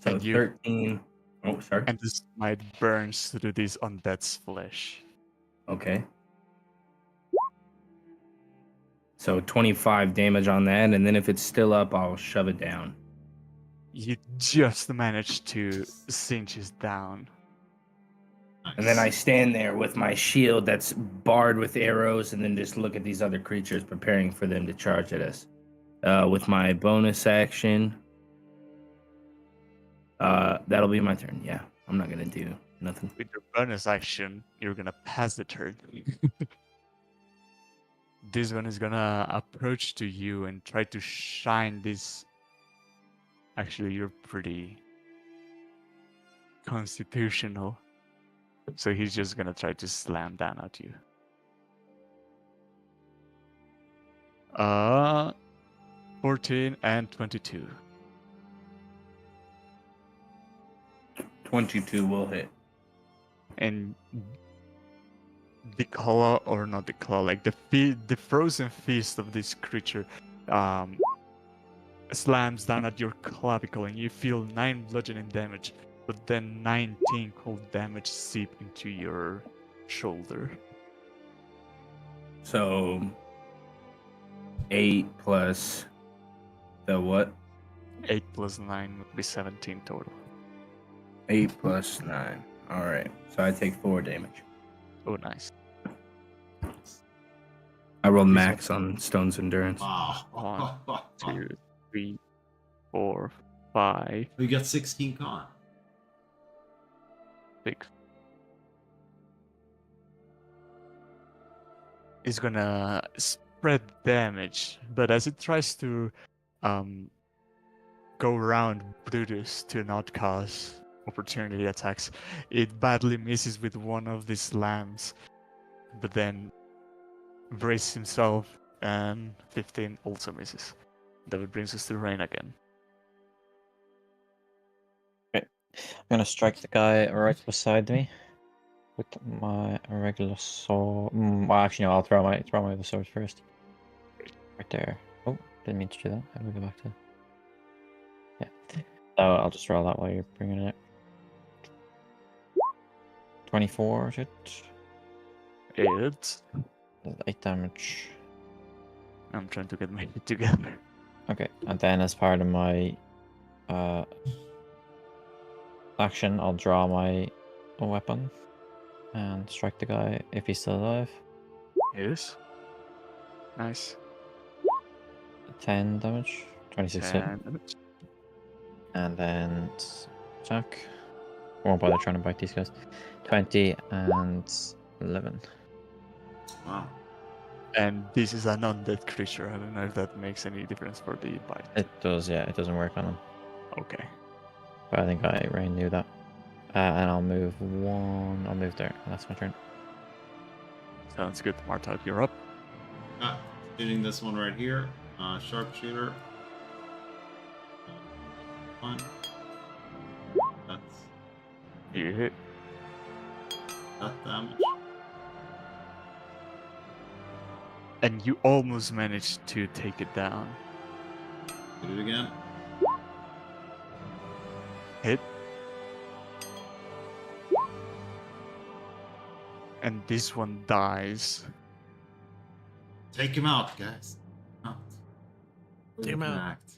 So And you- 13. Oh, sorry. And this might burns through this undead's flesh. Okay. So 25 damage on that, and then if it's still up, I'll shove it down. You just managed to cinch it down. And then I stand there with my shield that's barred with arrows, and then just look at these other creatures, preparing for them to charge at us. With my bonus action, that'll be my turn. Yeah, I'm not gonna do nothing. With your bonus action, you're gonna pass the turn. This one is gonna approach to you and try to shine this. Actually, you're pretty constitutional. So he's just gonna try to slam down at you. 14 and 22. 22 will hit. And the claw, or not the claw, like the frozen fist of this creature slams down at your clavicle, and you feel 9 bludgeoning damage, but then 19 cold damage seep into your shoulder. So 8 plus the what? 8 plus 9 would be 17 total. 8 plus 9. All right. So I take 4 damage. Oh, nice. I rolled max on Stone's Endurance. Wow. 1, 2, 3, 4, 5, We got 16 con. 6. It's gonna spread damage, but as it tries to go around Brutus to not cause opportunity attacks, it badly misses with one of the slams, but then braces himself, and 15 also misses. That brings us to Rain again. I'm gonna strike the guy right beside me with my regular sword. Well, actually, no. I'll throw my other sword first. Right there. Oh, didn't mean to do that. How do we go back to? Yeah. So I'll just roll that while you're bringing it out. 24 hit. It's 8 damage. I'm trying to get my head together. Okay, and then as part of my action, I'll draw my weapon and strike the guy if he's still alive. Yes. Nice. 10 damage, 26 hit, 10 damage. and then attack. Won't bother trying to bite these guys. 20 and 11. Wow. And this is an undead creature. I don't know if that makes any difference for the bite. It does, yeah. It doesn't work on him, Okay. but I think Rain knew that. And I'll move 1. I'll move there. And that's my turn. Sounds good. Martok, you're up. Shooting this one right here. Sharpshooter. 1. That's You hit. that damage. And you almost managed to take it down. Do it again. Hit. and this one dies. Take him out, guys. Out. Take him out. Act.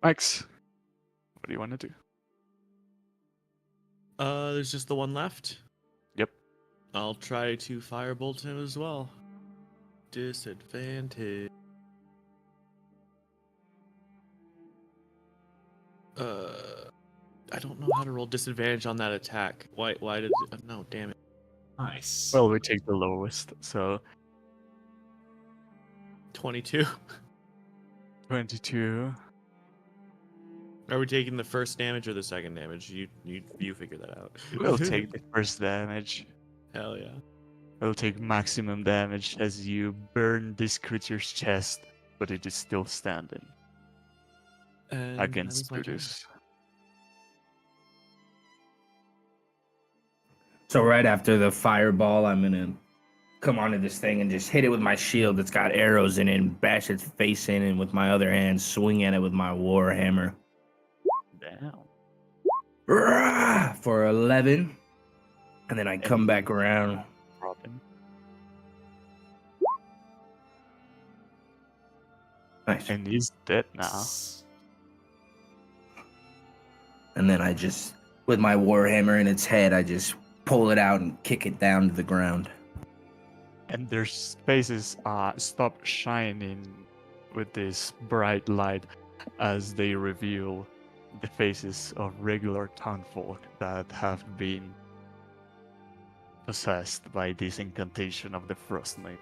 Max, what do you want to do? There's just the one left. Yep. I'll try to firebolt him as well. Disadvantage. I don't know how to roll disadvantage on that attack. Why did it... No, damn it. Nice. Well, we take the lowest, so 22. 22. Are we taking the first damage or the second damage? You figure that out. We'll take the first damage. Hell yeah. We'll take maximum damage as you burn this creature's chest, but it is still standing And against that was my turn. Brutus. So right after the fireball, I'm gonna come onto this thing and just hit it with my shield that's got arrows in it and bash its face in, and with my other hand swing at it with my war hammer. Damn. Rah! For 11. And then I come back around. Robin. Nice. And he's dead now. And then I just, with my war hammer in its head, I just pull it out and kick it down to the ground. And their faces stop shining with this bright light as they reveal the faces of regular townfolk that have been possessed by this incantation of the Frost Maiden.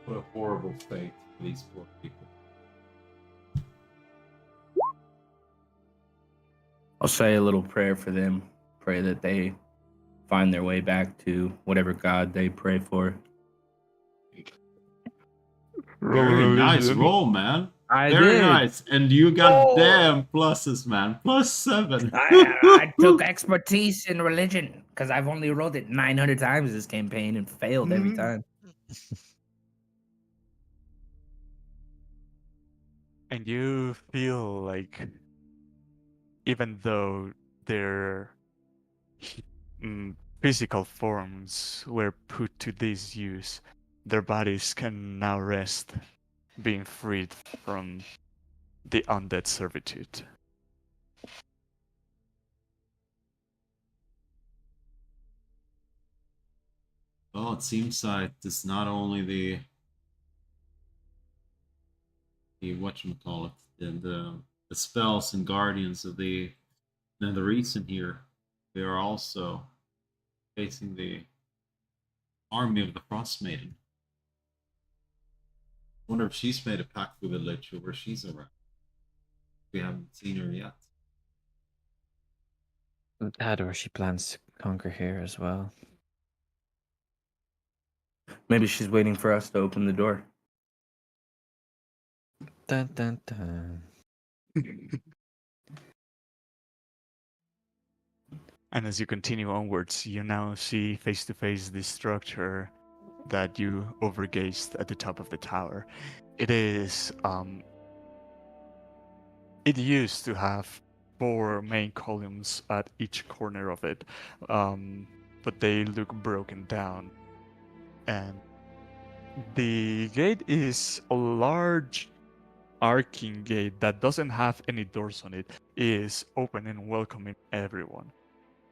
What a horrible fate for these poor people. I'll say a little prayer for them. Pray that they find their way back to whatever god they pray for. Very nice roll, man. I Very did. nice. And you got damn pluses, man. +7. I took expertise in religion because I've only rolled it 900 times this campaign and failed every time. And you feel like, even though their physical forms were put to this use, their bodies can now rest, being freed from the undead servitude. Well, it seems like it's not only the whatchamacallit, and the spells and guardians of the reason here. They are also facing the army of the Frost Maiden. Wonder if she's made a pact with the Lich or where she's around. We haven't seen her yet. That or she plans to conquer here as well. Maybe she's waiting for us to open the door. Dun dun dun. And as you continue onwards, you now see face to face this structure that you overgazed at the top of the tower. It is it used to have 4 main columns at each corner of it, but they look broken down. And the gate is a large arcing gate that doesn't have any doors on it. It is open and welcoming everyone.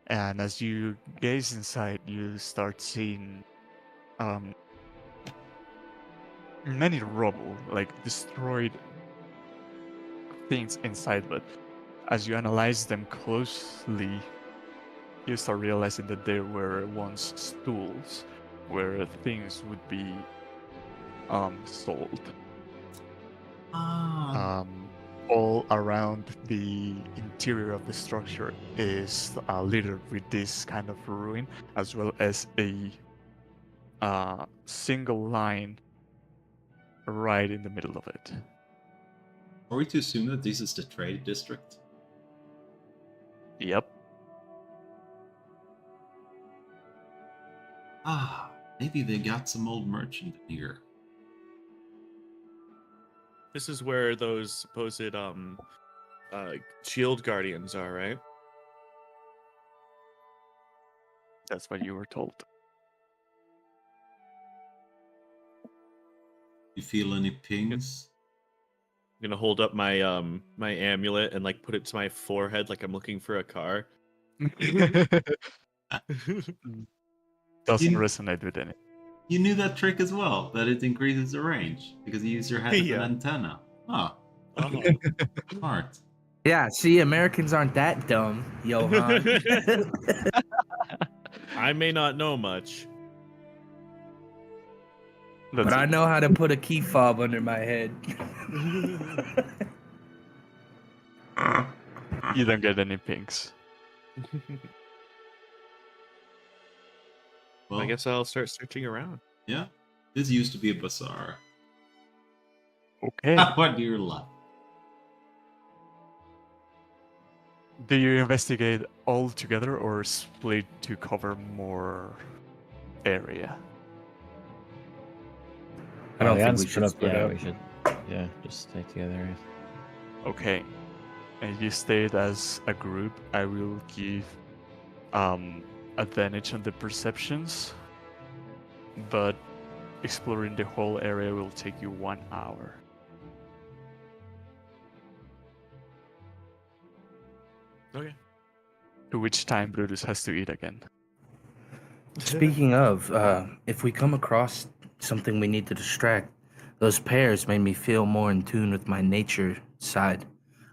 And as you gaze inside, you start seeing many rubble, like destroyed things inside. But as you analyze them closely, you start realizing that there were once stools where things would be sold. All around the interior of the structure is littered with this kind of ruin, as well as a single line right in the middle of it. Are we to assume that this is the trade district? Yep. Maybe they got some old merchant in here. This is where those supposed shield guardians are, right? That's what you were told. You feel any pings? I'm gonna hold up my my amulet and like put it to my forehead like I'm looking for a car. Doesn't You- resonate with any. You knew that trick as well, that it increases the range because you use your head as an Yeah. antenna. Oh, Oh. smart. Yeah, see, Americans aren't that dumb, Johan. I may not know much. But I know how to put a key fob under my head. You don't get any pinks. Well, I guess I'll start searching around. yeah. This used to be a bazaar. Okay. What dear luck. Do you investigate all together or split to cover more area? I don't yeah, think we split should up. split Yeah, up. we should. Yeah, just stay together. Okay. And you stayed as a group. I will give advantage on the perceptions, but exploring the whole area will take you 1 hour. Okay. To which time Brutus has to eat again. Speaking of, if we come across something we need to distract, those pears made me feel more in tune with my nature side.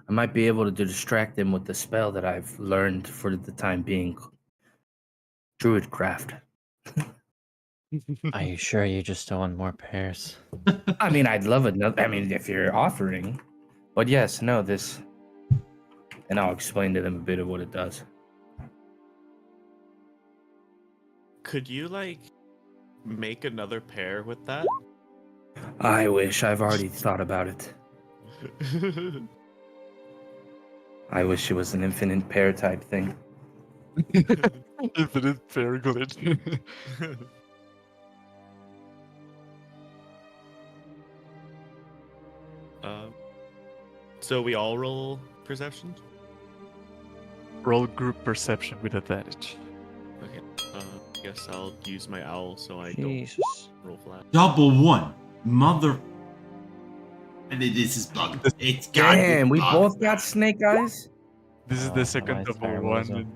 I might be able to distract them with the spell that I've learned for the time being. Druidcraft. Are you sure you just don't want more pears? I mean, I'd love it. I mean, if you're offering. But yes, no, this. And I'll explain to them a bit of what it does. Could you like make another pair with that? I wish. I've already thought about it. I wish it was an infinite pair type thing. Infinite fair glitch. So we all roll perceptions? Roll group perception with advantage. Okay. I guess I'll use my owl so I Jesus. don't roll flat. Double one. Mother. And this is bugged. It's got Damn, we bugged. both got snake eyes? This is Oh, the second mine's double terrible as one.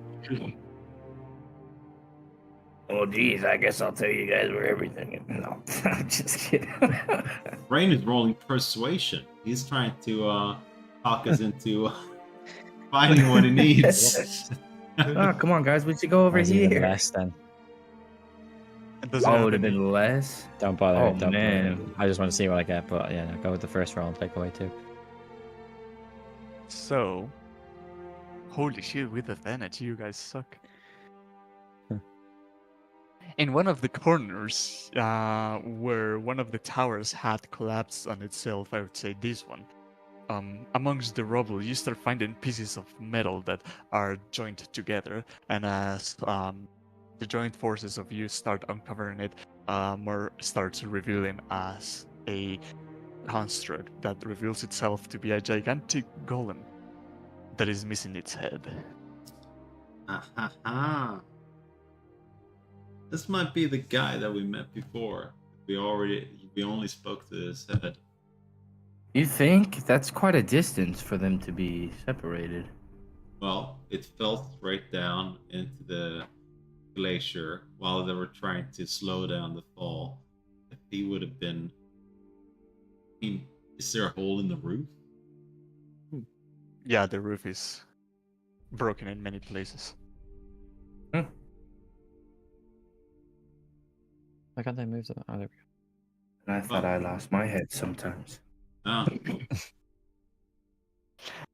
Oh, geez, I guess I'll tell you guys where everything is. No, I'm just kidding. Rain is rolling persuasion. He's trying to talk us into finding what he needs. Oh, come on, guys, we should go over Mine's even here. less then. It doesn't Oh, it have would have any- been less. Don't bother. Oh, don't man. bother. I just want to see what I get, but yeah, no, go with the first roll and take away 2. So, holy shit, with advantage, you guys suck. In one of the corners, where one of the towers had collapsed on itself, I would say this one. Amongst the rubble, you start finding pieces of metal that are joined together, and as the joint forces of you start uncovering it, more starts revealing as a construct that reveals itself to be a gigantic golem that is missing its head. This might be the guy that we met before. We only spoke to his head. You think? That's quite a distance for them to be separated. Well, it fell straight down into the glacier while they were trying to slow down the fall. If he would have been, I mean, is there a hole in the roof? Yeah, the roof is broken in many places. Why can't I move them? Oh, there we go. And I thought I lost my head sometimes. Ah,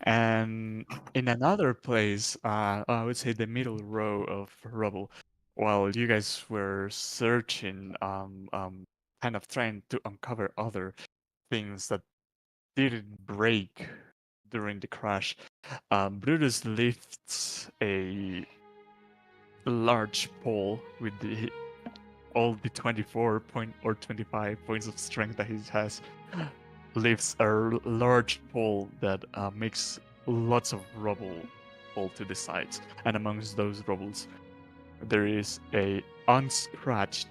And in another place, I would say the middle row of rubble, while you guys were searching, kind of trying to uncover other things that didn't break during the crash, Brutus lifts a large pole with all the 24 point or 25 points of strength that he has, lifts a large pole that makes lots of rubble fall to the sides, and amongst those rubbles, there is a unscratched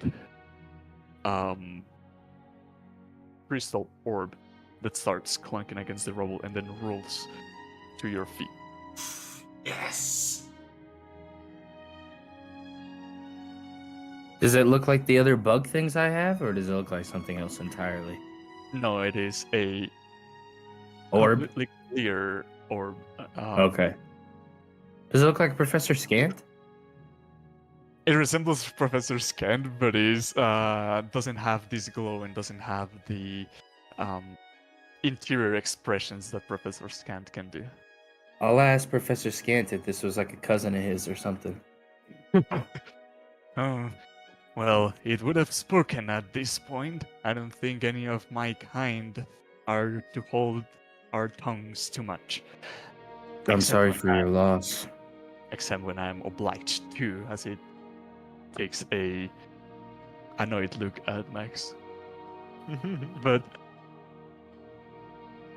crystal orb that starts clunking against the rubble and then rolls to your feet. Yes. Does it look like the other bug things I have, or does it look like something else entirely? No, it is a Orb? completely clear orb. Okay. Does it look like Professor Scant? It resembles Professor Scant, but is doesn't have this glow and doesn't have the interior expressions that Professor Scant can do. I'll ask Professor Scant if this was like a cousin of his or something. Oh, well, it would have spoken at this point. I don't think any of my kind are to hold our tongues too much. I'm Except sorry when for your loss. Except when I'm obliged to, as it takes a annoyed look at Max. But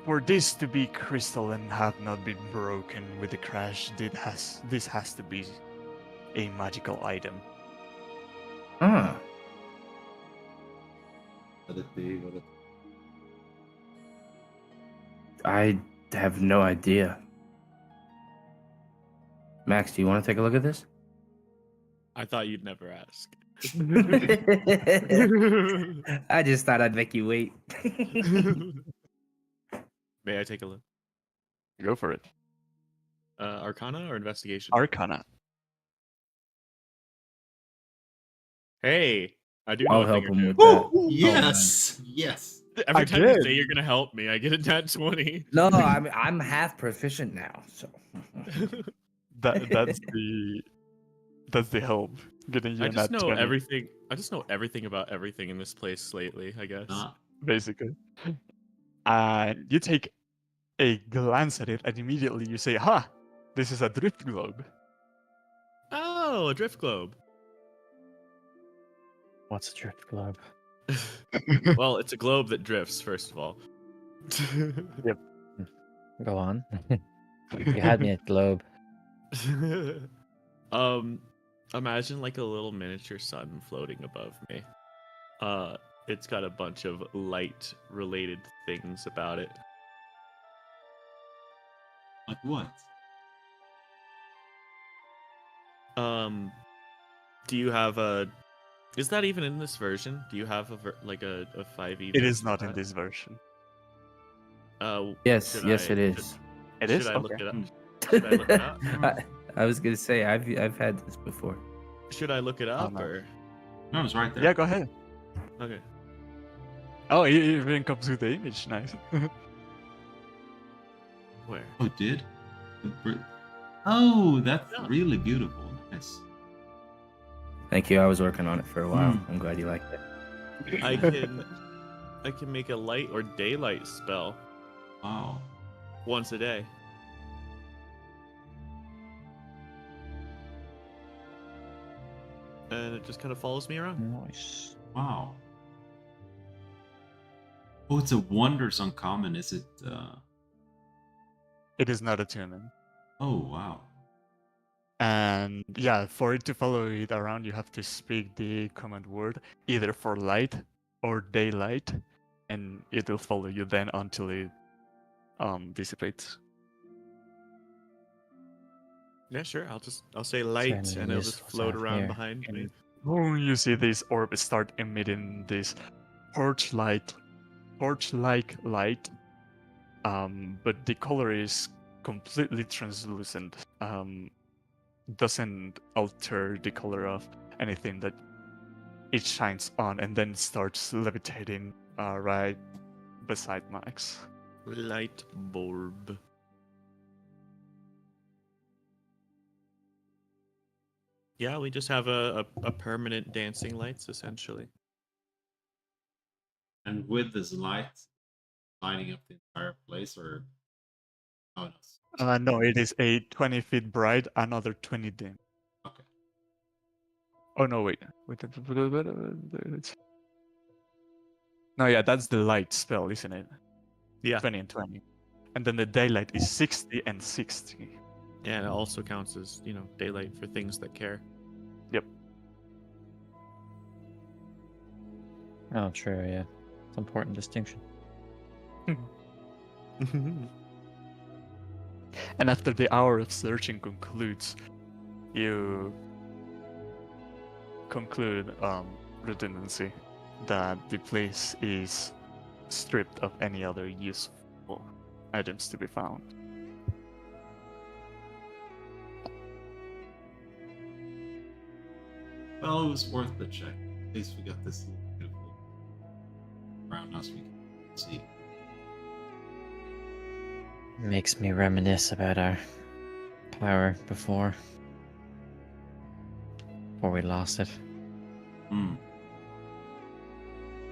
for this to be crystal and have not been broken with the crash, this has to be a magical item. Huh. Let it be. Let it. I have no idea. Max, do you want to take a look at this? I thought you'd never ask. I just thought I'd make you wait. May I take a look? Go for it. Arcana or investigation? Arcana. Hey, I do know I'll a help thing or him two. with that. Yes. Yes. Every I time you did. say you're gonna help me, I get a nat 20. No, I'm half proficient now, so. That's the help. Getting you I a just nat know 20, everything. I just know everything about everything in this place lately, I guess. Not. basically. And you take a glance at it, and immediately you say, "Ha! This is a drift globe." Oh, a drift globe. What's a drift globe? Well, it's a globe that drifts, first of all. Go on. You had me at globe. Imagine like a little miniature sun floating above me. It's got a bunch of light related things about it. Like what? Do you have a? Is that even in this version? Do you have a a 5e? It is version not of in that? this version. Yes, Should yes, I- it is. It Should is? I look Okay. it up? Should I look it up? I was gonna say I've had this before. Should I look it up no. or? No, it's right there. Yeah, go ahead. Okay. Oh, it even comes with the image. Nice. Where? Oh, it did? Oh, that's Yeah. really beautiful. Nice. Thank you. I was working on it for a while. Mm. I'm glad you liked it. I can make a light or daylight spell Wow. once a day. And it just kind of follows me around. Nice. Wow. Oh, it's a wonders uncommon. Is it? It is not attunement. Oh, wow. And yeah, for it to follow it around, you have to speak the command word either for light or daylight, and it will follow you then until it dissipates. Yeah, sure. I'll say light, anything and it'll just useful float down around here? behind me. Boom, you see this orb start emitting this torch-like light, but the color is completely translucent. Doesn't alter the color of anything that it shines on, and then starts levitating right beside Max. Light bulb. Yeah, we just have a permanent dancing lights essentially. And with this light lighting up the entire place, or oh no. No, it is a 20 feet bright, another 20 dim. Okay. Oh no, wait. No, yeah, that's the light spell, isn't it? Yeah. 20 and 20. And then the daylight is 60 and 60. Yeah, and it also counts as, daylight for things that care. Yep. Oh, true, yeah. It's an important distinction. And after the hour of searching concludes, you conclude redundancy that the place is stripped of any other useful items to be found. Well, it was worth the check. At least we got this beautiful roundhouse we can see. Makes me reminisce about our power before we lost it. Hmm.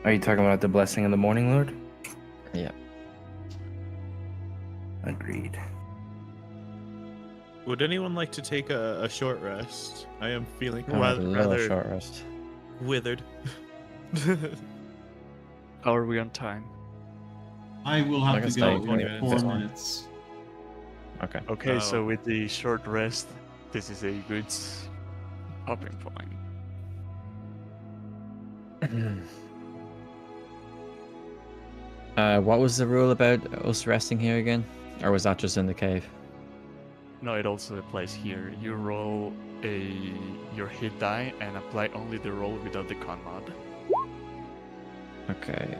Are you talking about the blessing of the Morning Lord? Yeah. Agreed. Would anyone like to take a short rest? I am feeling I had a little rather short rest. withered. How are we on time? I will I have can to go stay in 20 4 minutes. minutes. Okay. Okay, so Oh. with the short rest, this is a good stopping point. What was the rule about us resting here again? Or was that just in the cave? No, it also applies here. You roll your hit die and apply only the roll without the con mod. Okay.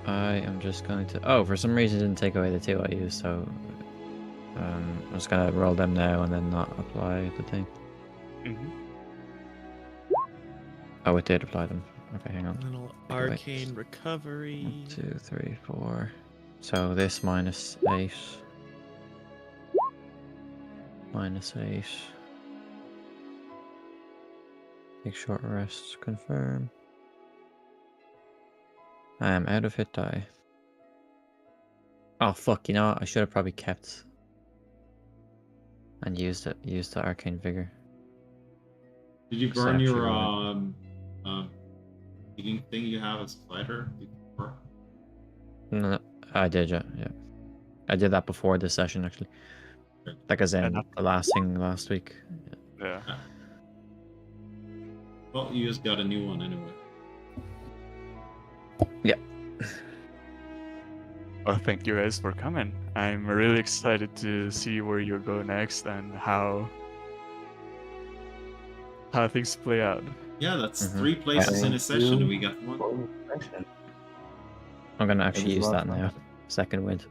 I am just going to... Oh, for some reason it didn't take away the 2 I used, so... I'm just gonna roll them now and then not apply the thing. Mm-hmm. Oh, it did apply them. Okay, hang on. Little Okay, wait. arcane recovery. 1, 2, 3, 4. So this minus 8. Minus 8. Take short rest. Confirm. I am out of hit die. Oh fuck, you know what? I should have probably kept and used the arcane vigor. Did you So burn actually your what- eating thing you have as fighter before? No, I did, yeah. I did that before this session actually. Like as in And the last thing last week. Yeah. Well, you just got a new one anyway. Yeah. Well, thank you guys for coming. I'm really excited to see where you go next and how things play out. Yeah, that's Mhm. 3 places in a Thank session. you We got one. for the session. I'm gonna It actually was use a lot that of fun. now. Second wind.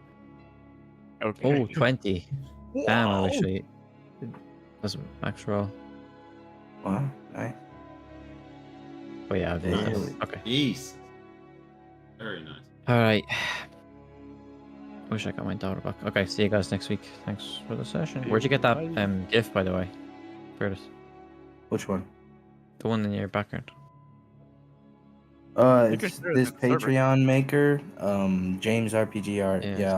Okay. Oh, 20. Damn, I wish Wow. it was max roll. Wow, nice. Oh yeah, I did. Nice. Okay. Jeez. Very nice. Alright. Wish I got my daughter back. Okay, see you guys next week. Thanks for the session. Where'd you get that Bye. gift, by the way? Curtis? Which one? The one in your background. You can It's share it this in the server. Patreon maker, James RPGR. Yeah. Yeah,